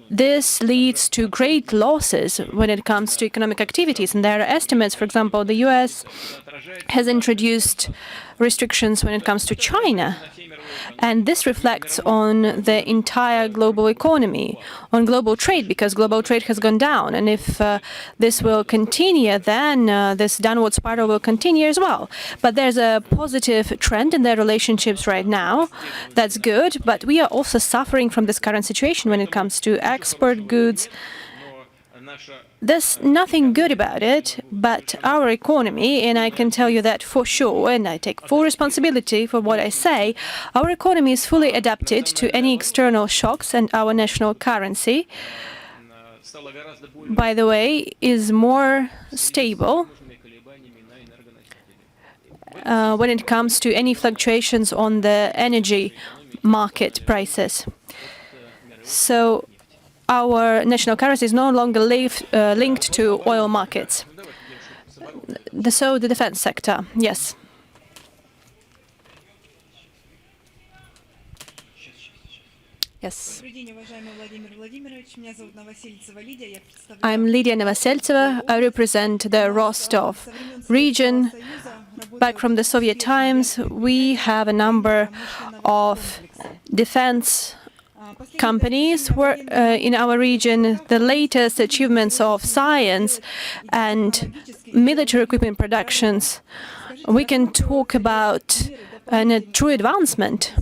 This leads to great losses when it comes to economic activities. And there are estimates, for example, the US has introduced restrictions when it comes to China. And this reflects on the entire global economy, on global trade, because global trade has gone down. And if this will continue, then this downward spiral will continue as well. But there's a positive trend in their relationships right now. That's good. But we are also suffering from this current situation when it comes to export goods. There's nothing good about it, but our economy, and I can tell you that for sure, and I take full responsibility for what I say, our economy is fully adapted to any external shocks, and our national currency, by the way, is more stable when it comes to any fluctuations on the energy market prices. So our national currency is no longer linked to oil markets. So the defense sector, yes. Yes. I'm Lydia Novoseltseva. I represent the Rostov region. Back from the Soviet times, we have a number of defense companies were in our region. The latest achievements of science and military equipment productions, we can talk about a true advancement.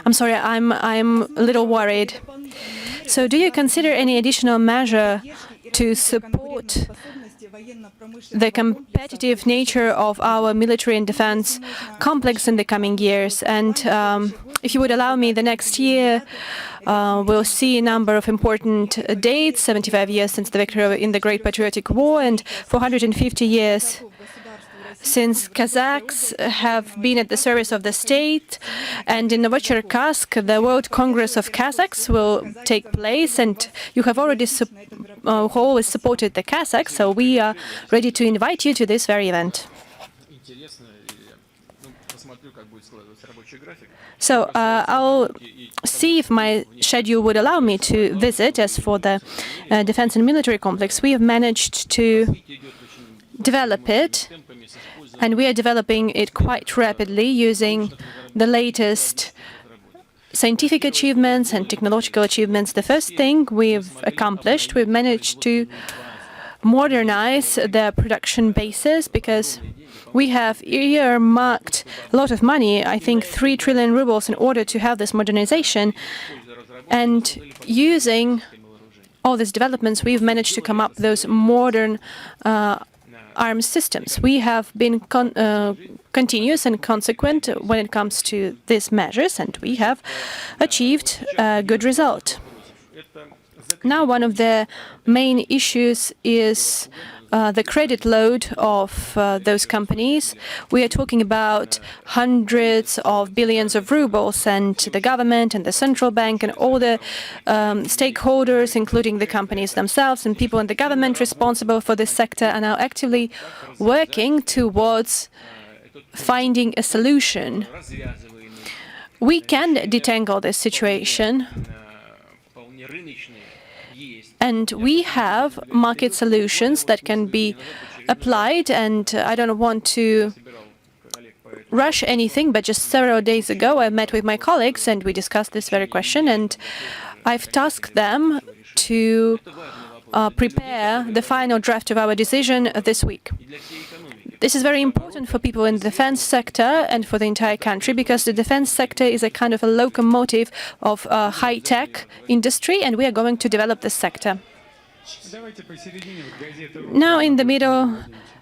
I'm sorry, I'm a little worried. So do you consider any additional measure to support the competitive nature of our military and defense complex in the coming years? And if you would allow me, the next year we'll see a number of important dates: 75 years since the victory in the Great Patriotic War and 450 years since Kazakhs have been at the service of the state. And in Novocherkassk, the World Congress of Kazakhs will take place, and you have already always supported the Kazakhs, so we are ready to invite you to this very event. So I'll see if my schedule would allow me to visit. As for the defense and military complex, we have managed to develop it, and we are developing it quite rapidly using the latest scientific achievements and technological achievements. The first thing we've accomplished, we've managed to modernize the production bases, because we have earmarked a lot of money, I think 3 trillion rubles, in order to have this modernization. And using all these developments, we've managed to come up with those modern arms systems. We have been continuous and consequent when it comes to these measures, and we have achieved a good result. Now, one of the main issues is the credit load of those companies. We are talking about hundreds of billions of rubles, and the government and the central bank and all the stakeholders, including the companies themselves and people in the government responsible for this sector, are now actively working towards finding a solution. We can detangle this situation, and we have market solutions that can be applied. And I don't want to rush anything, but just several days ago I met with my colleagues and we discussed this very question, and I've tasked them to prepare the final draft of our decision this week. This is very important for people in the defense sector and for the entire country, because the defense sector is a kind of a locomotive of high-tech industry, and we are going to develop this sector. Now in the middle,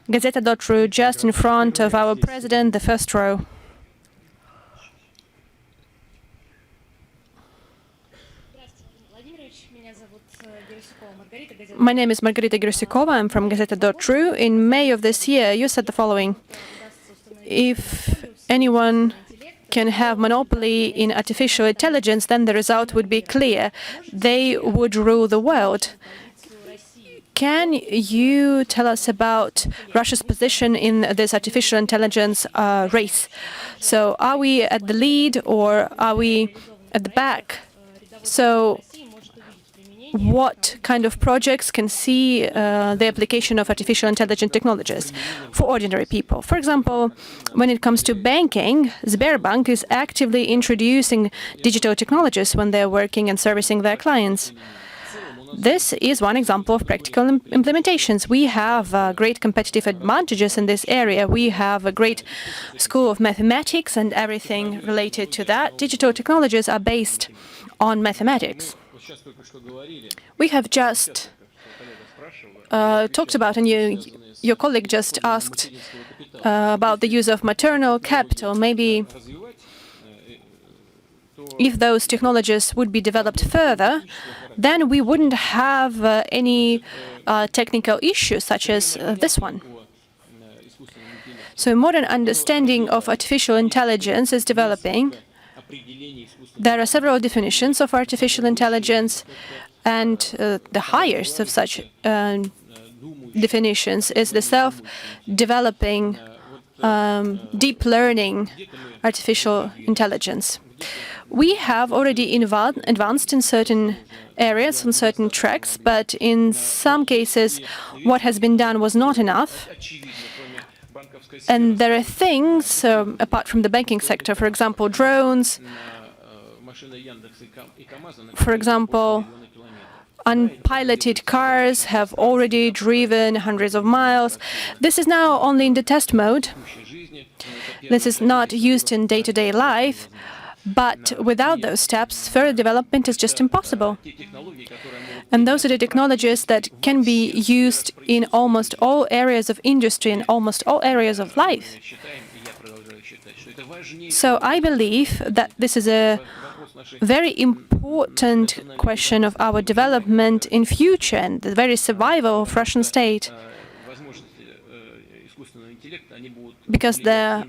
Gazeta.ru, just in front of our president, the first row. My name is Margarita Gersykova. I'm from Gazeta.ru. In May of this year, you said the following: if anyone can have monopoly in artificial intelligence, then the result would be clear. They would rule the world. Can you tell us about Russia's position in this artificial intelligence race? So are we at the lead or are we at the back? So what kind of projects can see the application of artificial intelligence technologies for ordinary people. For example, when it comes to banking, Sberbank is actively introducing digital technologies when they're working and servicing their clients. This is one example of practical implementations. We have great competitive advantages in this area. We have a great school of mathematics and everything related to that. Digital technologies are based on mathematics. We have just talked about, and your colleague just asked about the use of maternal capital. Maybe if those technologies would be developed further, then we wouldn't have any technical issues such as this one. So a modern understanding of artificial intelligence is developing. There are several definitions of artificial intelligence, and the highest of such definitions is the self-developing, deep learning artificial intelligence. We have already advanced in certain areas, on certain tracks, but in some cases what has been done was not enough. And there are things, apart from the banking sector, for example, drones, for example, unpiloted cars have already driven hundreds of miles. This is now only in the test mode. This is not used in day-to-day life, but without those steps, further development is just impossible. And those are the technologies that can be used in almost all areas of industry and almost all areas of life. So I believe that this is a very important question of our development in future and the very survival of Russian state. Because the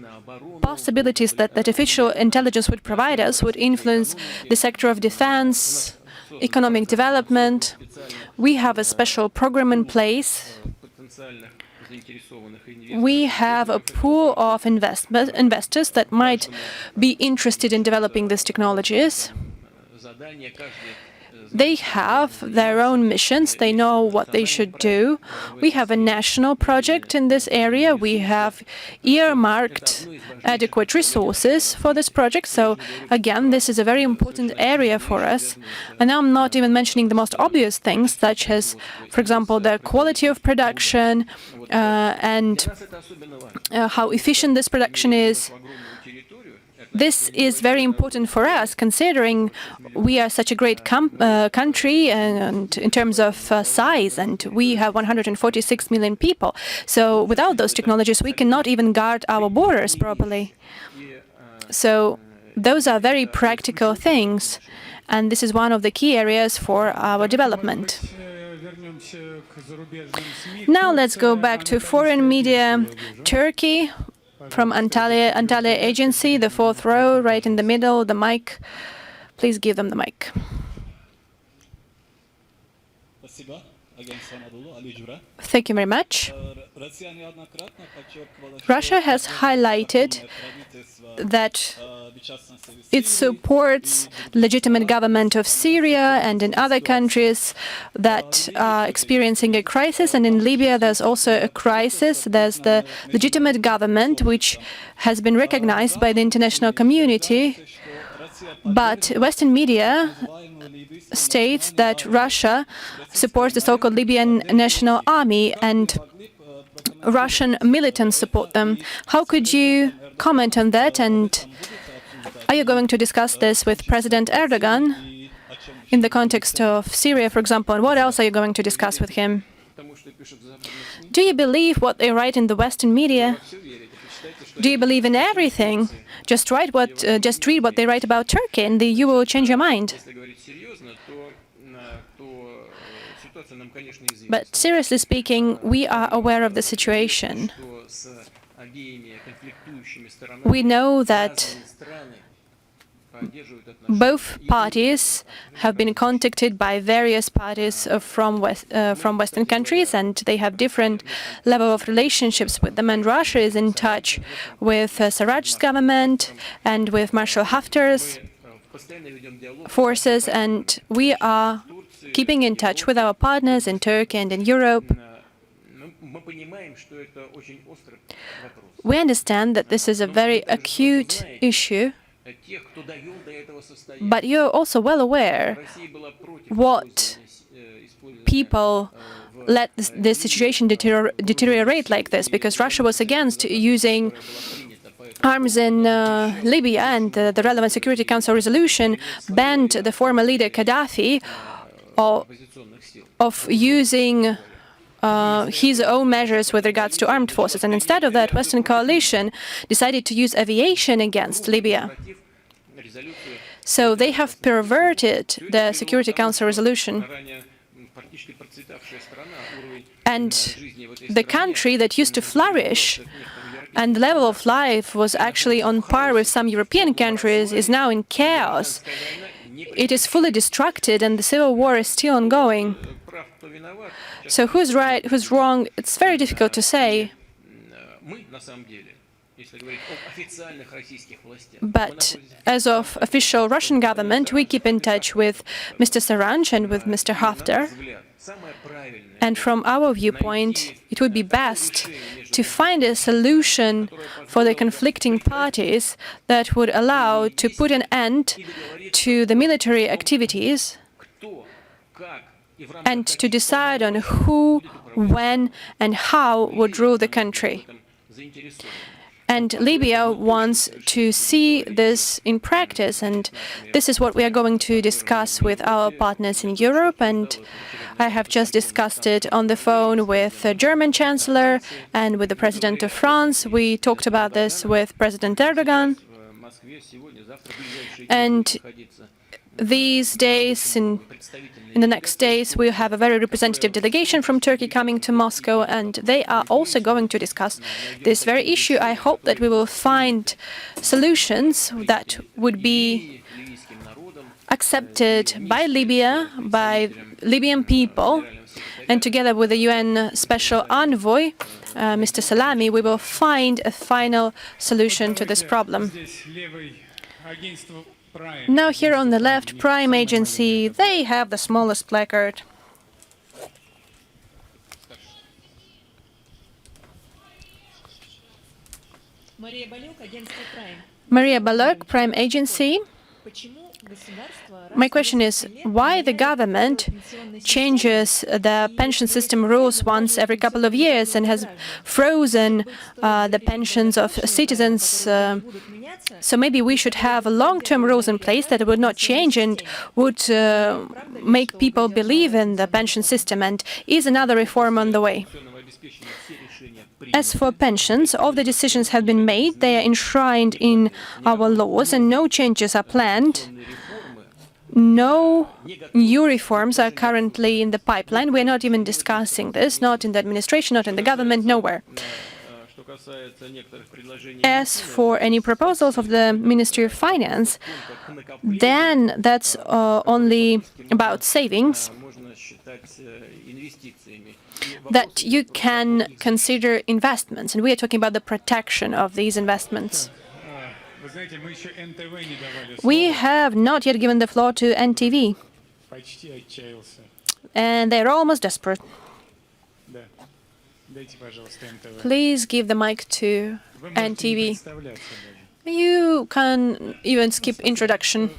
possibilities that artificial intelligence would provide us would influence the sector of defense, economic development. We have a special program in place. We have a pool of investors that might be interested in developing these technologies. They have their own missions. They know what they should do. We have a national project in this area. We have earmarked adequate resources for this project. So again, this is a very important area for us. And I'm not even mentioning the most obvious things, such as, for example, the quality of production and how efficient this production is. This is very important for us, considering we are such a great country and in terms of size, and we have 146 million people. So without those technologies, we cannot even guard our borders properly. So those are very practical things, and this is one of the key areas for our development. Now let's go back to foreign media. Turkey. From Antalya Agency, the fourth row, right in the middle, the mic. Please give them the mic. Thank you very much. Russia has highlighted that it supports the legitimate government of Syria and in other countries that are experiencing a crisis. And in Libya, there's also a crisis. There's the legitimate government, which has been recognized by the international community. But Western media states that Russia supports the so-called Libyan National Army and Russian militants support them. How could you comment on that? And are you going to discuss this with President Erdogan in the context of Syria, for example? And what else are you going to discuss with him? Do you believe what they write in the Western media? Do you believe in everything? Just read what they write about Turkey, and you will change your mind. But seriously speaking, we are aware of the situation. We know that both parties have been contacted by various parties from Western countries, and they have different level of relationships with them. And Russia is in touch with Sarraj's government and with Marshal Haftar's forces, and we are keeping in touch with our partners in Turkey and in Europe. We understand that this is a very acute issue, but you're also well aware what people let this situation deteriorate like this, because Russia was against using arms in Libya, and the relevant Security Council resolution banned the former leader Gaddafi of using his own measures with regards to armed forces. And instead of that, Western coalition decided to use aviation against Libya. So they have perverted the Security Council resolution. And the country that used to flourish and the level of life was actually on par with some European countries is now in chaos. It is fully distracted and the civil war is still ongoing. So who's right, who's wrong, it's very difficult to say. But as of official Russian government, we keep in touch with Mr. Saranj and with Mr. Haftar. And from our viewpoint, it would be best to find a solution for the conflicting parties that would allow to put an end to the military activities and to decide on who, when, and how would rule the country. And Libya wants to see this in practice, and this is what we are going to discuss with our partners in Europe. And I have just discussed it on the phone with the German Chancellor and with the President of France. We talked about this with President Erdogan. And these days, in the next days, we'll have a very representative delegation from Turkey coming to Moscow, and they are also going to discuss this very issue. I hope that we will find solutions that would be accepted by Libya, by Libyan people, and together with the UN Special Envoy, Mr. Salami, we will find a final solution to this problem. Now here on the left, Prime Agency, they have the smallest placard. Maria Balok, Prime Agency. My question is, why the government changes the pension system rules once every couple of years and has frozen the pensions of citizens? So maybe we should have long-term rules in place that would not change and would make people believe in the pension system. And is another reform on the way? As for pensions, all the decisions have been made. They are enshrined in our laws and no changes are planned. No new reforms are currently in the pipeline. We're not even discussing this, not in the administration, not in the government, nowhere. As for any proposals of the Ministry of Finance, then that's only about savings that you can consider investments, and we are talking about the protection of these investments. We have not yet given the floor to NTV, and they're almost desperate. Please give the mic to NTV. You can even skip introduction.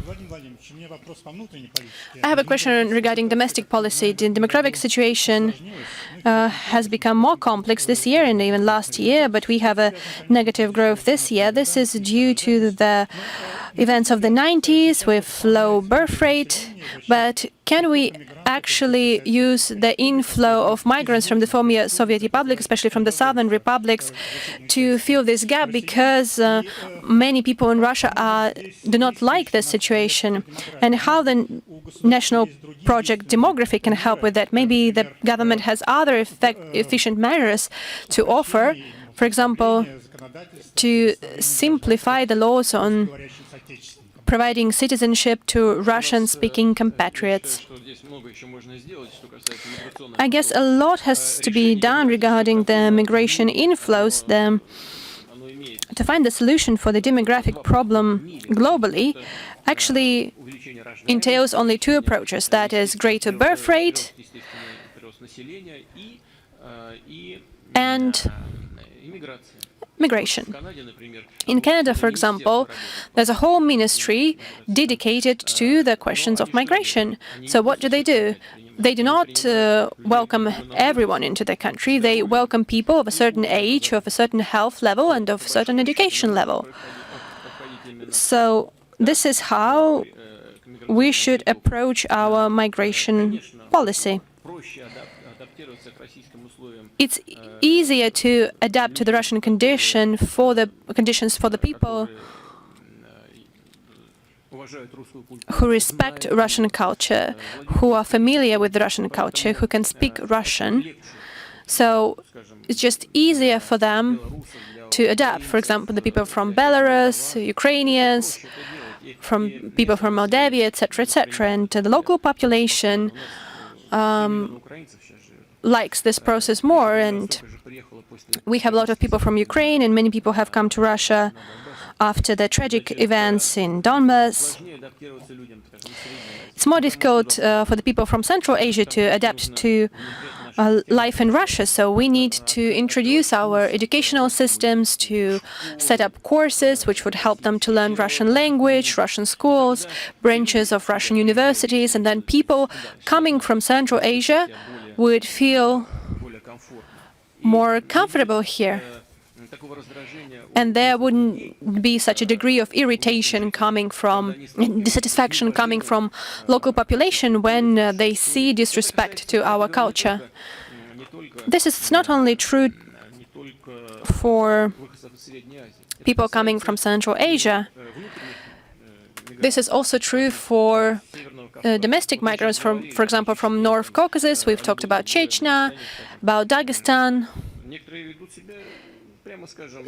I have a question regarding domestic policy. The demographic situation has become more complex this year and even last year, but we have a negative growth this year. This is due to the events of the 90s with low birth rate. But can we actually use the inflow of migrants from the former Soviet Republic, especially from the southern republics, to fill this gap? Because many people in Russia do not like this situation. And how the national project demography can help with that? Maybe the government has other efficient measures to offer, for example, to simplify the laws on providing citizenship to Russian-speaking compatriots. I guess a lot has to be done regarding the migration inflows. The to find the solution for the demographic problem globally actually entails only two approaches, that is greater birth rate and migration. In Canada, for example, there's a whole ministry dedicated to the questions of migration. So what do? They do not welcome everyone into the country. They welcome people of a certain age, of a certain health level, and of a certain education level. So this is how we should approach our migration policy. It's easier to adapt to the Russian conditions for the people who respect Russian culture, who are familiar with the Russian culture, who can speak Russian. So it's just easier for them to adapt. For example, the people from Belarus, Ukrainians, from people from Moldavia, etc., etc. And the local population likes this process more, and we have a lot of people from Ukraine, and many people have come to Russia after the tragic events in Donbass. It's more difficult for the people from Central Asia to adapt to life in Russia, so we need to introduce our educational systems, to set up courses which would help them to learn Russian language, Russian schools, branches of Russian universities, and then people coming from Central Asia would feel more comfortable here. And there wouldn't be such a degree of irritation coming from, dissatisfaction coming from local population when they see disrespect to our culture. This is not only true for people coming from Central Asia. This is also true for domestic migrants, for example, from North Caucasus. We've talked about Chechnya, about Dagestan.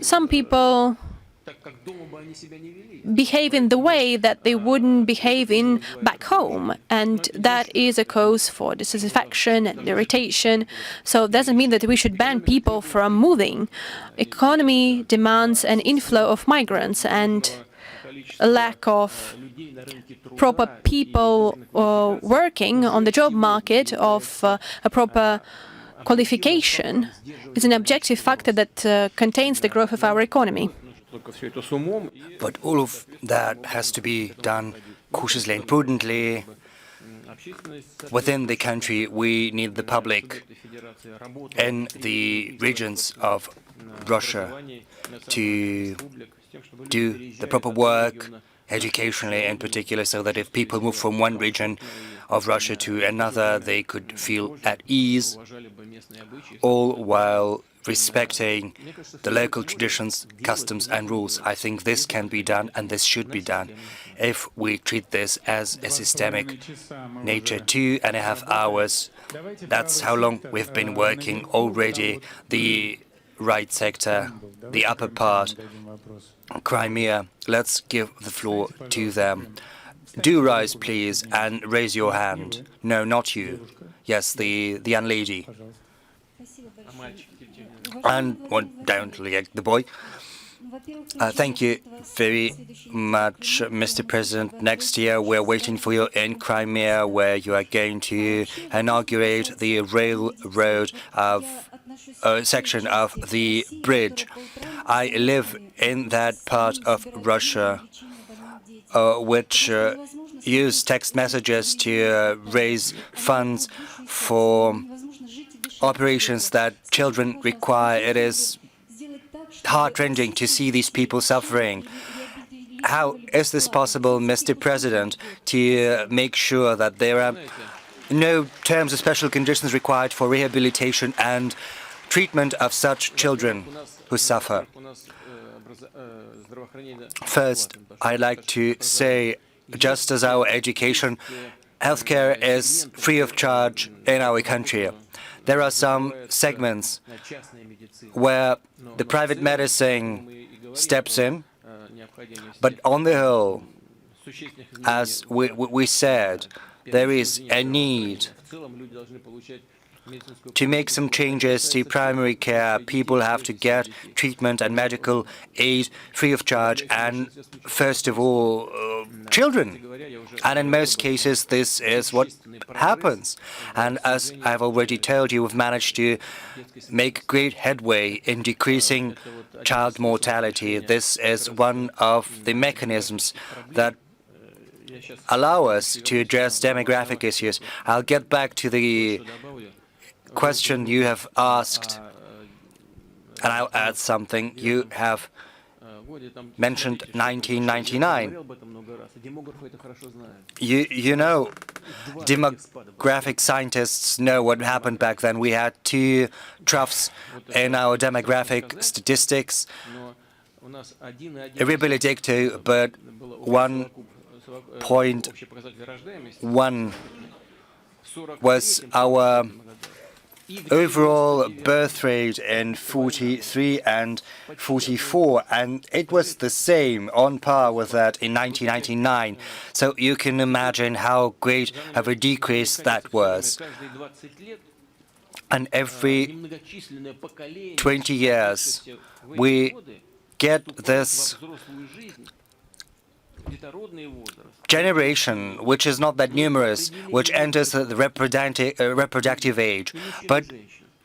Some people behave in the way that they wouldn't behave in back home, and that is a cause for dissatisfaction and irritation. So it doesn't mean that we should ban people from moving. Economy demands an inflow of migrants, and a lack of proper people working on the job market, of a proper qualification, is an objective factor that contains the growth of our economy. But all of that has to be done cautiously and prudently. Within the country, we need the public in the regions of Russia to do the proper work, educationally in particular, so that if people move from one region of Russia to another, they could feel at ease, all while respecting the local traditions, customs and rules. I think this can be done, and this should be done, if we treat this as a systemic nature. 2.5 hours, that's how long we've been working already. The right sector, the upper part, Crimea. Let's give the floor to them. Do rise, please, and raise your hand. No, not you. Yes, the young lady. And don't let the boy. Thank you very much, Mr. President. Next year, we're waiting for you in Crimea, where you are going to inaugurate the railroad section of the bridge. I live in that part of Russia, which use text messages to raise funds for operations that children require. It is heart-rending to see these people suffering. How is this possible, Mr. President, to make sure that there are no terms of special conditions required for rehabilitation and treatment of such children who suffer? First, I'd like to say, just as our education, healthcare is free of charge in our country. There are some segments where the private medicine steps in, but on the whole, as we said, there is a need to make some changes to primary care. People have to get treatment and medical aid free of charge, and first of all, children. And in most cases, this is what happens. And as I've already told you, we've managed to make great headway in decreasing child mortality. This is one of the mechanisms that allow us to address demographic issues. I'll get back to the question you have asked, and I'll add something. You have mentioned 1999. You know, demographic scientists know what happened back then. We had two troughs in our demographic statistics. Really dictated, but 1.1 was our overall birth rate in 43 and 44, and it was the same, on par with that in 1999. So you can imagine how great of a decrease that was. And every 20 years, we get this generation, which is not that numerous, which enters the reproductive age. But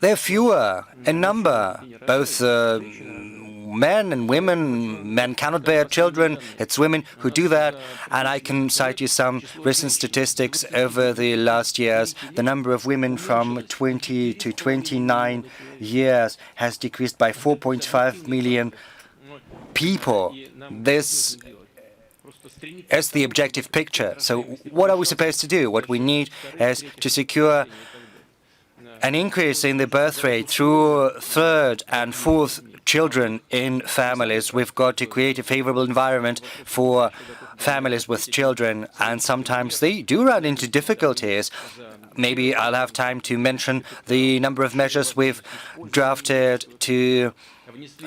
they're fewer in number, both men and women. Men cannot bear children. It's women who do that. And I can cite you some recent statistics over the last years. The number of women from 20 to 29 years has decreased by 4.5 million people. This is the objective picture. So what are we supposed to do? What we need is to secure an increase in the birth rate through third and fourth children in families. We've got to create a favorable environment for families with children, and sometimes they do run into difficulties. Maybe I'll have time to mention the number of measures we've drafted to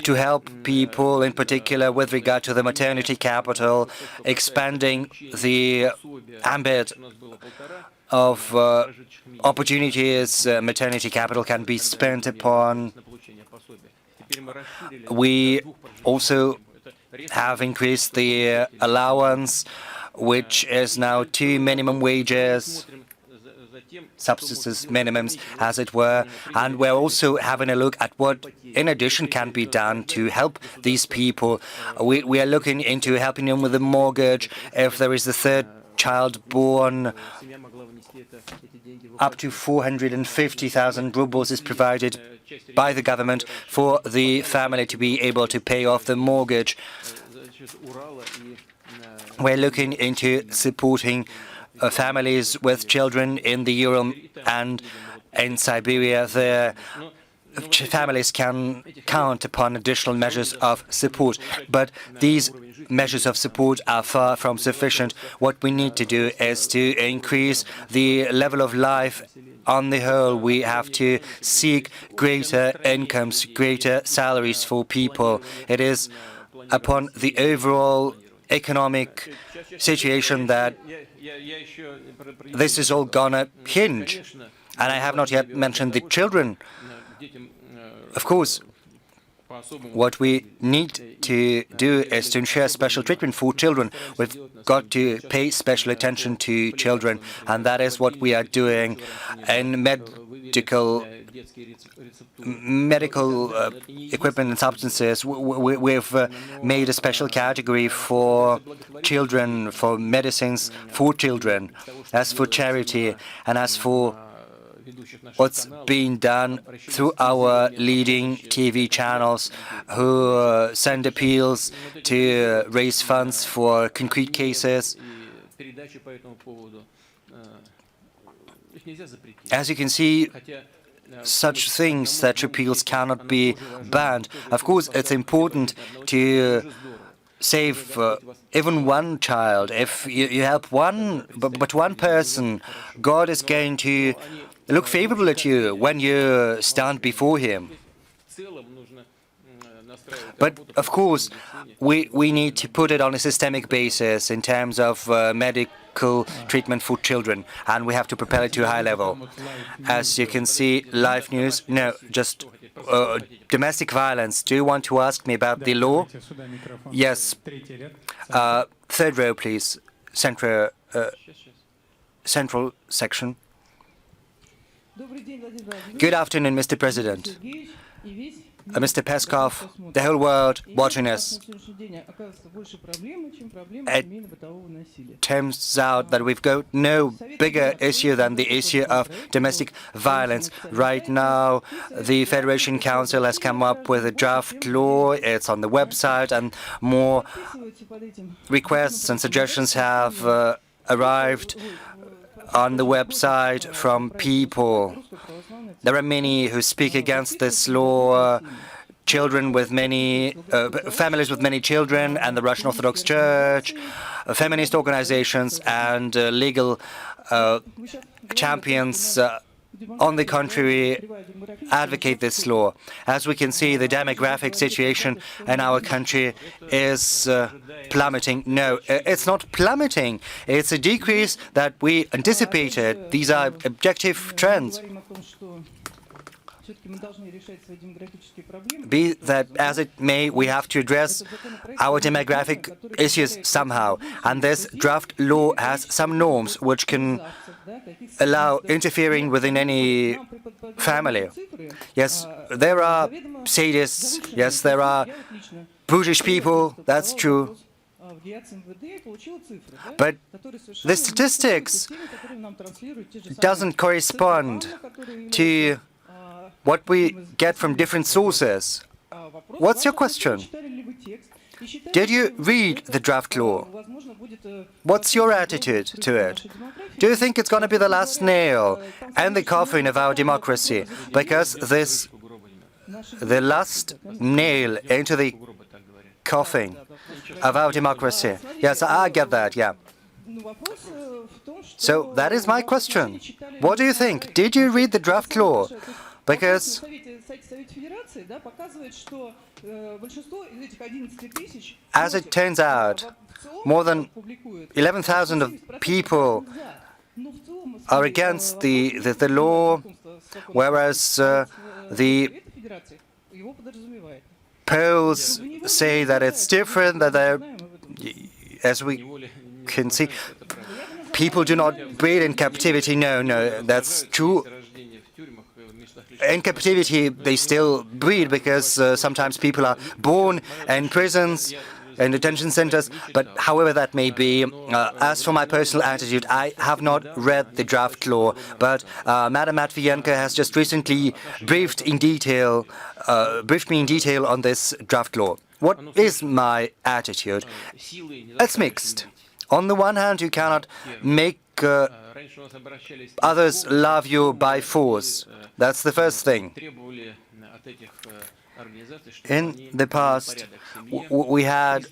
help people, in particular with regard to the maternity capital, expanding the ambit of opportunities maternity capital can be spent upon. We also have increased the allowance, which is now 2 minimum wages, subsistence minimums, as it were, and we're also having a look at what, in addition, can be done to help these people. We are looking into helping them with a mortgage. If there is a third child born, up to 450,000 rubles is provided by the government for the family to be able to pay off the mortgage. We're looking into supporting families with children in the Ural and in Siberia. The families can count upon additional measures of support, but these measures of support are far from sufficient. What we need to do is to increase the level of life on the whole. We have to seek greater incomes, greater salaries for people. It is upon the overall economic situation that this is all gonna hinge. And I have not yet mentioned the children. Of course, what we need to do is to ensure special treatment for children. We've got to pay special attention to children, and that is what we are doing in medical equipment and substances. We've made a special category for children, for medicines for children. As for charity and as for what's being done through our leading TV channels who send appeals to raise funds for concrete cases. As you can see, such things, such appeals cannot be banned. Of course, it's important to save even one child. If you help one, but one person, God is going to look favorable at you when you stand before Him. But of course, we need to put it on a systemic basis in terms of medical treatment for children, and we have to propel it to a high level. As you can see, live news, no, just domestic violence. Do you want to ask me about the law? Yes. Third row, please. Central section. Good afternoon, Mr. President. Mr. Peskov, the whole world watching us. It turns out that we've got no bigger issue than the issue of domestic violence. Right now, the Federation Council has come up with a draft law. It's on the website, and more requests and suggestions have arrived on the website from people. There are many who speak against this law, children with many, families with many children, and the Russian Orthodox Church, feminist organizations, and legal champions. On the contrary, advocate this law. As we can see, the demographic situation in our country is plummeting. No, it's not plummeting. It's a decrease that we anticipated. These are objective trends. Be that as it may, we have to address our demographic issues somehow. And this draft law has some norms which can allow interfering within any family. Yes, there are sadists. Yes, there are brutish people. That's true. But the statistics doesn't correspond to what we get from different sources. What's your question? Did you read the draft law? What's your attitude to it? Do you think it's going to be the last nail in the coffin of our democracy? Because the last nail into the coffin of our democracy. Yes, I get that, yeah. So that is my question. What do you think? Did you read the draft law? Because as it turns out, more than 11,000 of people are against the law, whereas the polls say that it's different, that they're, as we can see, people do not breed in captivity. No, that's true. In captivity, they still breed because sometimes people are born in prisons, in detention centers. But however that may be, as for my personal attitude, I have not read the draft law. But Madam Matviyenko has just recently briefed me in detail on this draft law. What is my attitude? It's mixed. On the one hand, you cannot make others love you by force. That's the first thing. In the past, we had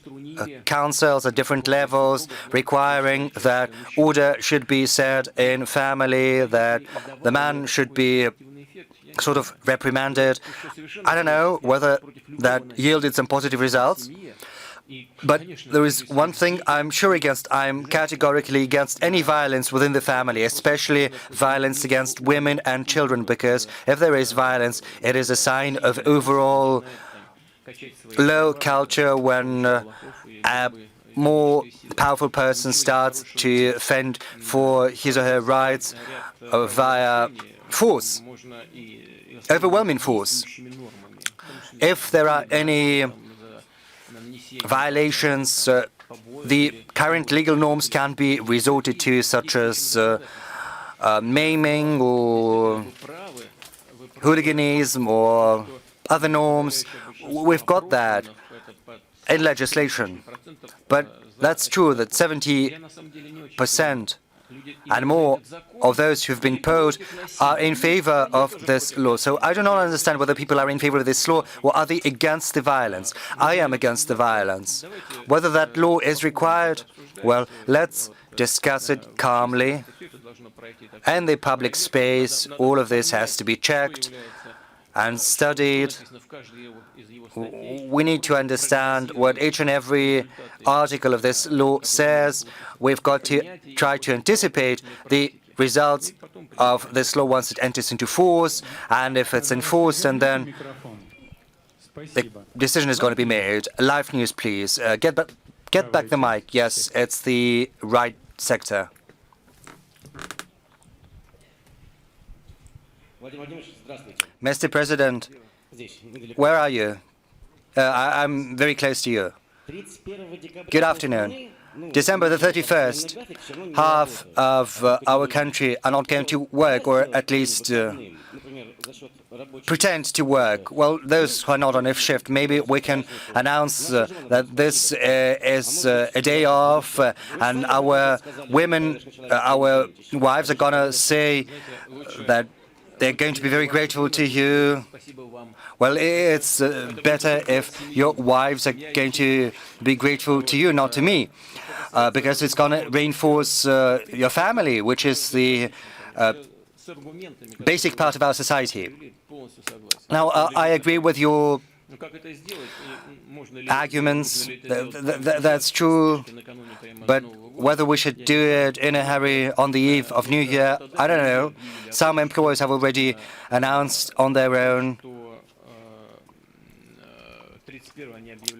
councils at different levels requiring that order should be set in family, that the man should be sort of reprimanded. I don't know whether that yielded some positive results. But there is one thing I'm sure against. I'm categorically against any violence within the family, especially violence against women and children, because if there is violence, it is a sign of overall low culture when a more powerful person starts to fend for his or her rights via force, overwhelming force. If there are any violations, the current legal norms can be resorted to, such as maiming or hooliganism or other norms. We've got that in legislation. But that's true that 70% and more of those who've been polled are in favor of this law. So I do not understand whether people are in favor of this law or are they against the violence. I am against the violence. Whether that law is required, well, let's discuss it calmly. In the public space, all of this has to be checked and studied. we need to understand what each and every article of this law says. We've got to try to anticipate the results of this law once it enters into force, and if it's enforced, and then the decision is going to be made. Live news, please. Get back the mic. Yes, it's the right sector. Mr. President, where are you? I'm very close to you. Good afternoon. December the 31st, half of our country are not going to work, or at least pretend to work. Well, those who are not on shift, maybe we can announce that this is a day off, and our women, our wives are going to say that they're going to be very grateful to you. Well, it's better if your wives are going to be grateful to you, not to me, because it's going to reinforce your family, which is the basic part of our society. Now, I agree with your arguments. That's true, but whether we should do it in a hurry on the eve of New Year, I don't know. Some employers have already announced on their own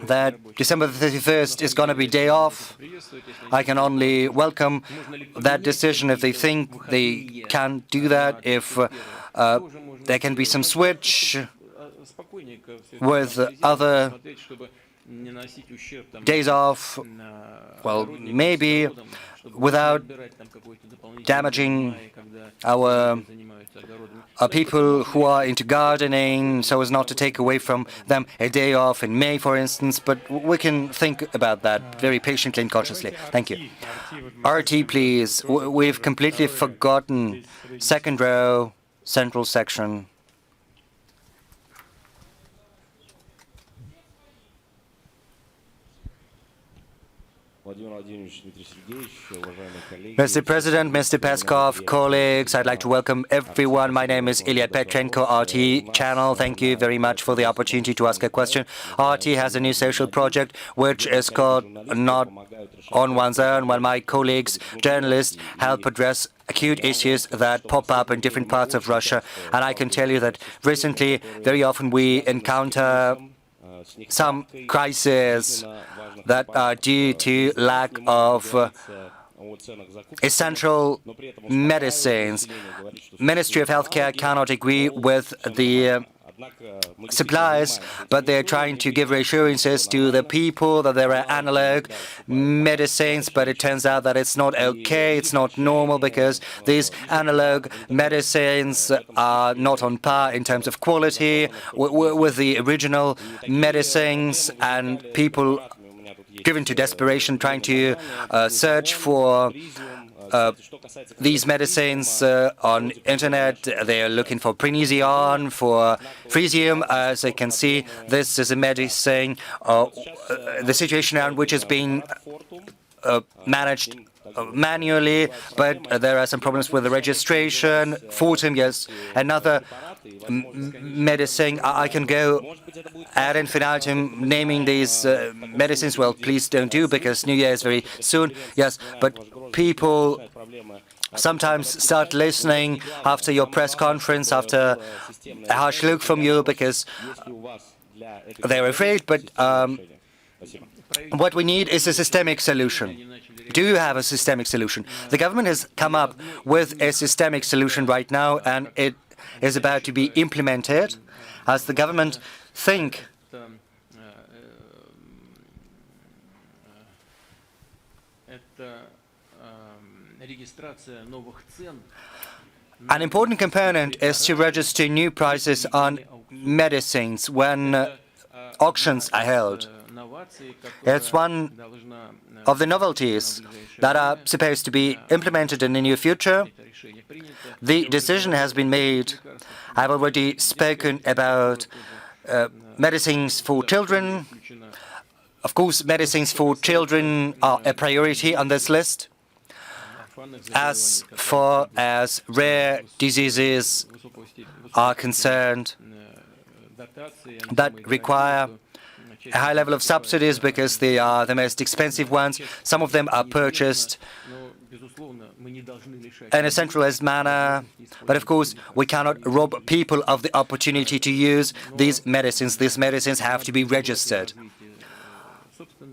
that December the 31st is going to be day off. I can only welcome that decision if they think they can do that, if there can be some switch with other days off, well, maybe without damaging our people who are into gardening, so as not to take away from them a day off in May, for instance, but we can think about that very patiently and consciously. Thank you. RT, please. We've completely forgotten second row, central section. Mr. President, Mr. Peskov, colleagues, I'd like to welcome everyone. My name is Ilya Petrenko, RT channel. Thank you very much for the opportunity to ask a question. RT has a new social project which is called Not on One's Own, while my colleagues, journalists, help address acute issues that pop up in different parts of Russia. And I can tell you that recently, very often we encounter some crises that are due to lack of essential medicines. Ministry of Healthcare cannot agree with the suppliers, but they're trying to give reassurances to the people that there are analog medicines, but it turns out that it's not okay, it's not normal, because these analog medicines are not on par in terms of quality with the original medicines, and people driven to desperation trying to search for these medicines on internet. They are looking for prednisone, for frisium. As I can see, this is a medicine, the situation around which is being managed manually, but there are some problems with the registration. Fortum, yes, another medicine. I can go ad infinitum naming these medicines. Well, please don't do, because New Year is very soon. Yes, but people sometimes start listening after your press conference, after a harsh look from you, because they're afraid. But what we need is a systemic solution. Do you have a systemic solution? The government has come up with a systemic solution right now, and it is about to be implemented. As the government think an important component is to register new prices on medicines when auctions are held. It's one of the novelties that are supposed to be implemented in the near future. The decision has been made. I've already spoken about medicines for children. Of course, medicines for children are a priority on this list. As far as rare diseases are concerned that require a high level of subsidies because they are the most expensive ones. Some of them are purchased in a centralized manner. But of course, we cannot rob people of the opportunity to use these medicines. These medicines have to be registered.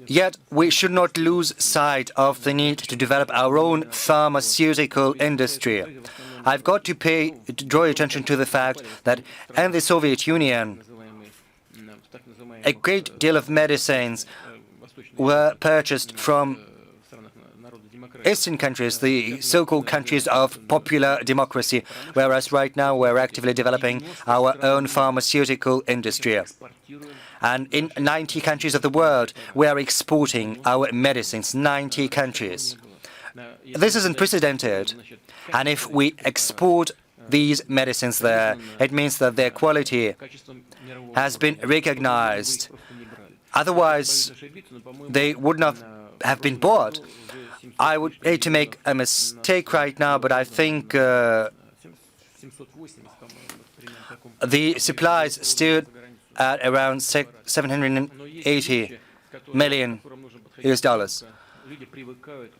Yet, we should not lose sight of the need to develop our own pharmaceutical industry. I've got to draw your attention to the fact that in the Soviet Union, a great deal of medicines were purchased from Eastern countries, the so-called countries of popular democracy, whereas right now we're actively developing our own pharmaceutical industry. And in 90 countries of the world, we are exporting our medicines, 90 countries. This is unprecedented. And if we export these medicines there, it means that their quality has been recognized. Otherwise, they would not have been bought. I would hate to make a mistake right now, but I think the supplies stood at around $780 million.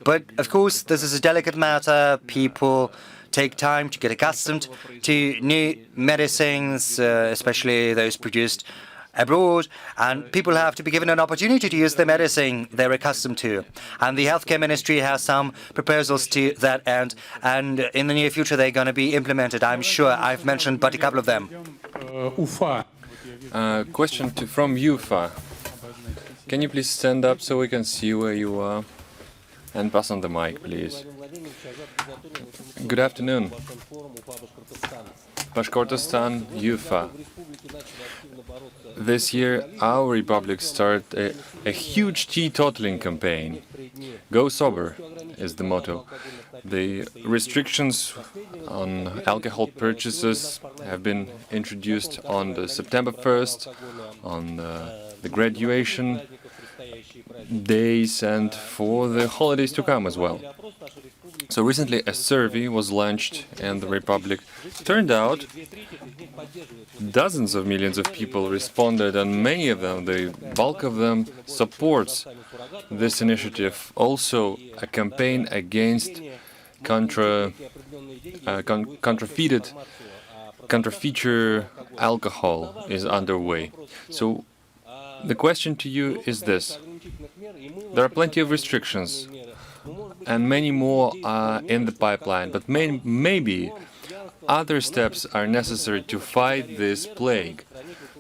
But of course, this is a delicate matter. People take time to get accustomed to new medicines, especially those produced abroad, and people have to be given an opportunity to use the medicine they're accustomed to. And the healthcare ministry has some proposals to that end, and in the near future they're going to be implemented, I'm sure. I've mentioned but a couple of them. Question from Ufa. Can you please stand up so we can see where you are? And pass on the mic, please. Good afternoon. Bashkortostan, Ufa. This year, our republic started a huge teetotaling campaign. Go sober is the motto. The restrictions on alcohol purchases have been introduced on the September 1st, on the graduation days and for the holidays to come as well. So recently a survey was launched in the Republic. Turned out dozens of millions of people responded, and many of them, the bulk of them, supports this initiative. Also, a campaign against counterfeited alcohol is underway. So the question to you is this. There are plenty of restrictions, and many more are in the pipeline, but maybe other steps are necessary to fight this plague.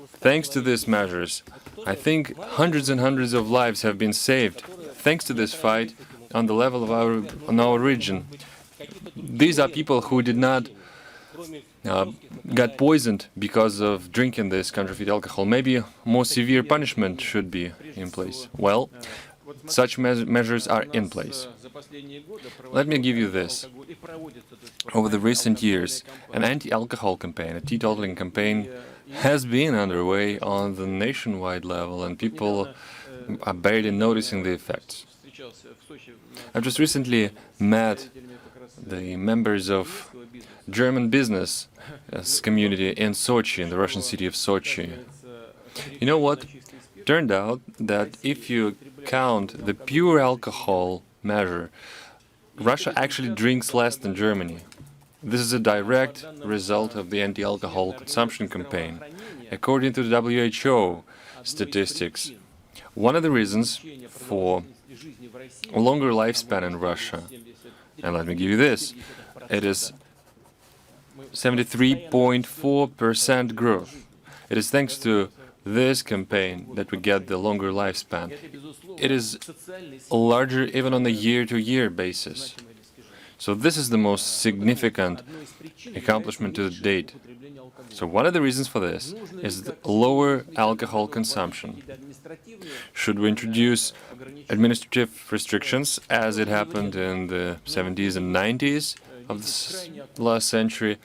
Thanks to these measures, I think hundreds and hundreds of lives have been saved, thanks to this fight on the level of our region. These are people who did not got poisoned because of drinking this counterfeit alcohol. Maybe more severe punishment should be in place. Well, such measures are in place. Let me give you this. Over the recent years, an anti-alcohol campaign, a teetotaling campaign, has been underway on the nationwide level, and people are barely noticing the effects. I've just recently met the members of German business community in Sochi, in the Russian city of Sochi. You know what? Turned out that if you count the pure alcohol measure, Russia actually drinks less than Germany. This is a direct result of the anti-alcohol consumption campaign. According to the WHO statistics, one of the reasons for a longer lifespan in Russia, and let me give you this, it is 73.4% growth. It is thanks to this campaign that we get the longer lifespan. It is larger even on a year-to-year basis. So this is the most significant accomplishment to date. So one of the reasons for this is the lower alcohol consumption. Should we introduce administrative restrictions, as it happened in the 70s and 90s of the last century?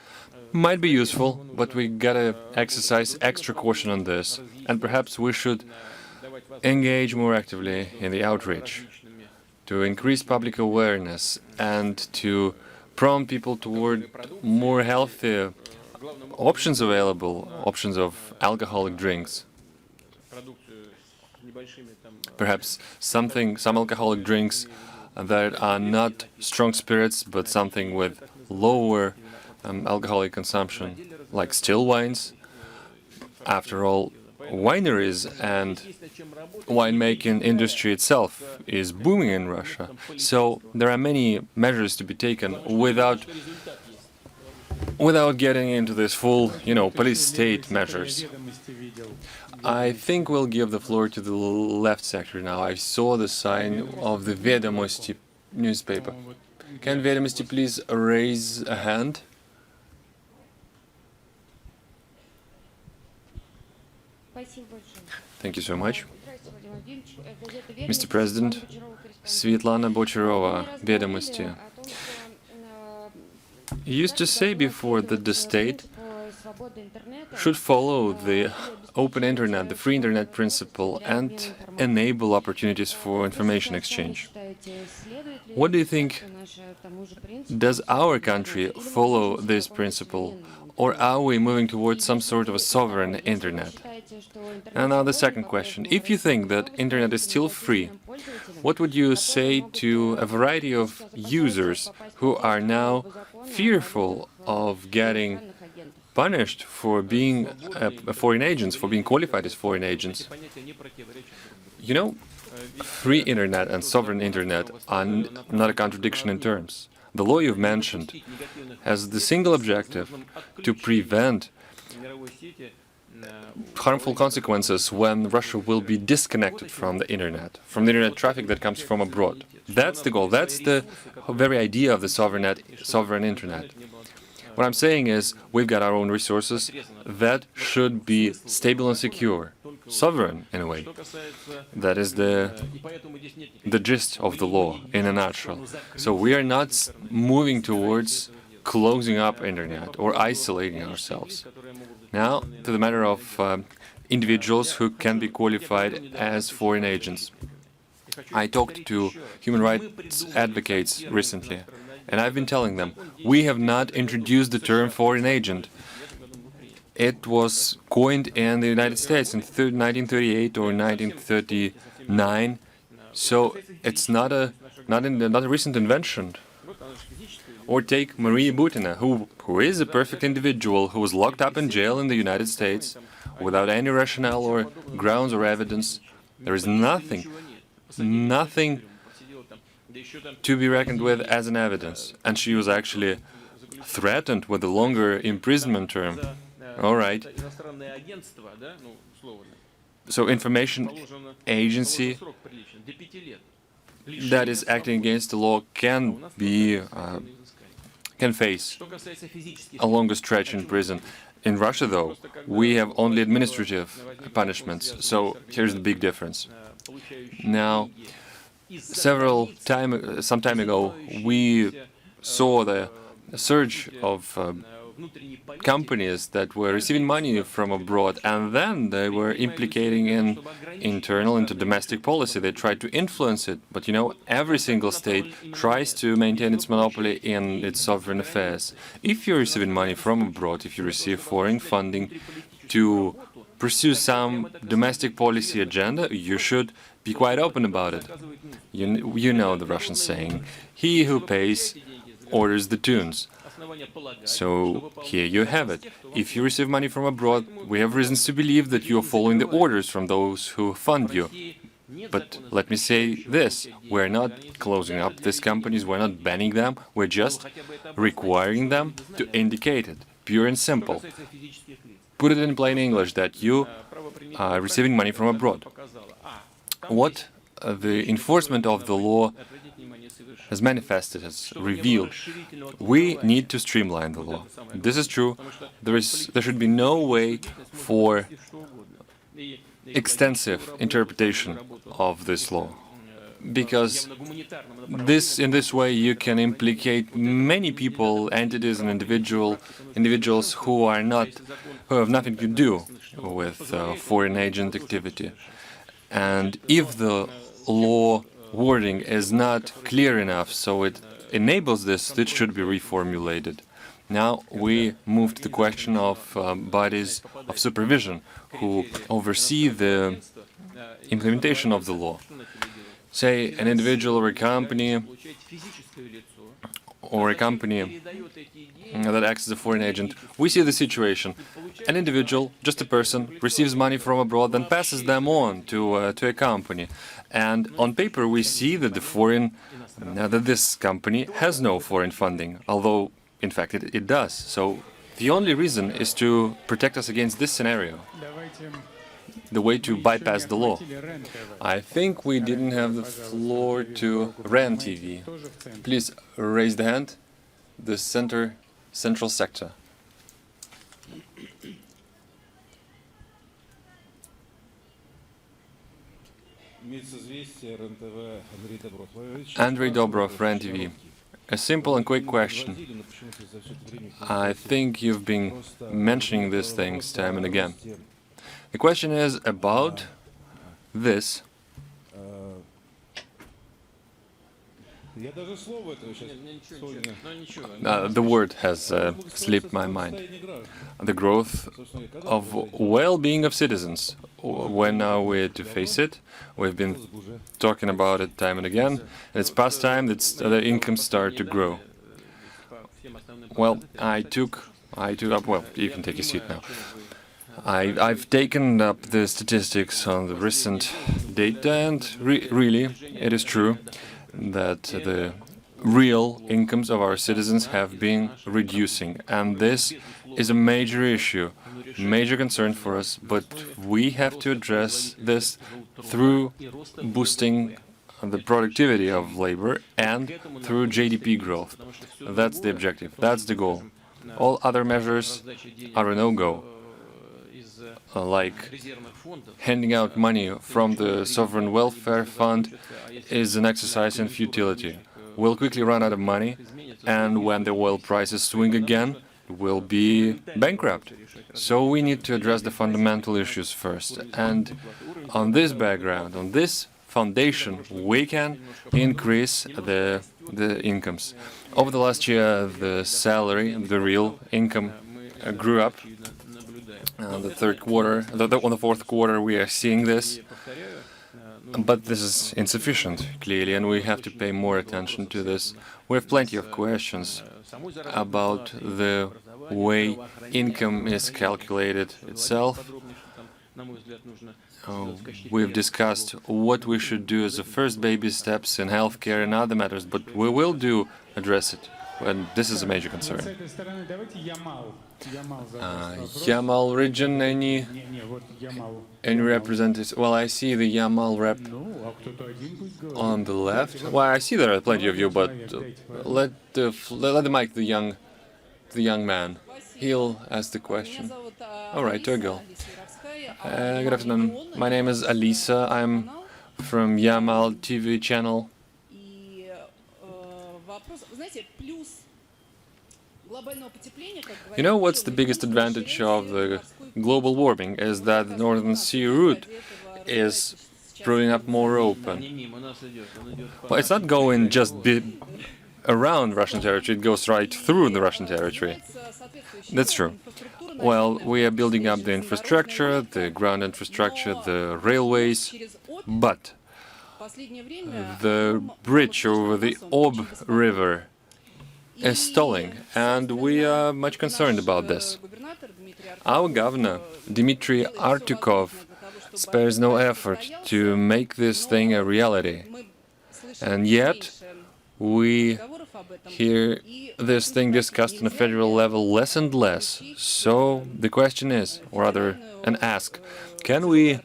Might be useful, but we gotta exercise extra caution on this, and perhaps we should engage more actively in the outreach to increase public awareness and to prompt people toward more healthy options available, options of alcoholic drinks. perhaps some alcoholic drinks that are not strong spirits, but something with lower alcoholic consumption, like still wines. After all, wineries and winemaking industry itself is booming in Russia. So there are many measures to be taken without getting into this full, police state measures. I think we'll give the floor to the left sector now. I saw the sign of the Vedomosti newspaper. Can Vedomosti please raise a hand? Thank you so much. Mr. President, Svetlana Bocharova, Vedomosti. You used to say before that the state should follow the open internet, the free internet principle, and enable opportunities for information exchange. What do you think? Does our country follow this principle, or are we moving towards some sort of a sovereign internet? And now the second question. If you think that internet is still free, what would you say to a variety of users who are now fearful of getting punished for being foreign agents, for being qualified as foreign agents? You know, free internet and sovereign internet are not a contradiction in terms. The law you've mentioned has the single objective to prevent harmful consequences when Russia will be disconnected from the internet traffic that comes from abroad. That's the goal. That's the very idea of the sovereign internet. What I'm saying is, we've got our own resources that should be stable and secure, sovereign in a way. That is the gist of the law in a nutshell. So we are not moving towards closing up internet or isolating ourselves. Now, to the matter of individuals who can be qualified as foreign agents. I talked to human rights advocates recently, and I've been telling them, we have not introduced the term foreign agent. It was coined in the United States in 1938 or 1939, so it's not a recent invention. Or take Maria Butina, who is a perfect individual, who was locked up in jail in the United States without any rationale or grounds or evidence. There is nothing to be reckoned with as an evidence. And she was actually threatened with a longer imprisonment term. All right. So information agency that is acting against the law can face a longer stretch in prison. In Russia, though, we have only administrative punishments. So here's the big difference. Now, some time ago, we saw the surge of companies that were receiving money from abroad, and then they were implicating in into domestic policy. They tried to influence it, but every single state tries to maintain its monopoly in its sovereign affairs. If you're receiving money from abroad, if you receive foreign funding to pursue some domestic policy agenda, you should be quite open about it. You know the Russian saying, he who pays orders the tunes. So here you have it. If you receive money from abroad, we have reasons to believe that you are following the orders from those who fund you. But let me say this, we're not closing up these companies, we're not banning them, we're just requiring them to indicate it, pure and simple. Put it in plain English that you are receiving money from abroad. What the enforcement of the law has manifested, has revealed, we need to streamline the law. This is true. There should be no way for extensive interpretation of this law, because in this way you can implicate many people, entities, and individuals who have nothing to do with foreign agent activity. And if the law wording is not clear enough, so it enables this, it should be reformulated. Now we move to the question of bodies of supervision who oversee the implementation of the law. Say an individual or a company that acts as a foreign agent. We see the situation. An individual, just a person, receives money from abroad, then passes them on to a company. And on paper, we see that that this company has no foreign funding, although, in fact, it does. So the only reason is to protect us against this scenario, the way to bypass the law. I think we didn't have the floor to RAN TV. Please raise the hand. The central sector. Andrei Dobrov, RAN TV. A simple and quick question. I think you've been mentioning these things time and again. The question is about this. The word has slipped my mind. The growth of well-being of citizens. When are we to face it? We've been talking about it time and again. And it's past time that the incomes start to grow. Well, I took up. Well, you can take a seat now. I've taken up the statistics on the recent data, and really, it is true that the real incomes of our citizens have been reducing, and this is a major issue, major concern for us, but we have to address this through boosting the productivity of labor and through GDP growth. That's the objective, that's the goal. All other measures are a no-go, like handing out money from the Sovereign Welfare Fund is an exercise in futility. We'll quickly run out of money, and when the oil prices swing again, we'll be bankrupt. So we need to address the fundamental issues first. And on this background, on this foundation, we can increase the incomes. Over the last year, the salary, the real income grew up. On the third quarter, on the fourth quarter, we are seeing this. But this is insufficient, clearly, and we have to pay more attention to this. We have plenty of questions about the way income is calculated itself. We've discussed what we should do as the first baby steps in healthcare and other matters, but we will address it, and this is a major concern. Yamal region, any representatives? Well, I see the Yamal rep on the left. Well, I see there are plenty of you, but let the mic the young man. He'll ask the question. All right, to a girl. Good afternoon. My name is Alisa. I'm from Yamal TV channel. You know what's the biggest advantage of the global warming is that the Northern Sea route is proving up more open. Well, it's not going just around Russian territory, it goes right through the Russian territory. That's true. Well, we are building up the infrastructure, the ground infrastructure, the railways, but the bridge over the Ob River is stalling, and we are much concerned about this. Our governor, Dmitry Artyukov, spares no effort to make this thing a reality. And yet, we hear this thing discussed on a federal level less and less. So the question is, or rather an ask, can we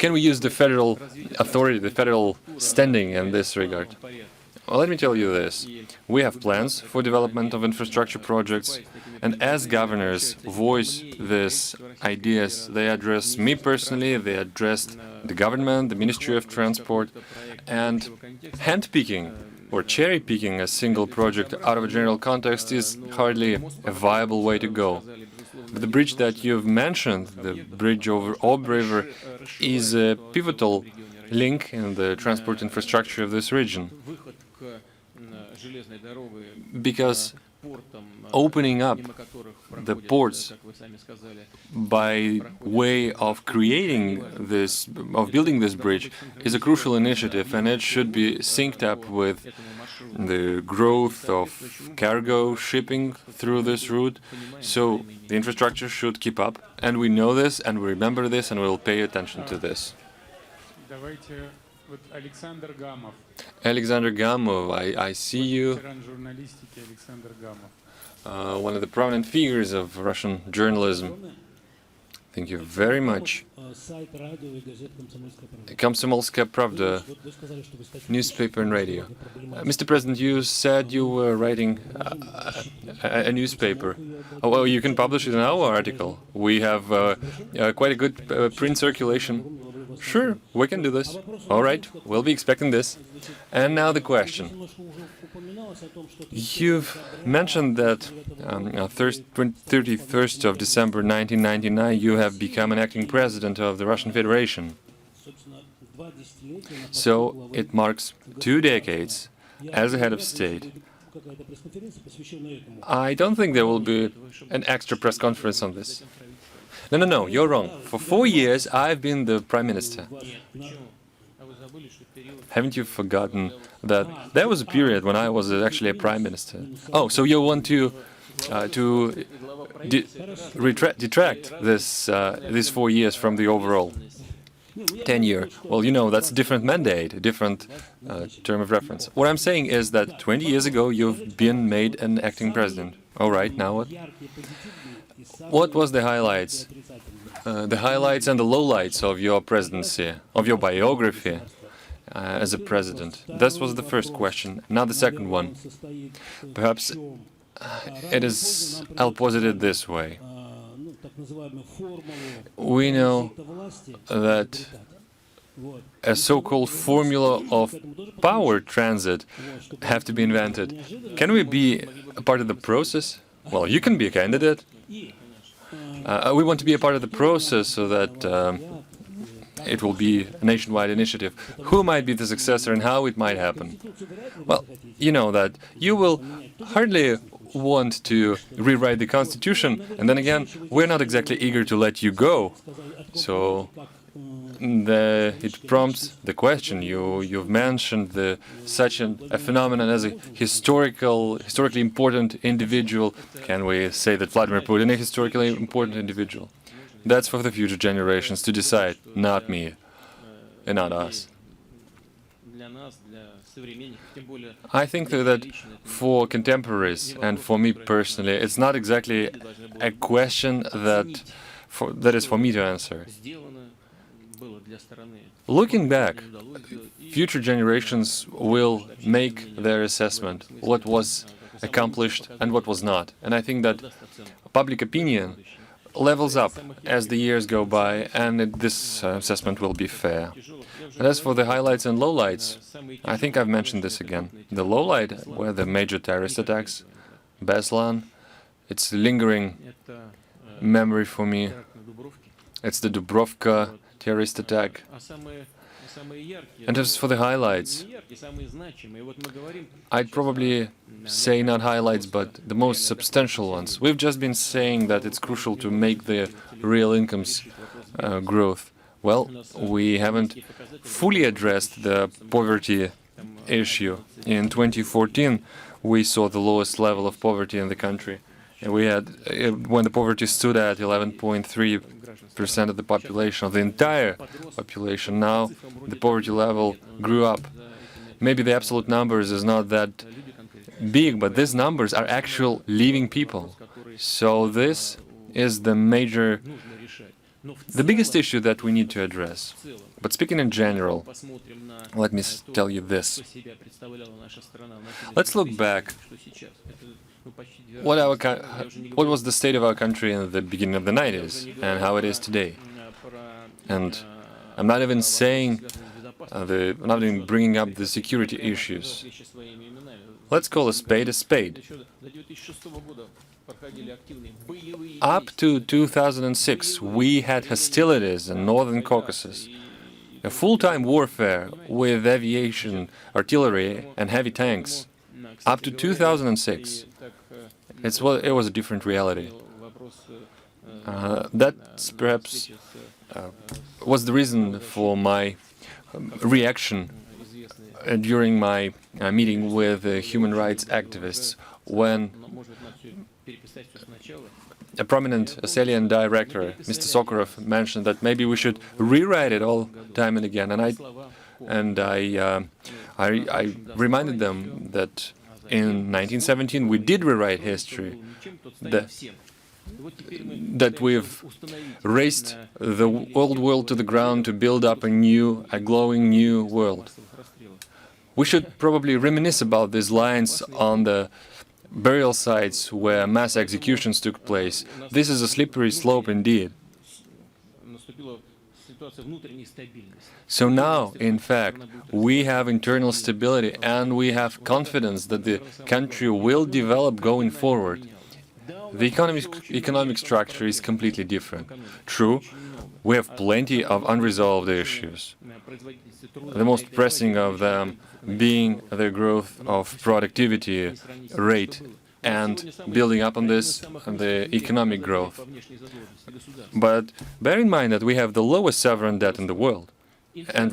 use the federal authority, the federal standing in this regard? Well, let me tell you this. We have plans for development of infrastructure projects, and as governors voice these ideas, they address me personally, they addressed the government, the Ministry of Transport, and hand-picking or cherry-picking a single project out of a general context is hardly a viable way to go. The bridge that you've mentioned, the bridge over Ob River, is a pivotal link in the transport infrastructure of this region. Because opening up the ports by way of creating this, of building this bridge, is a crucial initiative, and it should be synced up with the growth of cargo shipping through this route. So the infrastructure should keep up, and we know this, and we remember this, and we'll pay attention to this. Alexander Gamov, I see you. One of the prominent figures of Russian journalism. Thank you very much. Komsomolskaya Pravda, newspaper and radio. Mr. President, you said you were writing a newspaper. Oh, well, you can publish it in our article. We have quite a good print circulation. Sure, we can do this. All right, we'll be expecting this. And now the question. You've mentioned that on 31st of December 1999 you have become an acting president of the Russian Federation. So it marks 2 decades as a head of state. I don't think there will be an extra press conference on this. No, you're wrong. For 4 years I've been the Prime Minister. Haven't you forgotten that there was a period when I was actually a Prime Minister? Oh, so you want to detract this these 4 years from the overall tenure? Well, you know, that's a different mandate, a different term of reference. What I'm saying is that 20 years ago you've been made an acting president. All right, now what? What was the highlights? The highlights and the lowlights of your presidency, of your biography as a president? This was the first question. Now the second one. Perhaps I'll posit it this way. We know that a so-called formula of power transit have to be invented. Can we be a part of the process? Well, you can be a candidate. We want to be a part of the process so that it will be a nationwide initiative. Who might be the successor and how it might happen? Well, you know that you will hardly want to rewrite the constitution, and then again, we're not exactly eager to let you go. So it prompts the question. You've mentioned such a phenomenon as a historically important individual. Can we say that Vladimir Putin is a historically important individual? That's for the future generations to decide, not me and not us. I think that for contemporaries and for me personally, it's not exactly a question that is for me to answer. Looking back, future generations will make their assessment, what was accomplished and what was not. And I think that public opinion levels up as the years go by, and this assessment will be fair. And as for the highlights and lowlights, I think I've mentioned this again. The lowlight were the major terrorist attacks, Beslan. It's a lingering memory for me. It's the Dubrovka terrorist attack. And as for the highlights, I'd probably say not highlights, but the most substantial ones. We've just been saying that it's crucial to make the real incomes growth. Well, we haven't fully addressed the poverty issue. In 2014, we saw the lowest level of poverty in the country. And we had, when the poverty stood at 11.3% of the population, of the entire population. Now the poverty level grew up. Maybe the absolute numbers is not that big, but these numbers are actual living people. So this is the biggest issue that we need to address. But speaking in general, let me tell you this. Let's look back. What was the state of our country in the beginning of the 90s and how it is today? And I'm not even saying, I'm not even bringing up the security issues. Let's call a spade a spade. Up to 2006, we had hostilities in Northern Caucasus, a full-time warfare with aviation, artillery and heavy tanks. Up to 2006, it was a different reality. That's perhaps was the reason for my reaction during my meeting with human rights activists, when a prominent Asselian director, Mr. Sokorov, mentioned that maybe we should rewrite it all time and again. And I reminded them that in 1917 we did rewrite history, that we've raised the old world to the ground to build up a glowing new world. We should probably reminisce about these lines on the burial sites where mass executions took place. This is a slippery slope indeed. So now, in fact, we have internal stability and we have confidence that the country will develop going forward. The economic structure is completely different. True, we have plenty of unresolved issues. The most pressing of them being the growth of productivity rate and building up on this, the economic growth. But bear in mind that we have the lowest sovereign debt in the world. And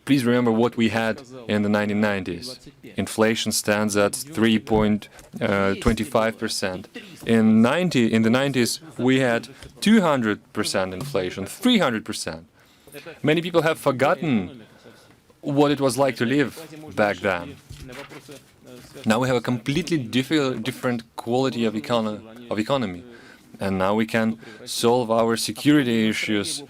please remember what we had in the 1990s. Inflation stands at 3.25%. In the 90s, we had 200% inflation, 300%. Many people have forgotten what it was like to live back then. Now we have a completely different quality of economy. And now we can solve our security issues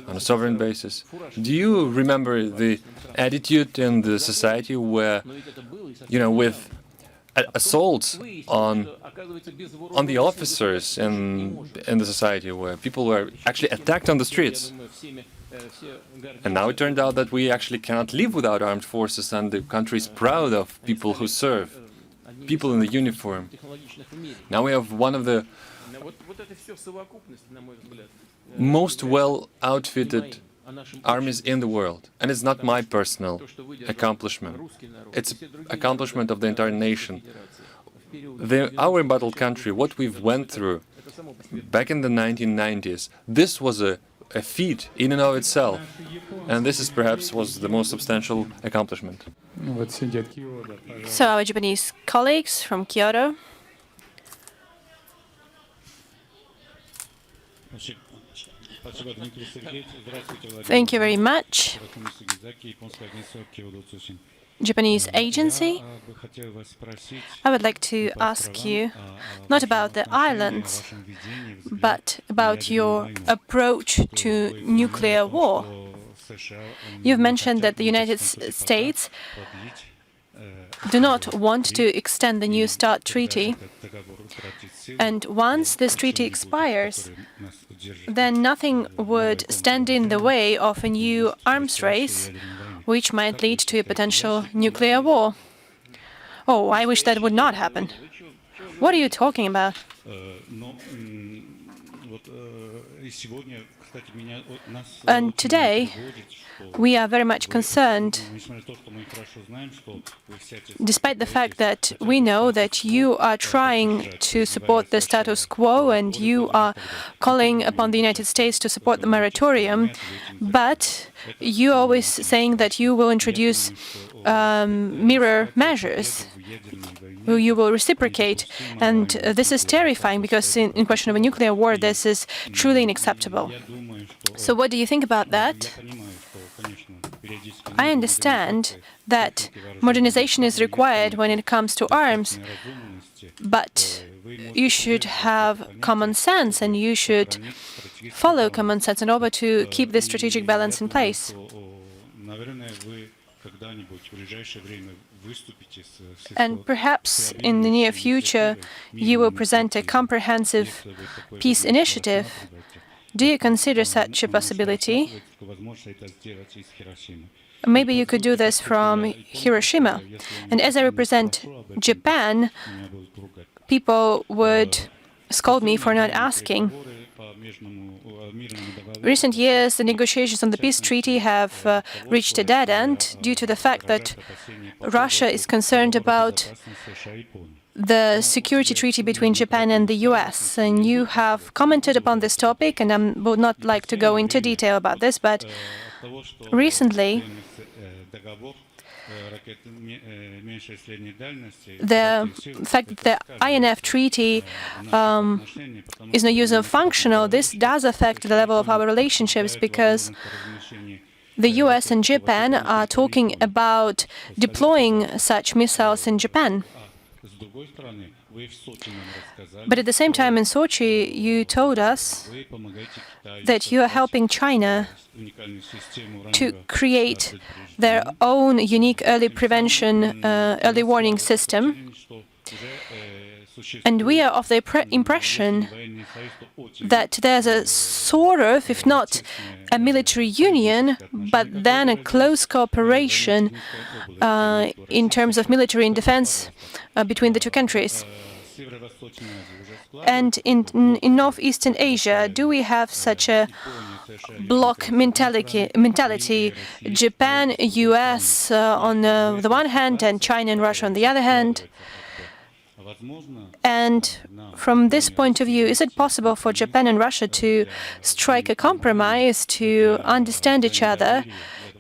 on a sovereign basis. Do you remember the attitude in the society where, with assaults on the officers in the society, where people were actually attacked on the streets? And now it turned out that we actually cannot live without armed forces, and the country is proud of people who serve, people in the uniform. Now we have one of the most well-outfitted armies in the world. And it's not my personal accomplishment. It's an accomplishment of the entire nation. Our embattled country, what we've went through back in the 1990s, this was a feat in and of itself. And this is perhaps was the most substantial accomplishment. So our Japanese colleagues from Kyoto. Thank you very much. Japanese agency. I would like to ask you not about the islands, but about your approach to nuclear war. You've mentioned that the United States do not want to extend the New START treaty, and once this treaty expires, then nothing would stand in the way of a new arms race, which might lead to a potential nuclear war. Oh, I wish that would not happen. What are you talking about? And today, we are very much concerned, despite the fact that we know that you are trying to support the status quo and you are calling upon the United States to support the moratorium, but you're always saying that you will introduce mirror measures. You will reciprocate, and this is terrifying because in question of a nuclear war, this is truly unacceptable. So what do you think about that? I understand that modernization is required when it comes to arms, but you should have common sense and you should follow common sense in order to keep this strategic balance in place. And perhaps in the near future you will present a comprehensive peace initiative. Do you consider such a possibility? Maybe you could do this from Hiroshima. And as I represent Japan, people would scold me for not asking. Recent years, the negotiations on the peace treaty have reached a dead end due to the fact that Russia is concerned about the security treaty between Japan and the US, and you have commented upon this topic, and I would not like to go into detail about this, but recently the fact that the INF treaty is not used or functional, this does affect the level of our relationships, because the US and Japan are talking about deploying such missiles in Japan. But at the same time, in Sochi, you told us that you are helping China to create their own unique early prevention, early warning system. And we are of the impression that there's a sort of, if not a military union, but then a close cooperation in terms of military and defense between the two countries. And in Northeastern Asia, do we have such a bloc mentality? Japan, US on the one hand, and China and Russia on the other hand. And from this point of view, is it possible for Japan and Russia to strike a compromise, to understand each other,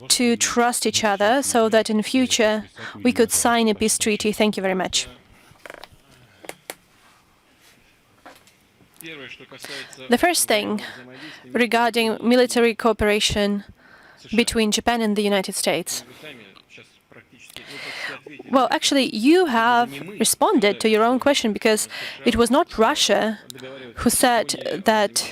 to trust each other, so that in future we could sign a peace treaty? Thank you very much. The first thing regarding military cooperation between Japan and the United States. Well, actually, you have responded to your own question, because it was not Russia who said that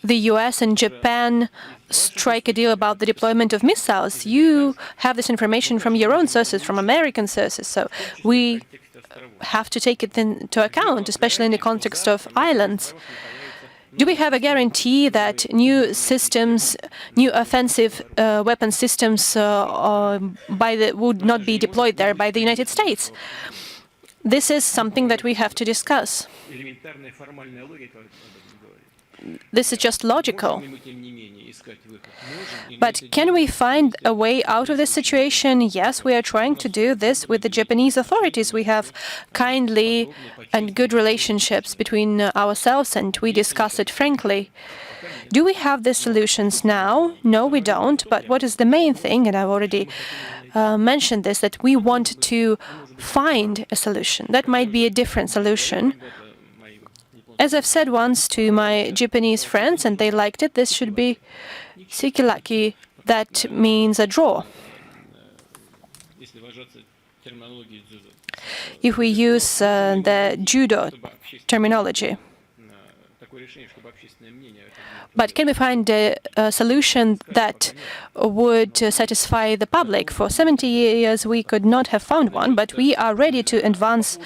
the US and Japan strike a deal about the deployment of missiles. You have this information from your own sources, from American sources, so we have to take it into account, especially in the context of islands. Do we have a guarantee that new systems, new offensive weapon systems would not be deployed there by the United States? This is something that we have to discuss. This is just logical. But can we find a way out of this situation? Yes, we are trying to do this with the Japanese authorities. We have kindly and good relationships between ourselves, and we discuss it frankly. Do we have the solutions now? No, we don't. But what is the main thing, and I've already mentioned this, that we want to find a solution. That might be a different solution. As I've said once to my Japanese friends, and they liked it, this should be Sikilaki. That means a draw. If we use the judo terminology. But can we find a solution that would satisfy the public? For 70 years we could not have found one, but we are ready to advance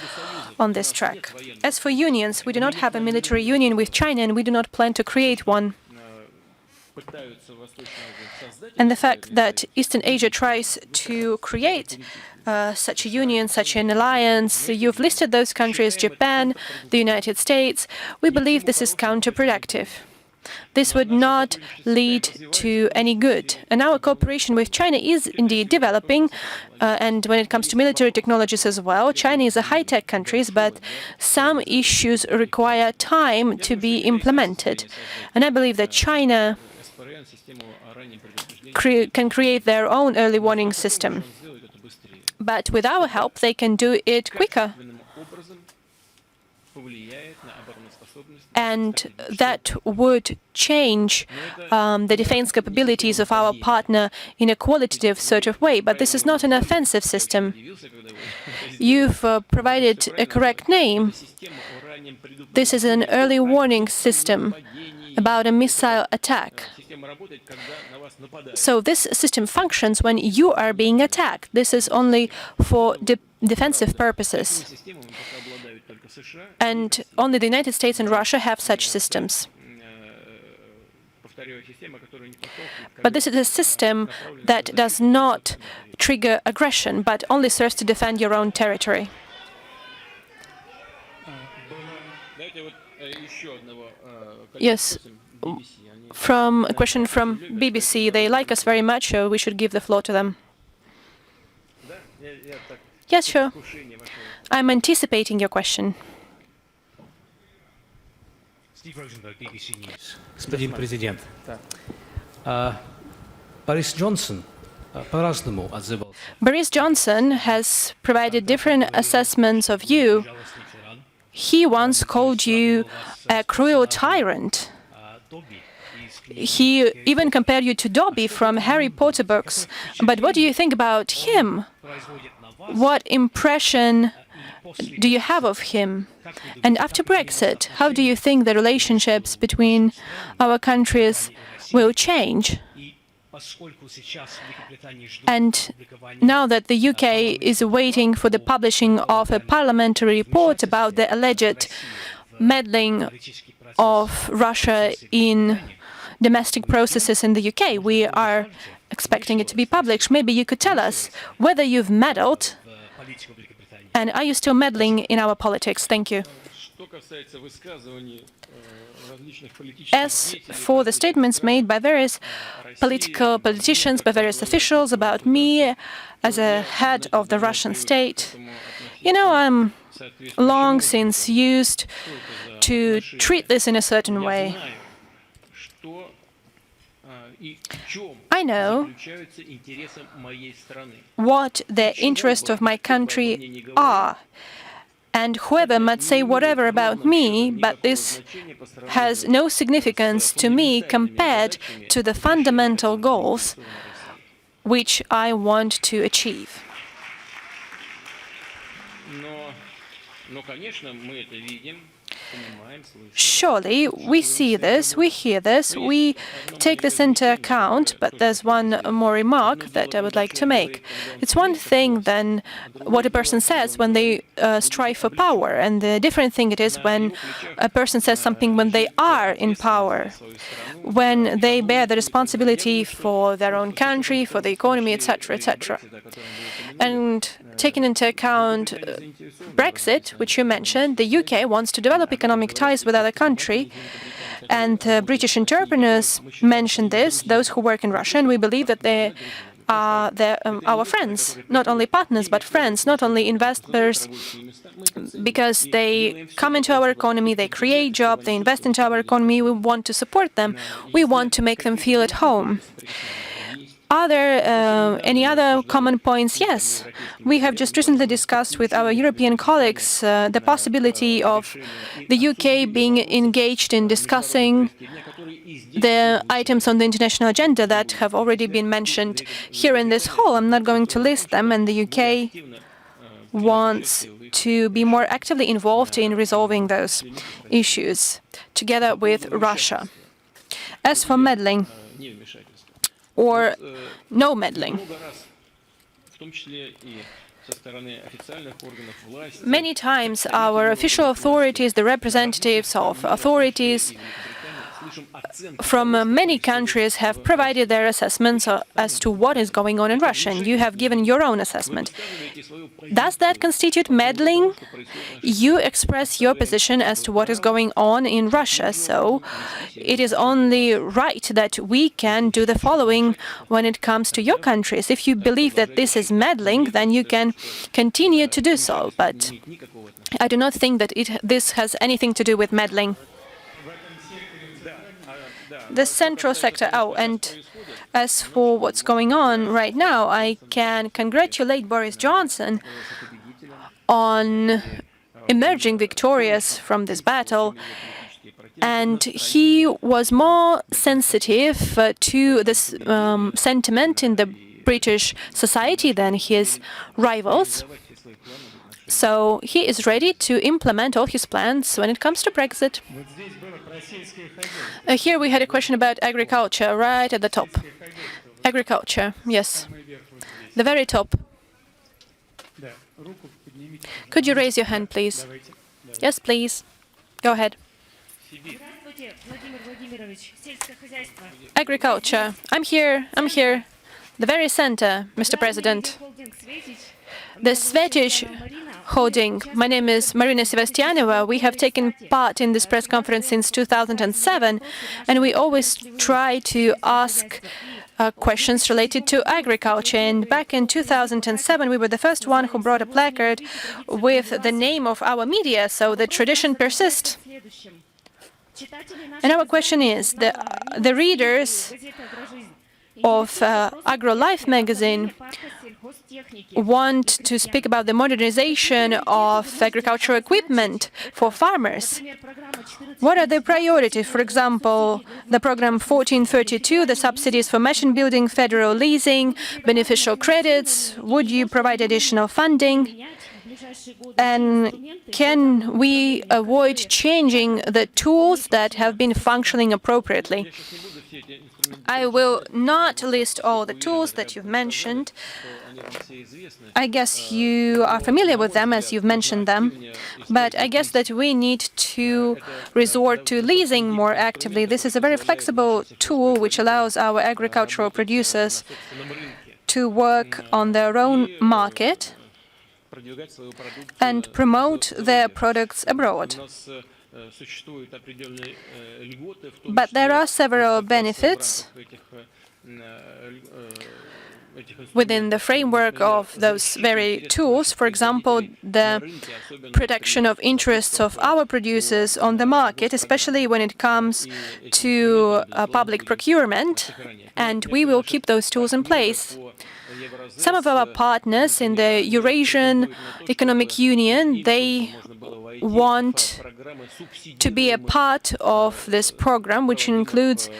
on this track. As for unions, we do not have a military union with China, and we do not plan to create one. And the fact that Eastern Asia tries to create such a union, such an alliance, you've listed those countries, Japan, the United States. We believe this is counterproductive. This would not lead to any good. And our cooperation with China is indeed developing, and when it comes to military technologies as well, China is a high-tech country, but some issues require time to be implemented. And I believe that China can create their own early warning system. But with our help, they can do it quicker. And that would change the defense capabilities of our partner in a qualitative sort of way. But this is not an offensive system. You've provided a correct name. This is an early warning system about a missile attack. So this system functions when you are being attacked. This is only for defensive purposes. And only the United States and Russia have such systems. But this is a system that does not trigger aggression, but only serves to defend your own territory. Yes, from a question from BBC. They like us very much, so we should give the floor to them. Yes, sure. I'm anticipating your question. Господин президент, Борис Джонсон по-разному отзывался. Boris Johnson has provided different assessments of you. He once called you a cruel tyrant. He even compared you to Dobby from Harry Potter books. But what do you think about him? What impression do you have of him? And after Brexit, how do you think the relationships between our countries will change? And now that the UK is waiting for the publishing of a parliamentary report about the alleged meddling of Russia in domestic processes in the UK, we are expecting it to be published. Maybe you could tell us whether you've meddled and are you still meddling in our politics? Thank you. As for the statements made by various politicians, by various officials about me as a head of the Russian state, you know, I'm long since used to treat this in a certain way. I know what the interests of my country are. And whoever might say whatever about me, but this has no significance to me compared to the fundamental goals which I want to achieve. Surely, we see this, we hear this, we take this into account, but there's one more remark that I would like to make. It's one thing then what a person says when they strive for power, and the different thing it is when a person says something when they are in power, when they bear the responsibility for their own country, for the economy, etc., etc. And taking into account Brexit, which you mentioned, the UK wants to develop economic ties with other country, and British entrepreneurs mentioned this, those who work in Russia, and we believe that they are our friends, not only partners, but friends, not only investors, because they come into our economy, they create jobs, they invest into our economy, we want to support them, we want to make them feel at home. Are there any other common points? Yes. We have just recently discussed with our European colleagues the possibility of the UK being engaged in discussing the items on the international agenda that have already been mentioned here in this hall. I'm not going to list them, and the UK wants to be more actively involved in resolving those issues together with Russia. As for meddling, or no meddling. Many times our official authorities, the representatives of authorities from many countries have provided their assessments as to what is going on in Russia, and you have given your own assessment. Does that constitute meddling? You express your position as to what is going on in Russia, so it is only right that we can do the following when it comes to your countries. If you believe that this is meddling, then you can continue to do so, but I do not think that this has anything to do with meddling. The central sector. Oh, and as for what's going on right now, I can congratulate Boris Johnson on emerging victorious from this battle. And he was more sensitive to this sentiment in the British society than his rivals. So he is ready to implement all his plans when it comes to Brexit. Here we had a question about agriculture, right at the top. Agriculture, yes. The very top. Could you raise your hand, please? Yes, please. Go ahead. Agriculture. I'm here. The very center, Mr. President. The Swedish holding. My name is Marina Sevastianova. We have taken part in this press conference since 2007, and we always try to ask questions related to agriculture. And back in 2007, we were the first one who brought a placard with the name of our media, so the tradition persists. And our question is, the readers of AgroLife magazine want to speak about the modernization of agricultural equipment for farmers. What are the priorities? For example, the program 1432, the subsidies for machine building, federal leasing, beneficial credits. Would you provide additional funding? And can we avoid changing the tools that have been functioning appropriately? I will not list all the tools that you've mentioned. I guess you are familiar with them as you've mentioned them, but I guess that we need to resort to leasing more actively. This is a very flexible tool which allows our agricultural producers to work on their own market and promote their products abroad. But there are several benefits within the framework of those very tools. For example, the protection of interests of our producers on the market, especially when it comes to public procurement, and we will keep those tools in place. Some of our partners in the Eurasian Economic Union, they want to be a part of this program, which includes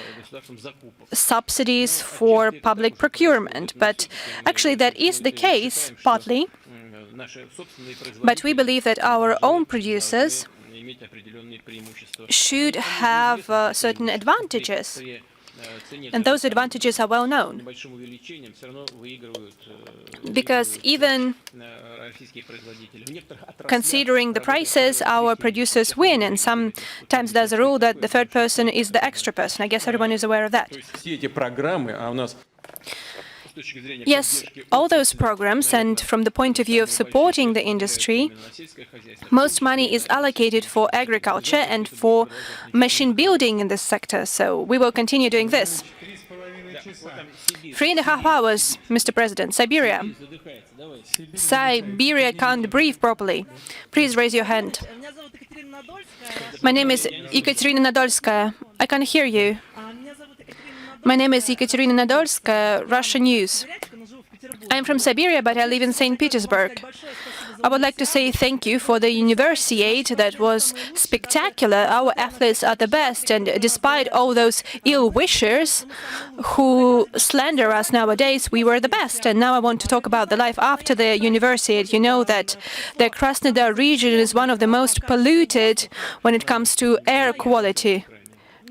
subsidies for public procurement. But actually that is the case, partly. But we believe that our own producers should have certain advantages. And those advantages are well known. Because even considering the prices, our producers win. And sometimes there's a rule that the third person is the extra person. I guess everyone is aware of that. Yes, all those programs, and from the point of view of supporting the industry, most money is allocated for agriculture and for machine building in this sector. So we will continue doing this. 3.5 hours, Mr. President. Siberia. Siberia can't breathe properly. Please raise your hand. My name is Ekaterina Nadolskaya. I can't hear you. My name is Ekaterina Nadolskaya, Russia News. I'm from Siberia, but I live in St. Petersburg. I would like to say thank you for the Universiade. That was spectacular. Our athletes are the best, and despite all those ill-wishers who slander us nowadays, we were the best. And now I want to talk about the life after the Universiade. You know that the Krasnodar region is one of the most polluted when it comes to air quality.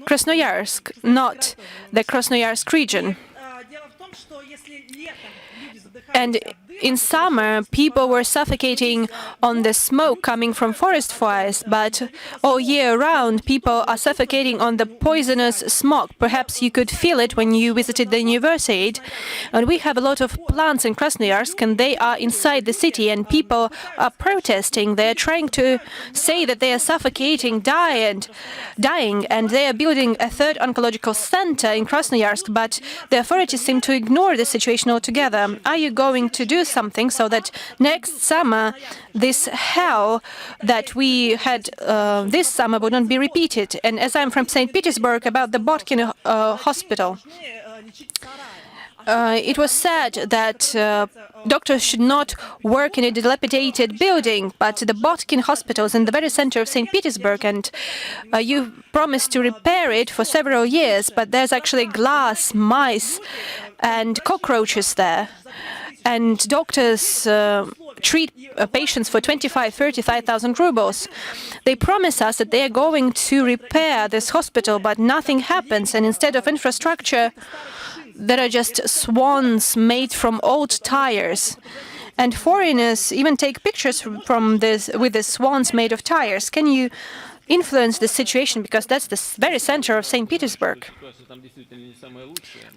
Krasnoyarsk, not the Krasnoyarsk region. And in summer, people were suffocating on the smoke coming from forest fires, but all year round, people are suffocating on the poisonous smog. Perhaps you could feel it when you visited the Universiade. And we have a lot of plants in Krasnoyarsk, and they are inside the city, and people are protesting. They are trying to say that they are suffocating, dying, and they are building a third oncological center in Krasnoyarsk, but the authorities seem to ignore the situation altogether. Are you going to do something so that next summer this hell that we had this summer would not be repeated? And as I'm from St. Petersburg, about the Botkin hospital, it was said that doctors should not work in a dilapidated building, but the Botkin hospital is in the very center of St. Petersburg, and you promised to repair it for several years, but there's actually glass, mice, and cockroaches there. And doctors treat patients for 35,000 rubles. They promise us that they are going to repair this hospital, but nothing happens. And instead of infrastructure, there are just swans made from old tires. And foreigners even take pictures from this with the swans made of tires. Can you influence the situation, because that's the very center of St. Petersburg?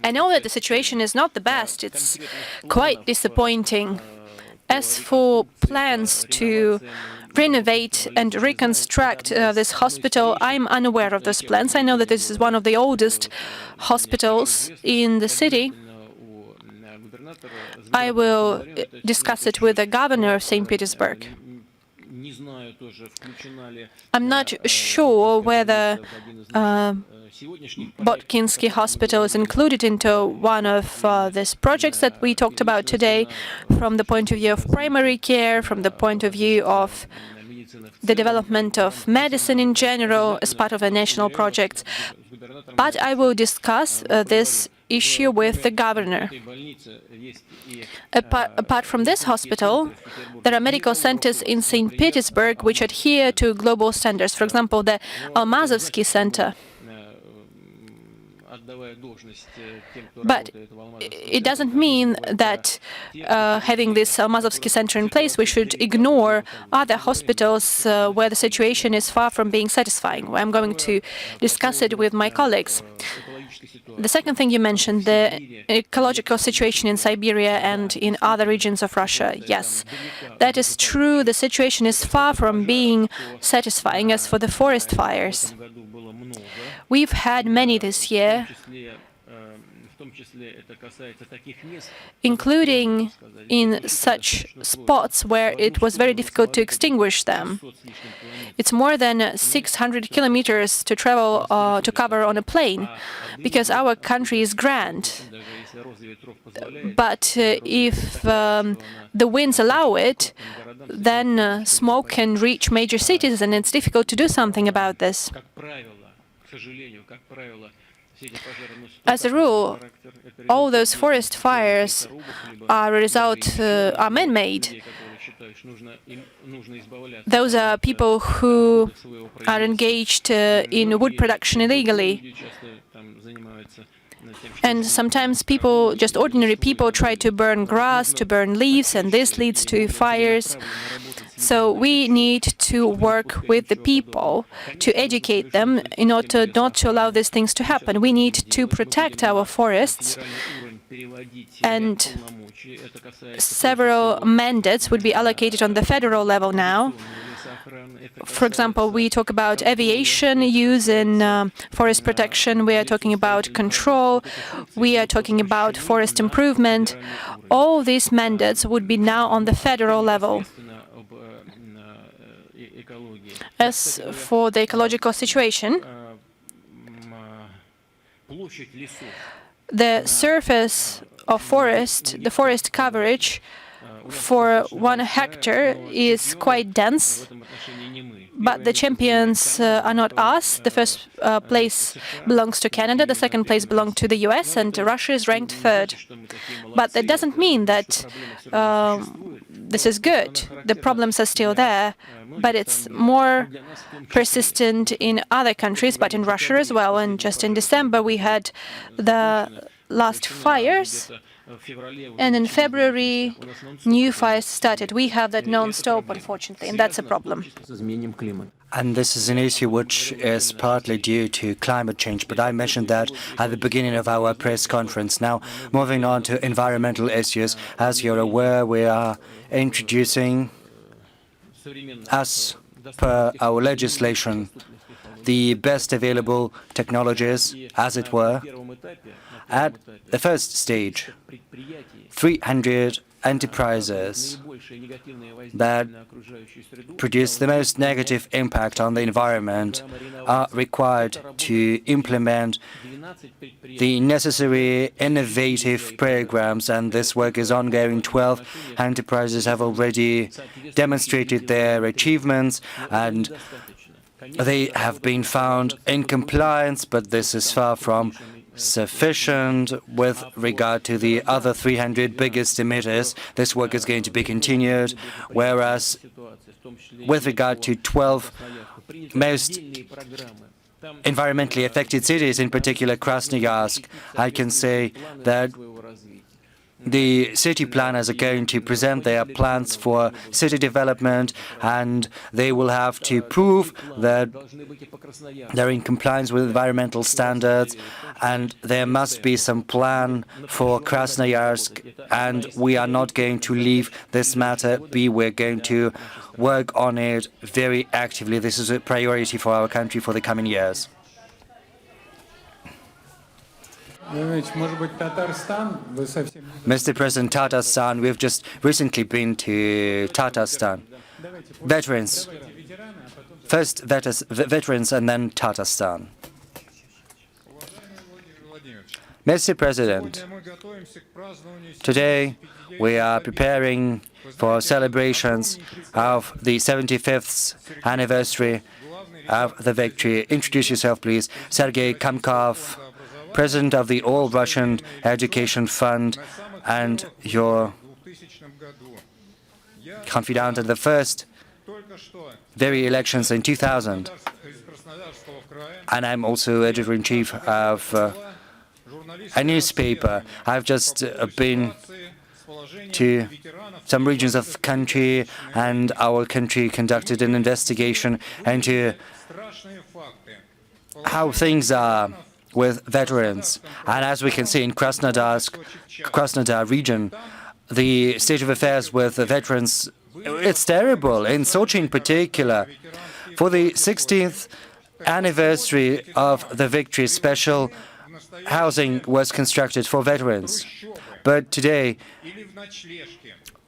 I know that the situation is not the best. It's quite disappointing. As for plans to renovate and reconstruct this hospital, I'm unaware of those plans. I know that this is one of the oldest hospitals in the city. I will discuss it with the governor of St. Petersburg. I'm not sure whether Botkinsky Hospital is included into one of these projects that we talked about today, from the point of view of primary care, from the point of view of the development of medicine in general as part of a national project. But I will discuss this issue with the governor. Apart from this hospital, there are medical centers in St. Petersburg which adhere to global standards. For example, the Almazovsky Center. But it doesn't mean that having this Almazovsky Center in place, we should ignore other hospitals where the situation is far from being satisfying. I'm going to discuss it with my colleagues. The second thing you mentioned, the ecological situation in Siberia and in other regions of Russia. Yes, that is true. The situation is far from being satisfying. As for the forest fires, we've had many this year, including in such spots where it was very difficult to extinguish them. It's more than 600 kilometers to travel to cover on a plane, because our country is grand. But if the winds allow it, then smoke can reach major cities, and it's difficult to do something about this. As a rule, all those forest fires are man-made. Those are people who are engaged in wood production illegally. And sometimes people, just ordinary people, try to burn grass, to burn leaves, and this leads to fires. So we need to work with the people to educate them in order not to allow these things to happen. We need to protect our forests, and several mandates would be allocated on the federal level now. For example, we talk about aviation use in forest protection, we are talking about control, we are talking about forest improvement. All these mandates would be now on the federal level. As for the ecological situation, the surface of forest, the forest coverage for 1 hectare is quite dense, but the champions are not us. The first place belongs to Canada, the second place belongs to the US, and Russia is ranked 3rd. But that doesn't mean that this is good. The problems are still there, but it's more persistent in other countries, but in Russia as well. And just in December, we had the last fires, and in February, new fires started. We have that non-stop, unfortunately, and that's a problem. And this is an issue which is partly due to climate change, but I mentioned that at the beginning of our press conference. Now, moving on to environmental issues, as you're aware, we are introducing, as per our legislation, the best available technologies, as it were. At the first stage, 300 enterprises that produce the most negative impact on the environment are required to implement the necessary innovative programs, and this work is ongoing. 12 enterprises have already demonstrated their achievements, and they have been found in compliance, but this is far from sufficient with regard to the other 300 biggest emitters. This work is going to be continued, whereas with regard to 12 most environmentally affected cities, in particular Krasnoyarsk, I can say that the city planners are going to present their plans for city development, and they will have to prove that they're in compliance with environmental standards, and there must be some plan for Krasnoyarsk, and we are not going to leave this matter be. We're going to work on it very actively. This is a priority for our country for the coming years. Mr. President, Tatarstan, we've just recently been to Tatarstan. Veterans. First veterans and then Tatarstan. Mr. President, today we are preparing for celebrations of the 75th anniversary of the victory. Introduce yourself, please. Sergei Kamkov, President of the All-Russian Education Fund, and your confidant in the first very elections in 2000. And I'm also editor-in-chief of a newspaper. I've just been to some regions of the country, and our country conducted an investigation into how things are with veterans. And as we can see in Krasnodar region, the state of affairs with the veterans, it's terrible. In Sochi in particular, for the 16th anniversary of the victory, special housing was constructed for veterans. But today,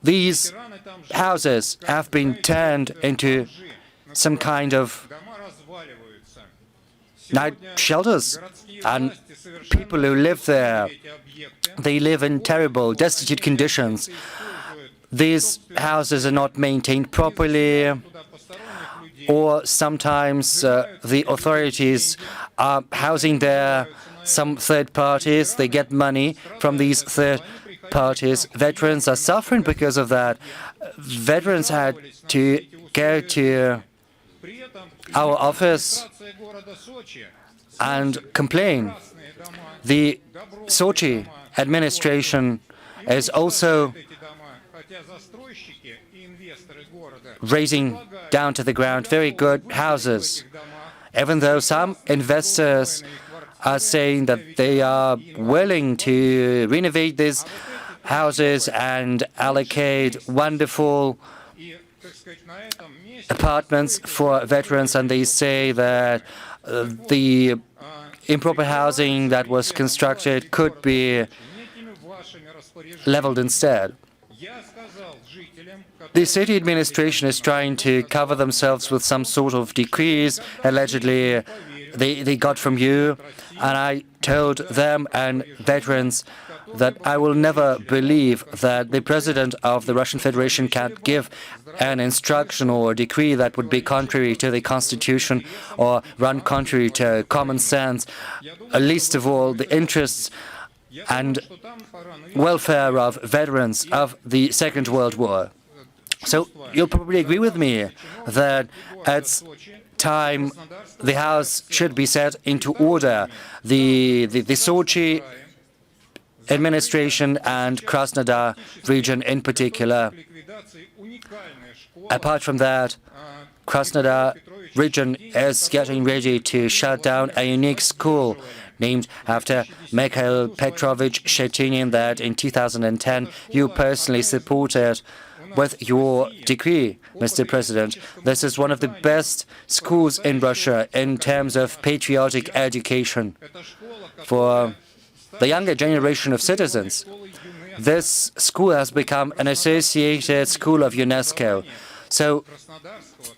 these houses have been turned into some kind of night shelters, and people who live there, they live in terrible, destitute conditions. These houses are not maintained properly, or sometimes the authorities are housing there some third parties. They get money from these third parties. Veterans are suffering because of that. Veterans had to go to our office and complain. The Sochi administration is also raising down to the ground very good houses, even though some investors are saying that they are willing to renovate these houses and allocate wonderful apartments for veterans, and they say that the improper housing that was constructed could be leveled instead. The city administration is trying to cover themselves with some sort of decrees, allegedly they got from you, and I told them and veterans that I will never believe that the President of the Russian Federation can give an instruction or a decree that would be contrary to the Constitution or run contrary to common sense, least of all the interests and welfare of veterans of the Second World War. So you'll probably agree with me that it's time the House should be set into order. The Sochi administration and Krasnodar region in particular. Apart from that, Krasnodar region is getting ready to shut down a unique school named after Mikhail Petrovich Shetinin that in 2010 you personally supported with your decree, Mr. President. This is one of the best schools in Russia in terms of patriotic education for the younger generation of citizens. This school has become an associated school of UNESCO. So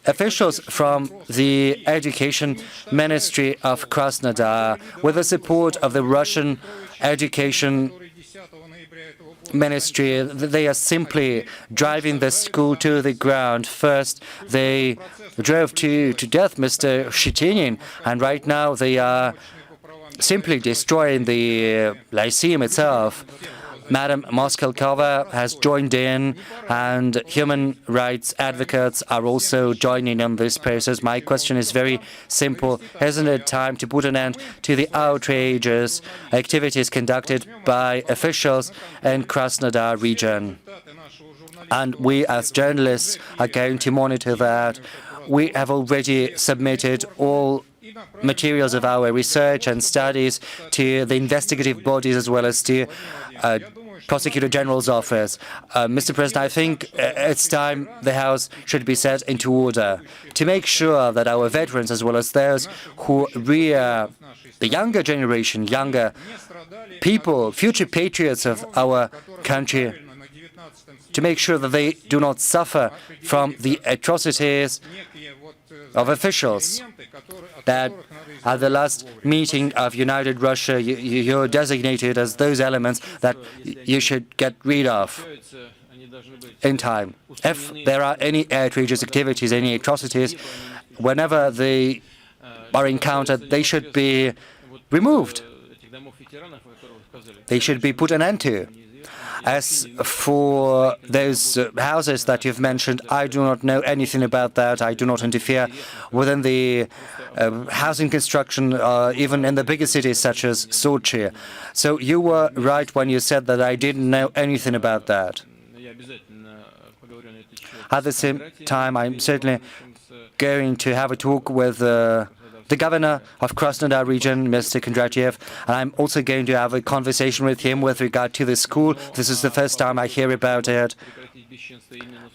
officials from the Education Ministry of Krasnodar, with the support of the Russian Education Ministry, they are simply driving the school to the ground. First, they drove to death Mr. Shetinin, and right now they are simply destroying the Lyceum itself. Madam Moskalkova has joined in, and human rights advocates are also joining in this process. My question is very simple. Isn't it time to put an end to the outrageous activities conducted by officials in Krasnodar region? And we as journalists are going to monitor that. We have already submitted all materials of our research and studies to the investigative bodies as well as to Prosecutor General's office. Mr. President, I think it's time the House should be set into order to make sure that our veterans, as well as those who rear the younger generation, younger people, future patriots of our country, to make sure that they do not suffer from the atrocities of officials that at the last meeting of United Russia you're designated as those elements that you should get rid of in time. If there are any outrageous activities, any atrocities, whenever they are encountered, they should be removed. They should be put an end to. As for those houses that you've mentioned, I do not know anything about that. I do not interfere within the housing construction, even in the bigger cities such as Sochi. So you were right when you said that I didn't know anything about that. At the same time, I'm certainly going to have a talk with the governor of Krasnodar region, Mr. Kondratyev, and I'm also going to have a conversation with him with regard to the school. This is the first time I hear about it.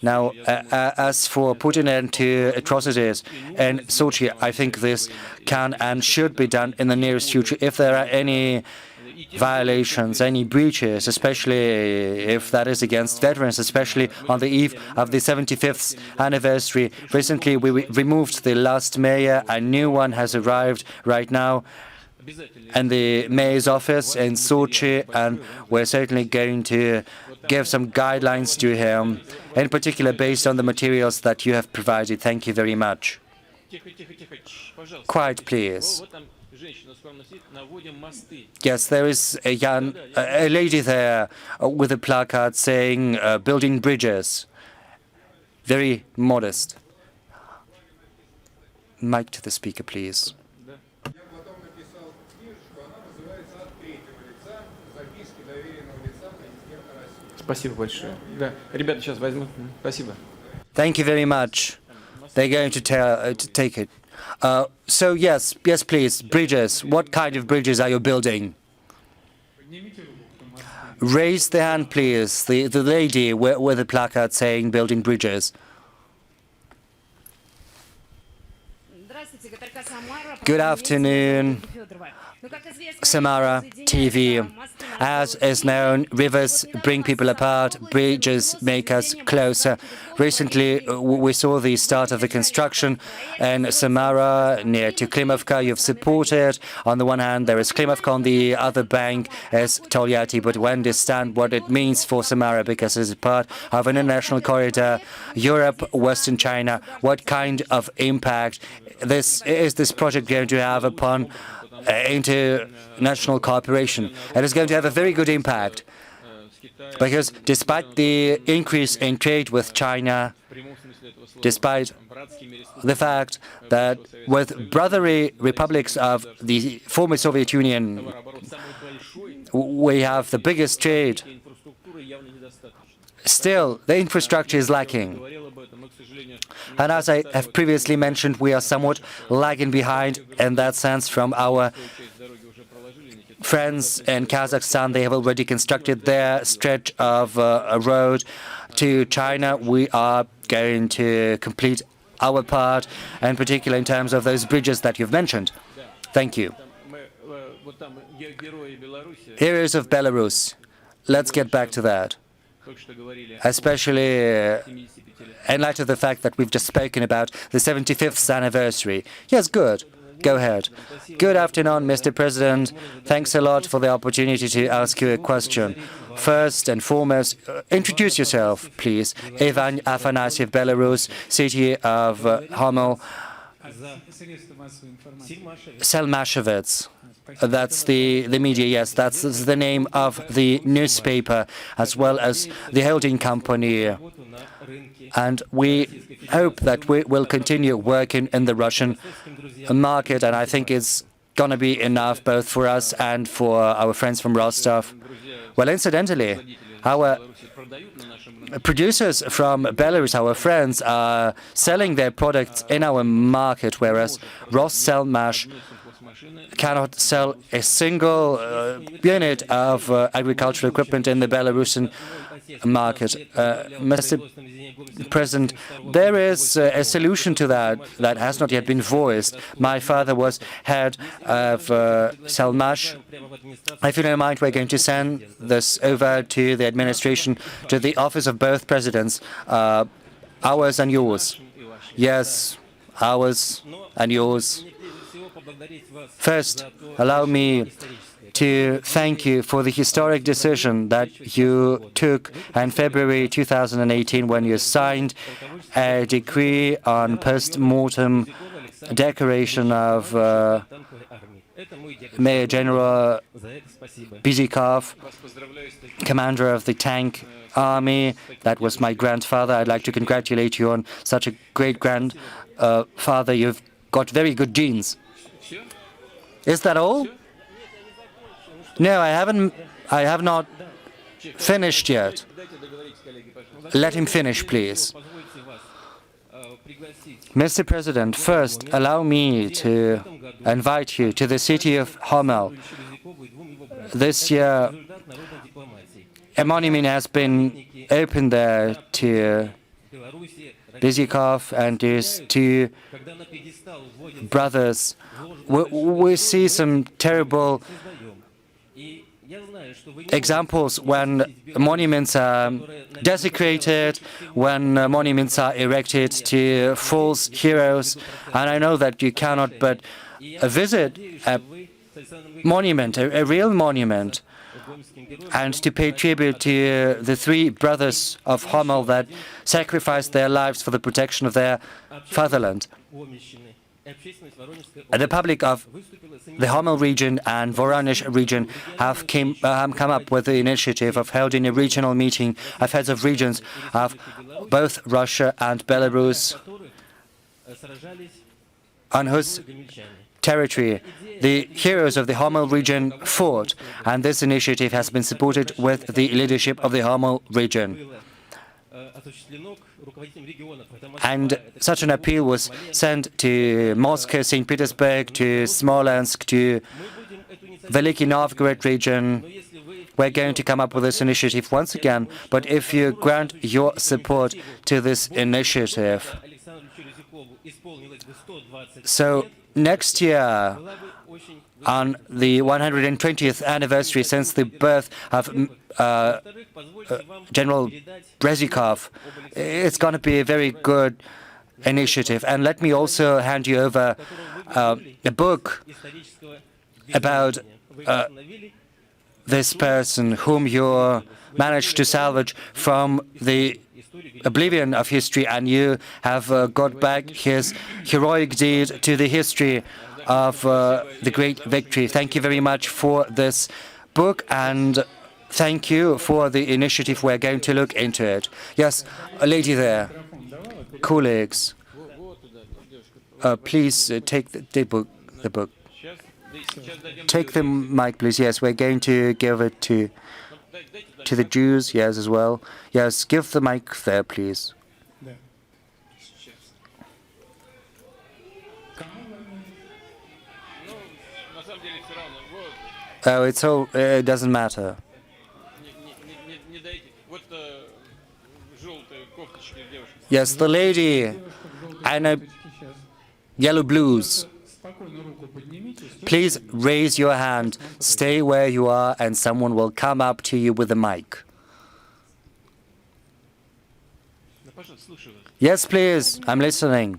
Now, as for putting an end to atrocities in Sochi, I think this can and should be done in the nearest future. If there are any violations, any breaches, especially if that is against veterans, especially on the eve of the 75th anniversary. Recently, we removed the last mayor. A new one has arrived right now in the mayor's office in Sochi, and we're certainly going to give some guidelines to him, in particular based on the materials that you have provided. Thank you very much. Quiet, please. Yes, there is a lady there with a placard saying building bridges. Very modest. Mic to the speaker, please. Thank you very much. They're going to take it. So yes, please, bridges. What kind of bridges are you building? Raise the hand, please. The lady with the placard saying building bridges. Good afternoon, Samara TV. As is known, rivers bring people apart, bridges make us closer. Recently, we saw the start of the construction in Samara, near to Klimovka. You've supported. On the one hand, there is Klimovka, on the other bank is Tolyatti. But we understand what it means for Samara, because it's part of an international corridor, Europe, Western China. What kind of impact is this project going to have upon international cooperation? It is going to have a very good impact, because despite the increase in trade with China, despite the fact that with brotherly republics of the former Soviet Union, we have the biggest trade, still the infrastructure is lacking. And as I have previously mentioned, we are somewhat lagging behind in that sense from our friends in Kazakhstan. They have already constructed their stretch of a road to China. We are going to complete our part, in particular in terms of those bridges that you've mentioned. Thank you. Heroes of Belarus. Let's get back to that, especially in light of the fact that we've just spoken about the 75th anniversary. Yes, good. Go ahead. Good afternoon, Mr. President. Thanks a lot for the opportunity to ask you a question. First and foremost, introduce yourself, please. Ivan Afanasyev, Belarus, city of Homel. Selmashevitz. That's the media, yes, that's the name of the newspaper, as well as the holding company. And we hope that we will continue working in the Russian market, and I think it's going to be enough both for us and for our friends from Rostov. Well, incidentally, our producers from Belarus, our friends, are selling their products in our market, whereas Rosselmash cannot sell a single unit of agricultural equipment in the Belarusian market. Mr. President, there is a solution to that that has not yet been voiced. My father was head of Selmash. If you don't mind, we're going to send this over to the administration, to the office of both presidents, ours and yours. Yes, ours and yours. First, allow me to thank you for the historic decision that you took in February 2018 when you signed a decree on post-mortem decoration of Major General Bizikov, commander of the tank army. That was my grandfather. I'd like to congratulate you on such a great grandfather. You've got very good genes. Is that all? No, I have not finished yet. Let him finish, please. Mr. President, first, allow me to invite you to the city of Homel. This year, a monument has been opened there to Bizikov and his two brothers. We see some terrible examples when monuments are desecrated, when monuments are erected to false heroes. And I know that you cannot but visit a monument, a real monument, and to pay tribute to the three brothers of Homel that sacrificed their lives for the protection of their fatherland. The public of the Homel region and Voronezh region have come up with the initiative of holding a regional meeting of heads of regions of both Russia and Belarus, on whose territory the heroes of the Homel region fought, and this initiative has been supported with the leadership of the Homel region. And such an appeal was sent to Moscow, St. Petersburg, to Smolensk, to Veliki Novgorod region. We're going to come up with this initiative once again, but if you grant your support to this initiative, so next year, on the 120th anniversary since the birth of General Bezikov, it's going to be a very good initiative. And let me also hand you over a book about this person whom you managed to salvage from the oblivion of history, and you have got back his heroic deed to the history of the great victory. Thank you very much for this book, and thank you for the initiative. We're going to look into it. Yes, a lady there. Colleagues, please take the book. Take the mic, please. Yes, we're going to give it to the Jews, yes, as well. Yes, give the mic there, please. Oh, it's all, it doesn't matter. Yes, the lady and yellow blues. Please raise your hand, stay where you are, and someone will come up to you with a mic. Yes, please, I'm listening.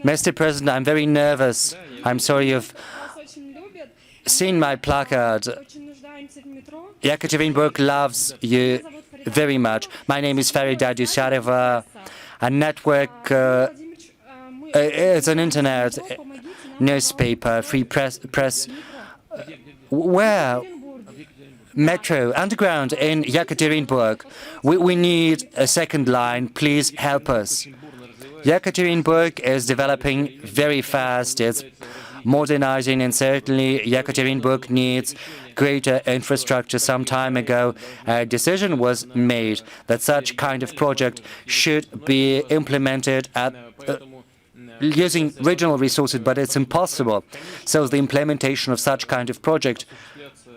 Mr. President, I'm very nervous. I'm sorry you've seen my placard. Yekaterinburg loves you very much. My name is Farida Dusareva. A network it's an internet newspaper, free press, where metro, underground in Yekaterinburg. We need a second line. Please help us. Yekaterinburg is developing very fast. It's modernizing, and certainly Yekaterinburg needs greater infrastructure. Some time ago, a decision was made that such kind of project should be implemented at using regional resources, but it's impossible. So the implementation of such kind of project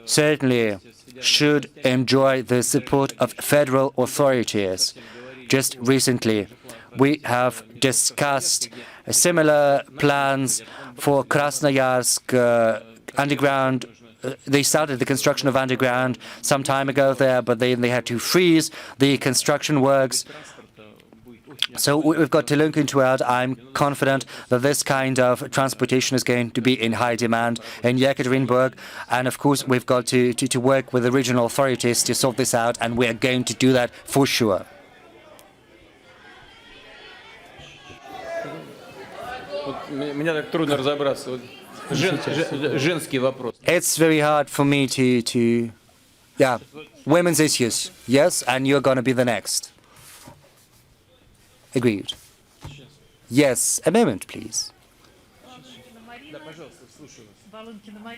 certainly should enjoy the support of federal authorities. Just recently, we have discussed similar plans for Krasnoyarsk underground. They started the construction of underground some time ago there, but they had to freeze the construction works. So we've got to look into it. I'm confident that this kind of transportation is going to be in high demand in Yekaterinburg. And of course, we've got to work with the regional authorities to sort this out, and we are going to do that for sure. It's very hard for me to women's issues. Yes, and you're going to be the next. Agreed. Yes, a moment, please.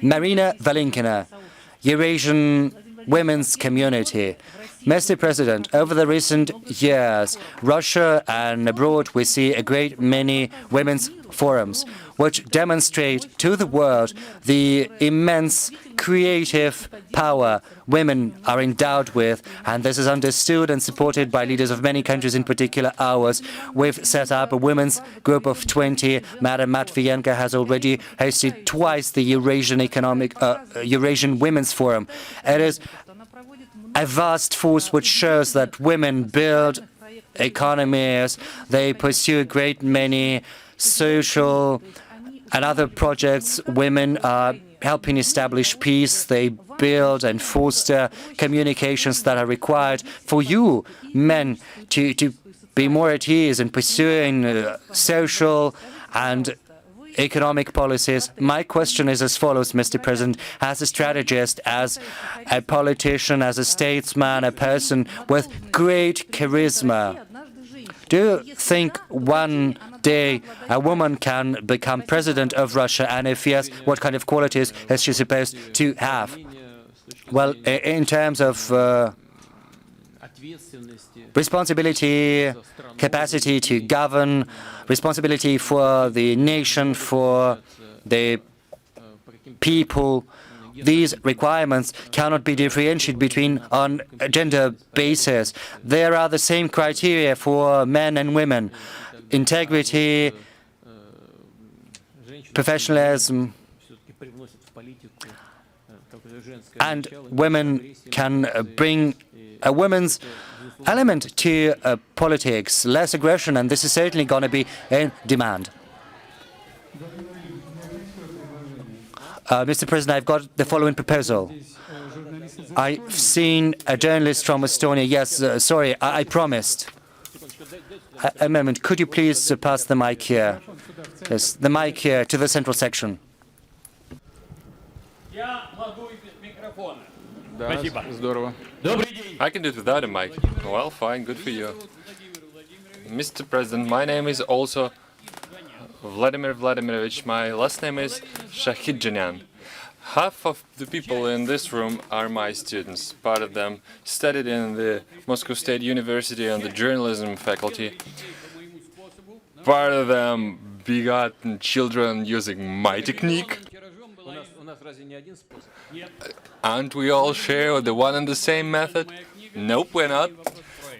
Marina Valinkina, Eurasian Women's Community. Mr. President, over the recent years, Russia and abroad, we see a great many women's forums, which demonstrate to the world the immense creative power women are endowed with, and this is understood and supported by leaders of many countries, in particular ours. We've set up a women's group of 20. Madam Matvienko has already hosted twice the Eurasian Women's Forum. It is a vast force which shows that women build economies, they pursue a great many social and other projects. Women are helping establish peace. They build and foster communications that are required for you, men, to be more at ease in pursuing social and economic policies. My question is as follows, Mr. President. As a strategist, as a politician, as a statesman, a person with great charisma, do you think one day a woman can become president of Russia? And if yes, what kind of qualities is she supposed to have? Well, in terms of responsibility, capacity to govern, responsibility for the nation, for the people, these requirements cannot be differentiated between on a gender basis. There are the same criteria for men and women: integrity, professionalism, and women can bring a woman's element to politics, less aggression, and this is certainly going to be in demand. Mr. President, I've got the following proposal. I've seen a journalist from Estonia. Yes, sorry, I promised. A moment, could you please pass the mic here? Yes, the mic here to the central section. I can do it without a mic. Well, fine, good for you. Mr. President, my name is also Vladimir Vladimirovich. My last name is Shahidjanyan. Half of the people in this room are my students. Part of them studied in the Moscow State University on the journalism faculty. Part of them begotten children using my technique. Aren't we all share the one and the same method? Nope, we're not.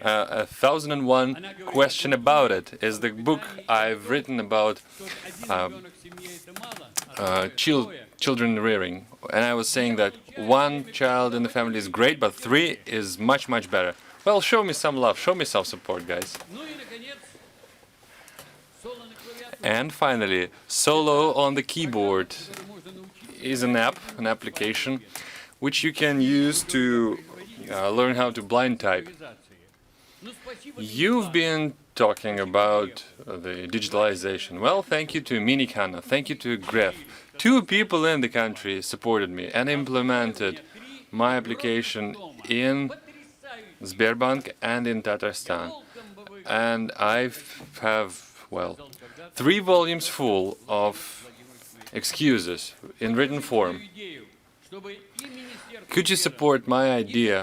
1001 Question About It is the book I've written about children rearing. And I was saying that one child in the family is great, but 3 is much, much better. Well, show me some love, show me some support, guys. And finally, Solo on the keyboard is an application, which you can use to learn how to blind type. You've been talking about the digitalization. Well, thank you to Minikana, thank you to Gref. 2 people in the country supported me and implemented my application in Sberbank and in Tatarstan. And I have, well, 3 volumes full of excuses in written form. Could you support my idea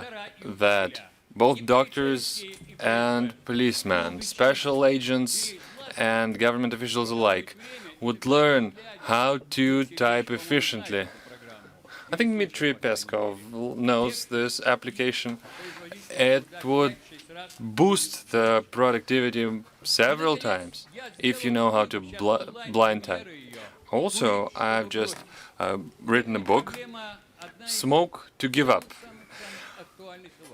that both doctors and policemen, special agents and government officials alike, would learn how to type efficiently? I think Dmitry Peskov knows this application. It would boost the productivity several times if you know how to blind type. Also, I've just written a book, Smoke to Give Up.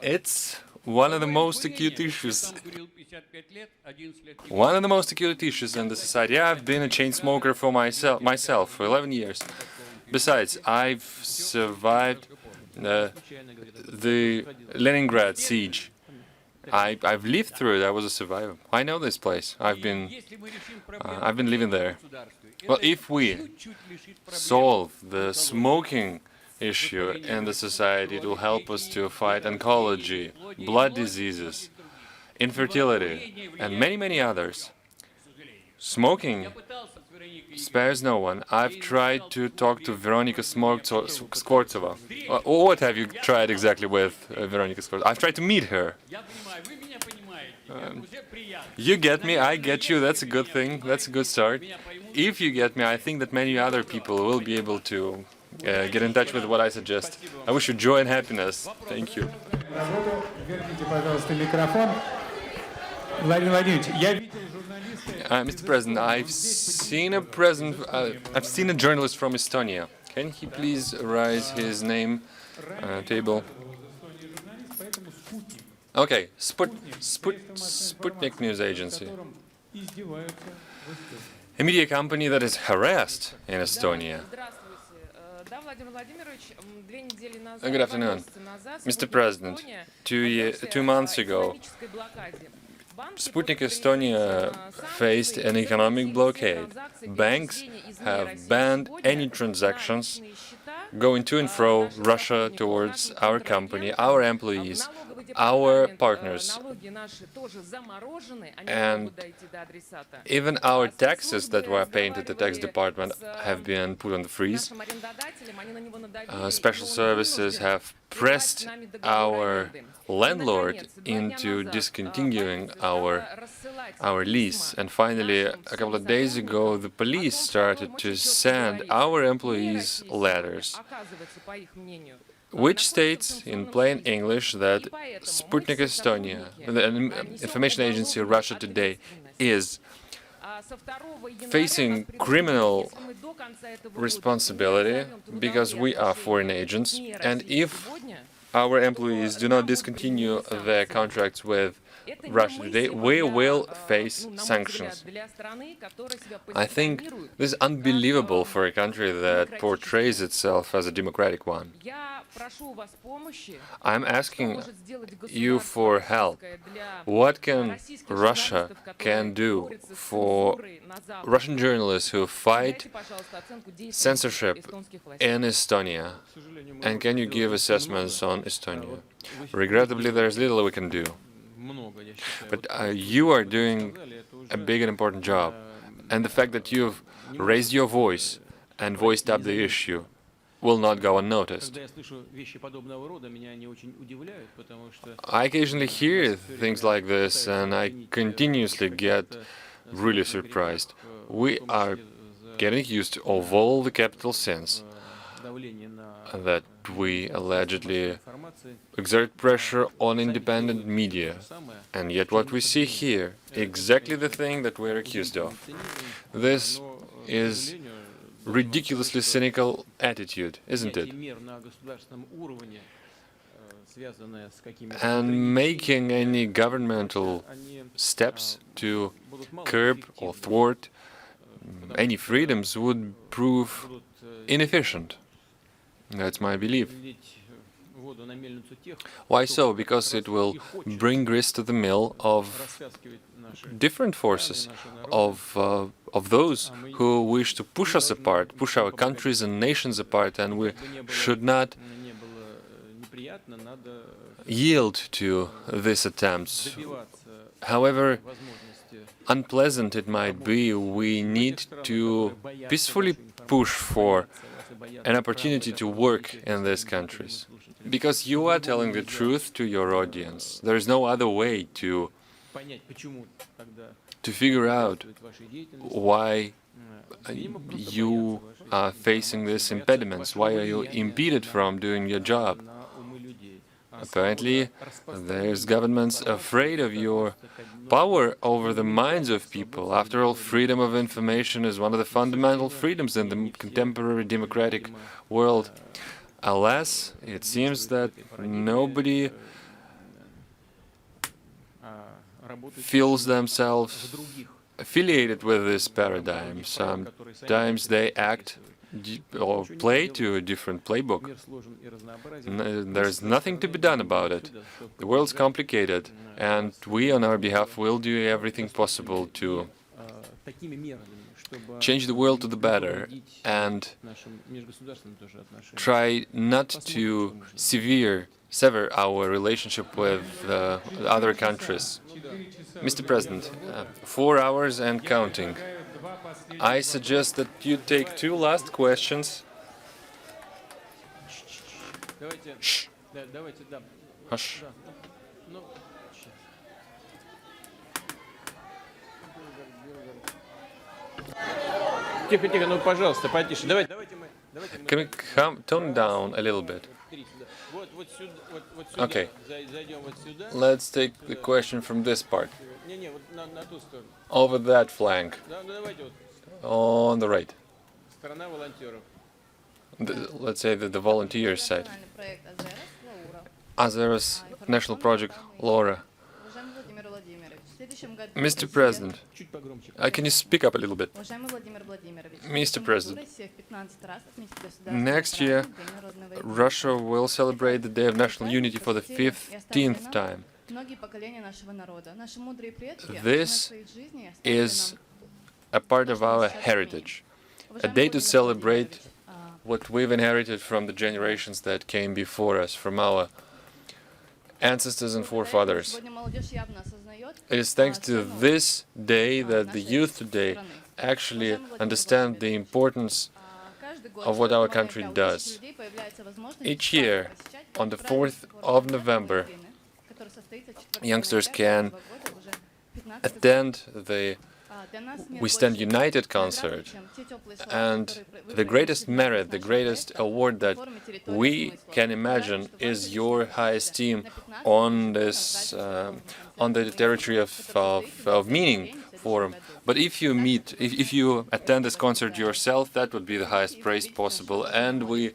It's one of the most acute issues. One of the most acute issues in the society. I've been a chain smoker for myself for 11 years. Besides, I've survived the Leningrad siege. I've lived through it. I was a survivor. I know this place. I've been living there. Well, if we solve the smoking issue in the society, it will help us to fight oncology, blood diseases, infertility, and many, many others. Smoking spares no one. I've tried to talk to Veronika Skvortsova. What have you tried exactly with Veronika Skvortsova? I've tried to meet her. You get me, I get you, that's a good thing, that's a good start. If you get me, I think that many other people will be able to get in touch with what I suggest. I wish you joy and happiness. Thank you. Mr. President, I've seen a journalist from Estonia. Can he please raise his name table? Okay, Sputnik News Agency. A media company that is harassed in Estonia. Good afternoon. Mr. President, 2 months ago, Sputnik Estonia faced an economic blockade. Banks have banned any transactions going to and fro Russia towards our company, our employees, our partners. And even our taxes that were paid to the tax department have been put on the freeze. Special services have pressed our landlord into discontinuing our lease. And finally, a couple of days ago, the police started to send our employees letters, which states in plain English that Sputnik Estonia, the information agency of Russia Today, is facing criminal responsibility because we are foreign agents, and if our employees do not discontinue their contracts with Russia Today, we will face sanctions. I think this is unbelievable for a country that portrays itself as a democratic one. I'm asking you for help. What can Russia do for Russian journalists who fight censorship in Estonia? And can you give assessments on Estonia? Regrettably, there's little we can do. But you are doing a big and important job. And the fact that you've raised your voice and voiced up the issue will not go unnoticed. I occasionally hear things like this, and I continuously get really surprised. We are getting used of all the capital sins that we allegedly exert pressure on independent media. And yet what we see here, exactly the thing that we're accused of. This is ridiculously cynical attitude, isn't it? And making any governmental steps to curb or thwart any freedoms would prove inefficient. That's my belief. Why so? Because it will bring grist to the mill of different forces, of those who wish to push us apart, push our countries and nations apart, and we should not yield to these attempts. However unpleasant it might be, we need to peacefully push for an opportunity to work in these countries. Because you are telling the truth to your audience. There is no other way to figure out why you are facing these impediments, why are you impeded from doing your job. Apparently, there's governments afraid of your power over the minds of people. After all, freedom of information is one of the fundamental freedoms in the contemporary democratic world. Alas, it seems that nobody feels themselves affiliated with this paradigm. Sometimes they act or play to a different playbook. There's nothing to be done about it. The world's complicated, and we, on our behalf, will do everything possible to change the world to the better and try not to sever our relationship with other countries. Mr. President, 4 hours and counting. I suggest that you take 2 last questions. Shh. Hush. Тихо, ну, пожалуйста, потише. Can we tone down a little bit? Okay. Let's take the question from this part. Over that flank. On the right. Let's say the volunteers side. Azeros National Project, Laura. Mr. President, can you speak up a little bit? Mr. President, next year Russia will celebrate the Day of National Unity for the 15th time. This is a part of our heritage, a day to celebrate what we've inherited from the generations that came before us, from our ancestors and forefathers. It is thanks to this day that the youth today actually understand the importance of what our country does. Each year, on the 4th of November, youngsters can attend the We Stand United concert, and the greatest merit, the greatest award that we can imagine is your high esteem on this, on the territory of Meaning Forum. But if you attend this concert yourself, that would be the highest praise possible, and we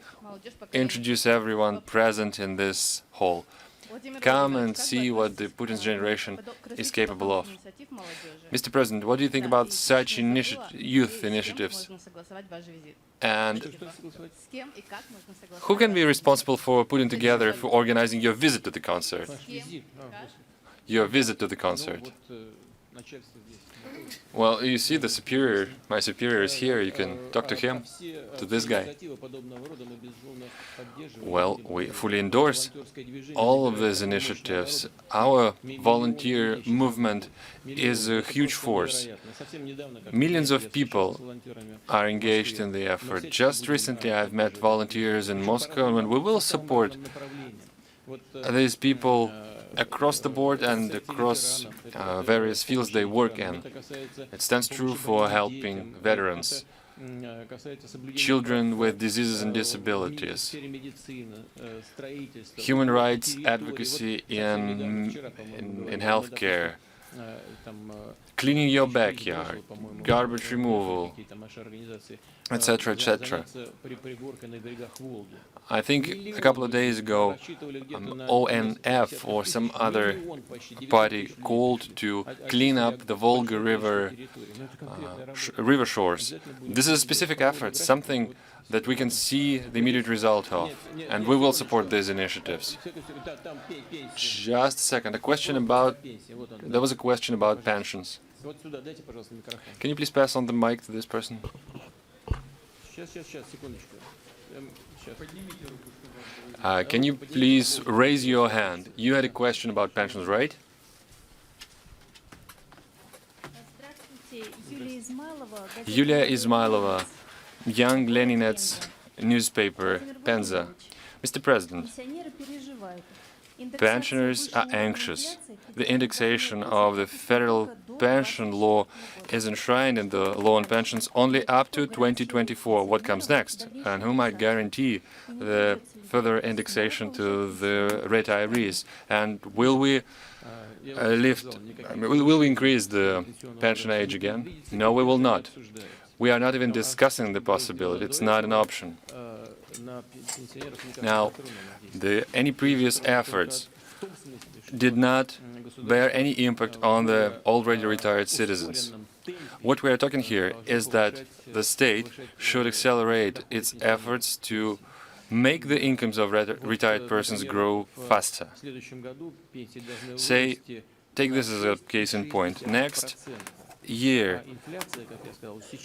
introduce everyone present in this hall. Come and see what the Putin's generation is capable of. Mr. President, what do you think about such youth initiatives? And who can be responsible for putting together, for organizing your visit to the concert? Your visit to the concert. Well, you see the superior, my superior is here, you can talk to him, to this guy. Well, we fully endorse all of these initiatives. Our volunteer movement is a huge force. Millions of people are engaged in the effort. Just recently I've met volunteers in Moscow, and we will support these people across the board and across various fields they work in. It stands true for helping veterans, children with diseases and disabilities, human rights advocacy in healthcare, cleaning your backyard, garbage removal, etc., etc. I think a couple of days ago, ONF or some other party called to clean up the Volga River river shores. This is a specific effort, something that we can see the immediate result of, and we will support these initiatives. Just a second, there was a question about pensions. Can you please pass on the mic to this person? Can you please raise your hand? You had a question about pensions, right? Yulia Izmailova, Young Leninets newspaper, Penza. Mr. President, pensioners are anxious. The indexation of the federal pension law is enshrined in the law on pensions only up to 2024. What comes next? And who might guarantee the further indexation to the retirees? And will we will we increase the pension age again? No, we will not. We are not even discussing the possibility. It's not an option. Now, any previous efforts did not bear any impact on the already retired citizens. What we are talking here is that the state should accelerate its efforts to make the incomes of retired persons grow faster. Say, take this as a case in point. Next year,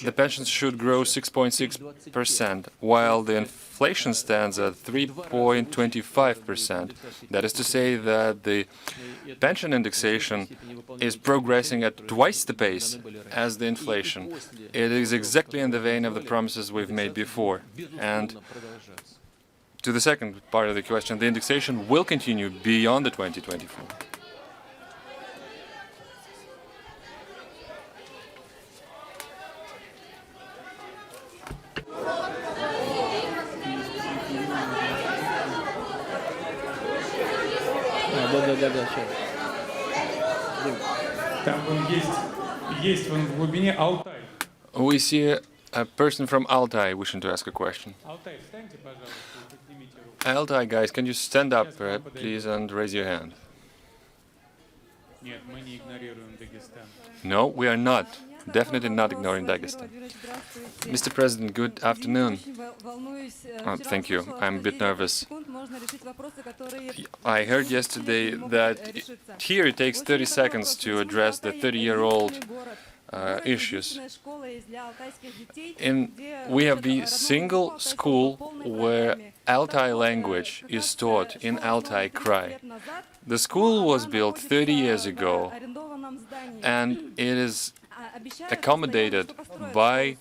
the pensions should grow 6.6%, while the inflation stands at 3.25%. That is to say that the pension indexation is progressing at twice the pace as the inflation. It is exactly in the vein of the promises we've made before. And to the second part of the question, the indexation will continue beyond the 2024. We see a person from Altai wishing to ask a question. Altai, guys, can you stand up, please, and raise your hand? No, we are not. Definitely not ignoring Dagestan. Mr. President, good afternoon. Thank you. I'm a bit nervous. I heard yesterday that here it takes 30 seconds to address the 30-year-old issues. We have the single school where Altai language is taught in Altai Krai. The school was built 30 years ago, and it is accommodated by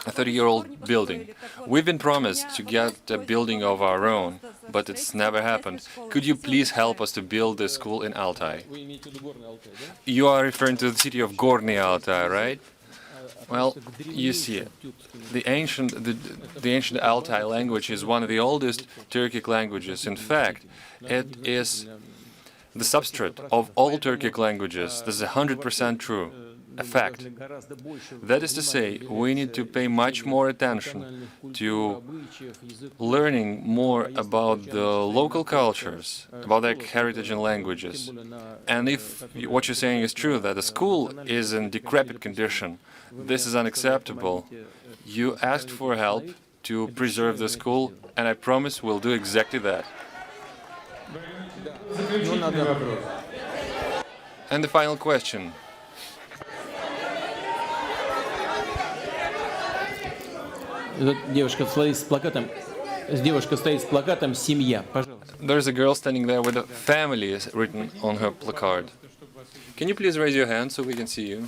a 30-year-old building. We've been promised to get a building of our own, but it's never happened. Could you please help us to build this school in Altai? You are referring to the city of Gorny Altai, right? Well, you see, the ancient Altai language is one of the oldest Turkic languages. In fact, it is the substrate of all Turkic languages. This is 100% true, a fact. That is to say, we need to pay much more attention to learning more about the local cultures, about their heritage and languages. And if what you're saying is true, that the school is in decrepit condition, this is unacceptable. You asked for help to preserve the school, and I promise we'll do exactly that. And the final question. Девушка стоит с плакатом «Семья». There's a girl standing there with a family written on her placard. Can you please raise your hand so we can see you?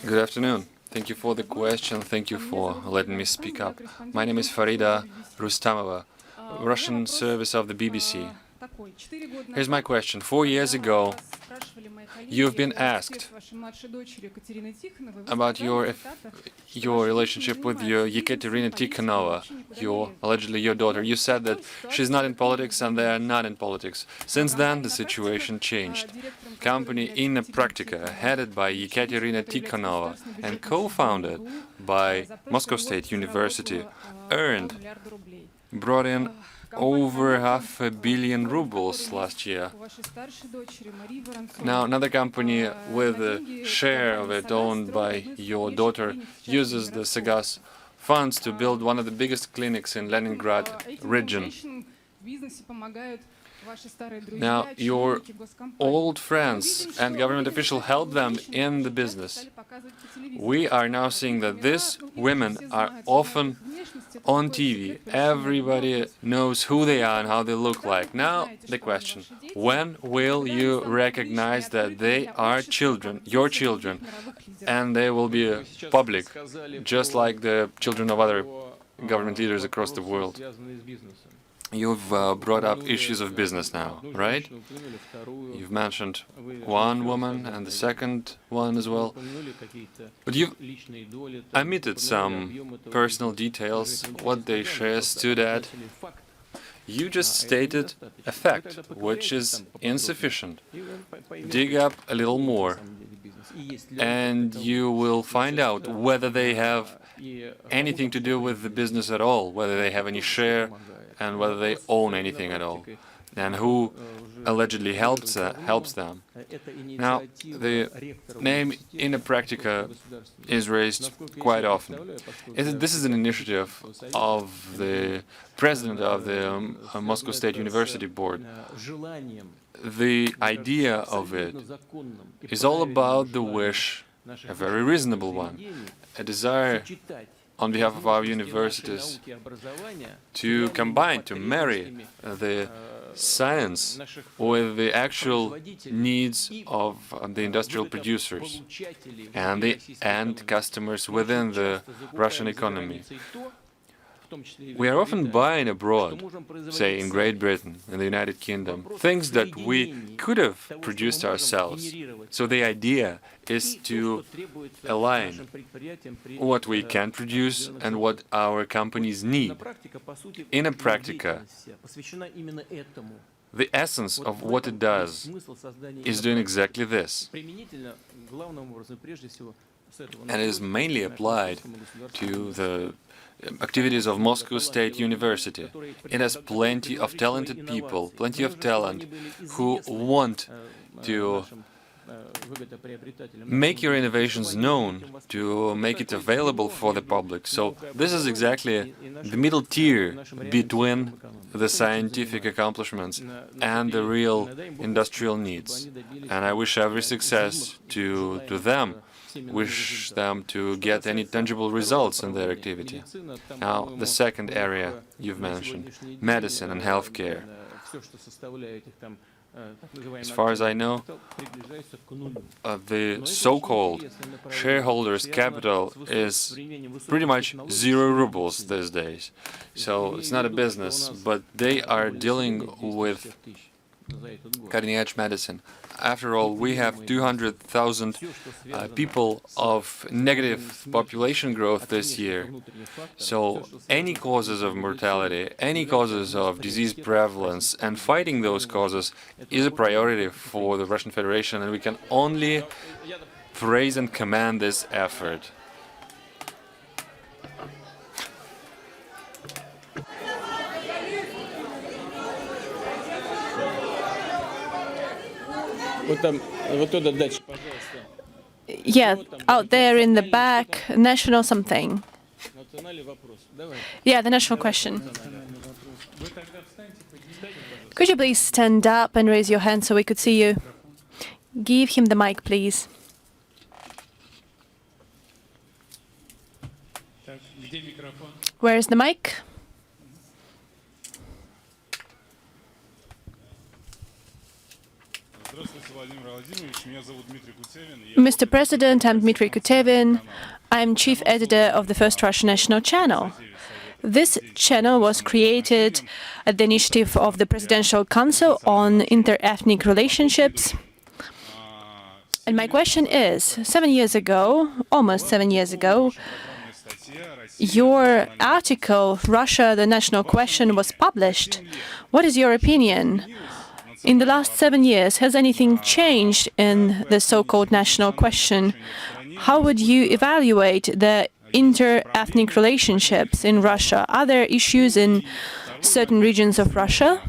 Good afternoon. Thank you for the question. Thank you for letting me speak up. My name is Farida Rustamova, Russian service of the BBC. Here's my question. 4 years ago, You've been asked about your relationship with your Yekaterina Tikhanova, allegedly your daughter. You said that she's not in politics and they are not in politics. Since then, the situation changed. Company Inna Praktika, headed by Yekaterina Tikhanova and co-founded by Moscow State University, brought in over $500 million rubles last year. Now, another company with a share of it owned by your daughter uses the Sagas funds to build one of the biggest clinics in Leningrad region. Now, your old friends and government officials help them in the business. We are now seeing that these women are often on TV. Everybody knows who they are and how they look like. Now, the question, when will you recognize that they are children, your children, and they will be public, just like the children of other government leaders across the world? You've brought up issues of business now, right? You've mentioned one woman and the second one as well. But you've omitted some personal details, what they share stood at. You just stated a fact, which is insufficient. Dig up a little more, and you will find out whether they have anything to do with the business at all, whether they have any share, and whether they own anything at all, and who allegedly helps them. Now, the name Inna Praktika is raised quite often. This is an initiative of the president of the Moscow State University board. The idea of it is all about the wish, a very reasonable one, a desire on behalf of our universities to combine, to marry the science with the actual needs of the industrial producers and the end customers within the Russian economy. We are often buying abroad, say in Great Britain, in the United Kingdom, things that we could have produced ourselves. So the idea is to align what we can produce and what our companies need. Inna Praktika, the essence of what it does is doing exactly this. And it is mainly applied to the activities of Moscow State University. It has plenty of talented people, plenty of talent, who want to make your innovations known, to make it available for the public. So this is exactly the middle tier between the scientific accomplishments and the real industrial needs. And I wish every success to them. Wish them to get any tangible results in their activity. Now, the second area you've mentioned, medicine and healthcare. As far as I know, the so-called shareholders' capital is pretty much 0 rubles these days. So it's not a business, but they are dealing with cutting-edge medicine. After all, we have 200,000 people of negative population growth this year. So any causes of mortality, any causes of disease prevalence, and fighting those causes is a priority for the Russian Federation, and we can only praise and commend this effort. Yeah, out there in the back, national something. Yeah, the national question. Could you please stand up and raise your hand so we could see you? Give him the mic, please. Where is the mic? Mr. President, I'm Dmitry Kutevin. I'm chief editor of the First Russian National Channel. This channel was created at the initiative of the Presidential Council on Inter-Ethnic Relationships. And my question is, 7 years ago, almost 7 years ago, your article, Russia, the National Question, was published. What is your opinion? In the last 7 years, has anything changed in the so-called national question? How would you evaluate the inter-ethnic relationships in Russia? Are there issues in certain regions of Russia?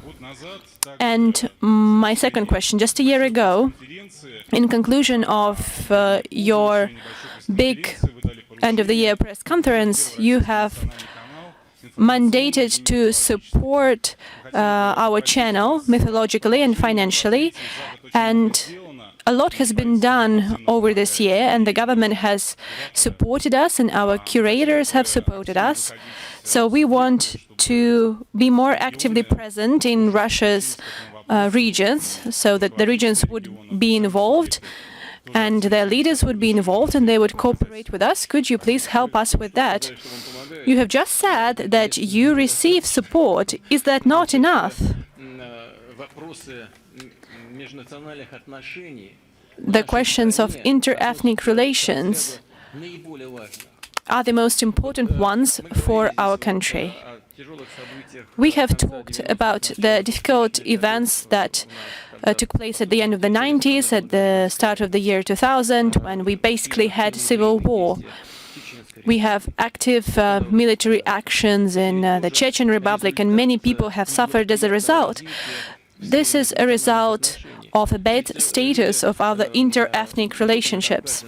And my second question, just a year ago, in conclusion of your big end-of-the-year press conference, you have mandated to support our channel mythologically and financially, and a lot has been done over this year, and the government has supported us, and our curators have supported us. So we want to be more actively present in Russia's regions, so that the regions would be involved, and their leaders would be involved, and they would cooperate with us. Could you please help us with that? You have just said that you receive support. Is that not enough? The questions of inter-ethnic relations are the most important ones for our country. We have talked about the difficult events that took place at the end of the 90s, at the start of the year 2000, when we basically had civil war. We have active military actions in the Chechen Republic, and many people have suffered as a result. This is a result of a bad status of our inter-ethnic relationships.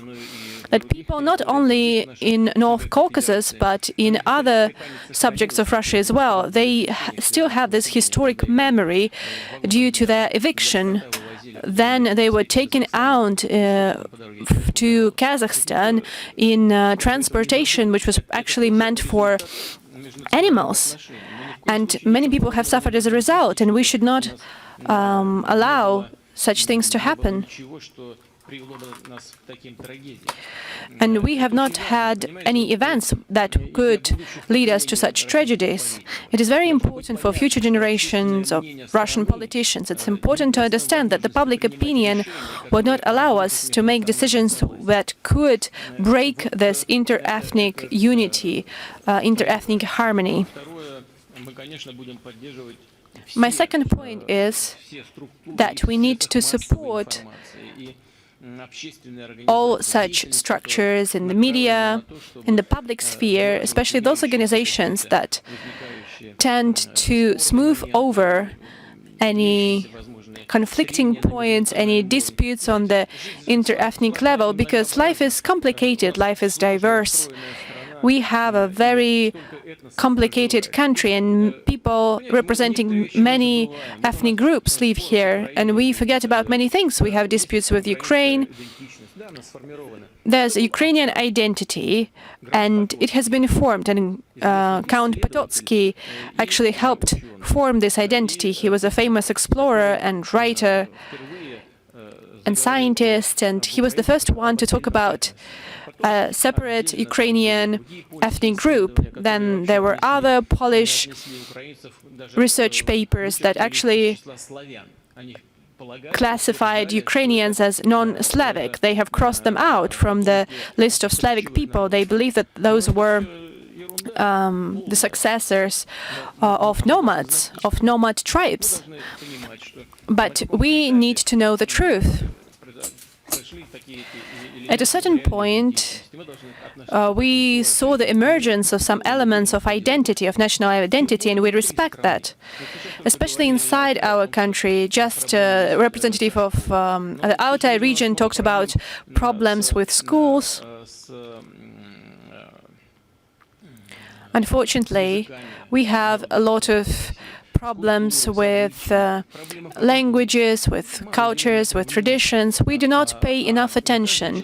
That people not only in North Caucasus, but in other subjects of Russia as well, they still have this historic memory due to their eviction. Then they were taken out to Kazakhstan in transportation, which was actually meant for animals. And many people have suffered as a result, and we should not allow such things to happen. And we have not had any events that could lead us to such tragedies. It is very important for future generations of Russian politicians. It's important to understand that the public opinion would not allow us to make decisions that could break this inter-ethnic unity, inter-ethnic harmony. My second point is that we need to support all such structures in the media, in the public sphere, especially those organizations that tend to smooth over any conflicting points, any disputes on the inter-ethnic level, because life is complicated, life is diverse. We have a very complicated country, and people representing many ethnic groups live here, and we forget about many things. We have disputes with Ukraine. There's a Ukrainian identity, and it has been formed, and Count Pototsky actually helped form this identity. He was a famous explorer and writer and scientist, and he was the first one to talk about a separate Ukrainian ethnic group. Then there were other Polish research papers that actually classified Ukrainians as non-Slavic. They have crossed them out from the list of Slavic people. They believe that those were the successors of nomads, of nomad tribes. But we need to know the truth. At a certain point, we saw the emergence of some elements of identity, of national identity, and we respect that. Especially inside our country, just a representative of the Altai region talked about problems with schools. Unfortunately, we have a lot of problems with languages, with cultures, with traditions. We do not pay enough attention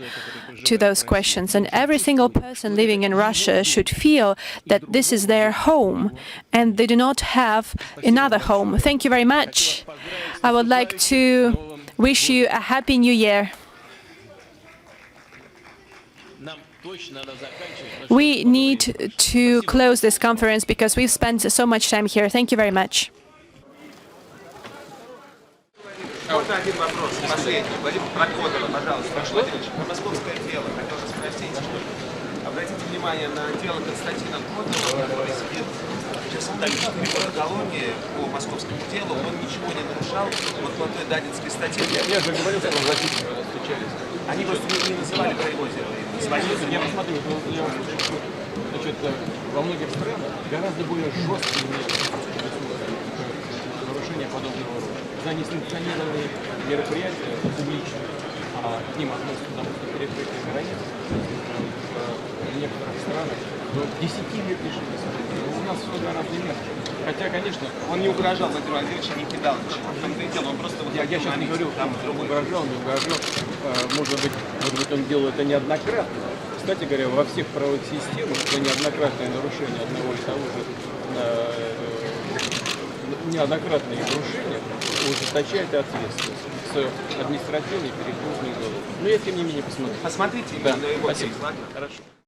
to those questions, and every single person living in Russia should feel that this is their home and they do not have another home. Thank you very much. I would like to wish you a happy new year. We need to close this conference because we've spent so much time here. Thank you very much. Вот один вопрос. Последний. Владимир Прокодова, пожалуйста. Владимирович, московское дело. Хотел вас спросить, обратите внимание на дело Константина Кодова, который сидит сейчас в 4 года колонии по московскому делу. Он ничего не нарушал. Вот по той дадинской статье. Я же говорил, что записывали, встречались. Они просто не называли про его дело. Я посмотрю, я вам слышу, что значит, во многих странах гораздо более жесткие нарушения подобного рода. За несанкционированные мероприятия публичные, а к ним относятся, допустим, перекрытие границ в некоторых странах до 10 лет лишения свободы. У нас все гораздо мягче. Хотя, конечно, Он не угрожал Владимиру Владимировичу, не кидал ничего. В том-то и дело, он просто вот я сейчас не говорю, там угрожал, не угрожал. Может быть, он делал это неоднократно. Кстати говоря, во всех правовых системах за неоднократное нарушение одного и того же неоднократные нарушения ужесточает ответственность с административной перекрестной уголовной. Но я, тем не менее, посмотрю. Посмотрите Да, на его спасибо. текст, ладно? Хорошо.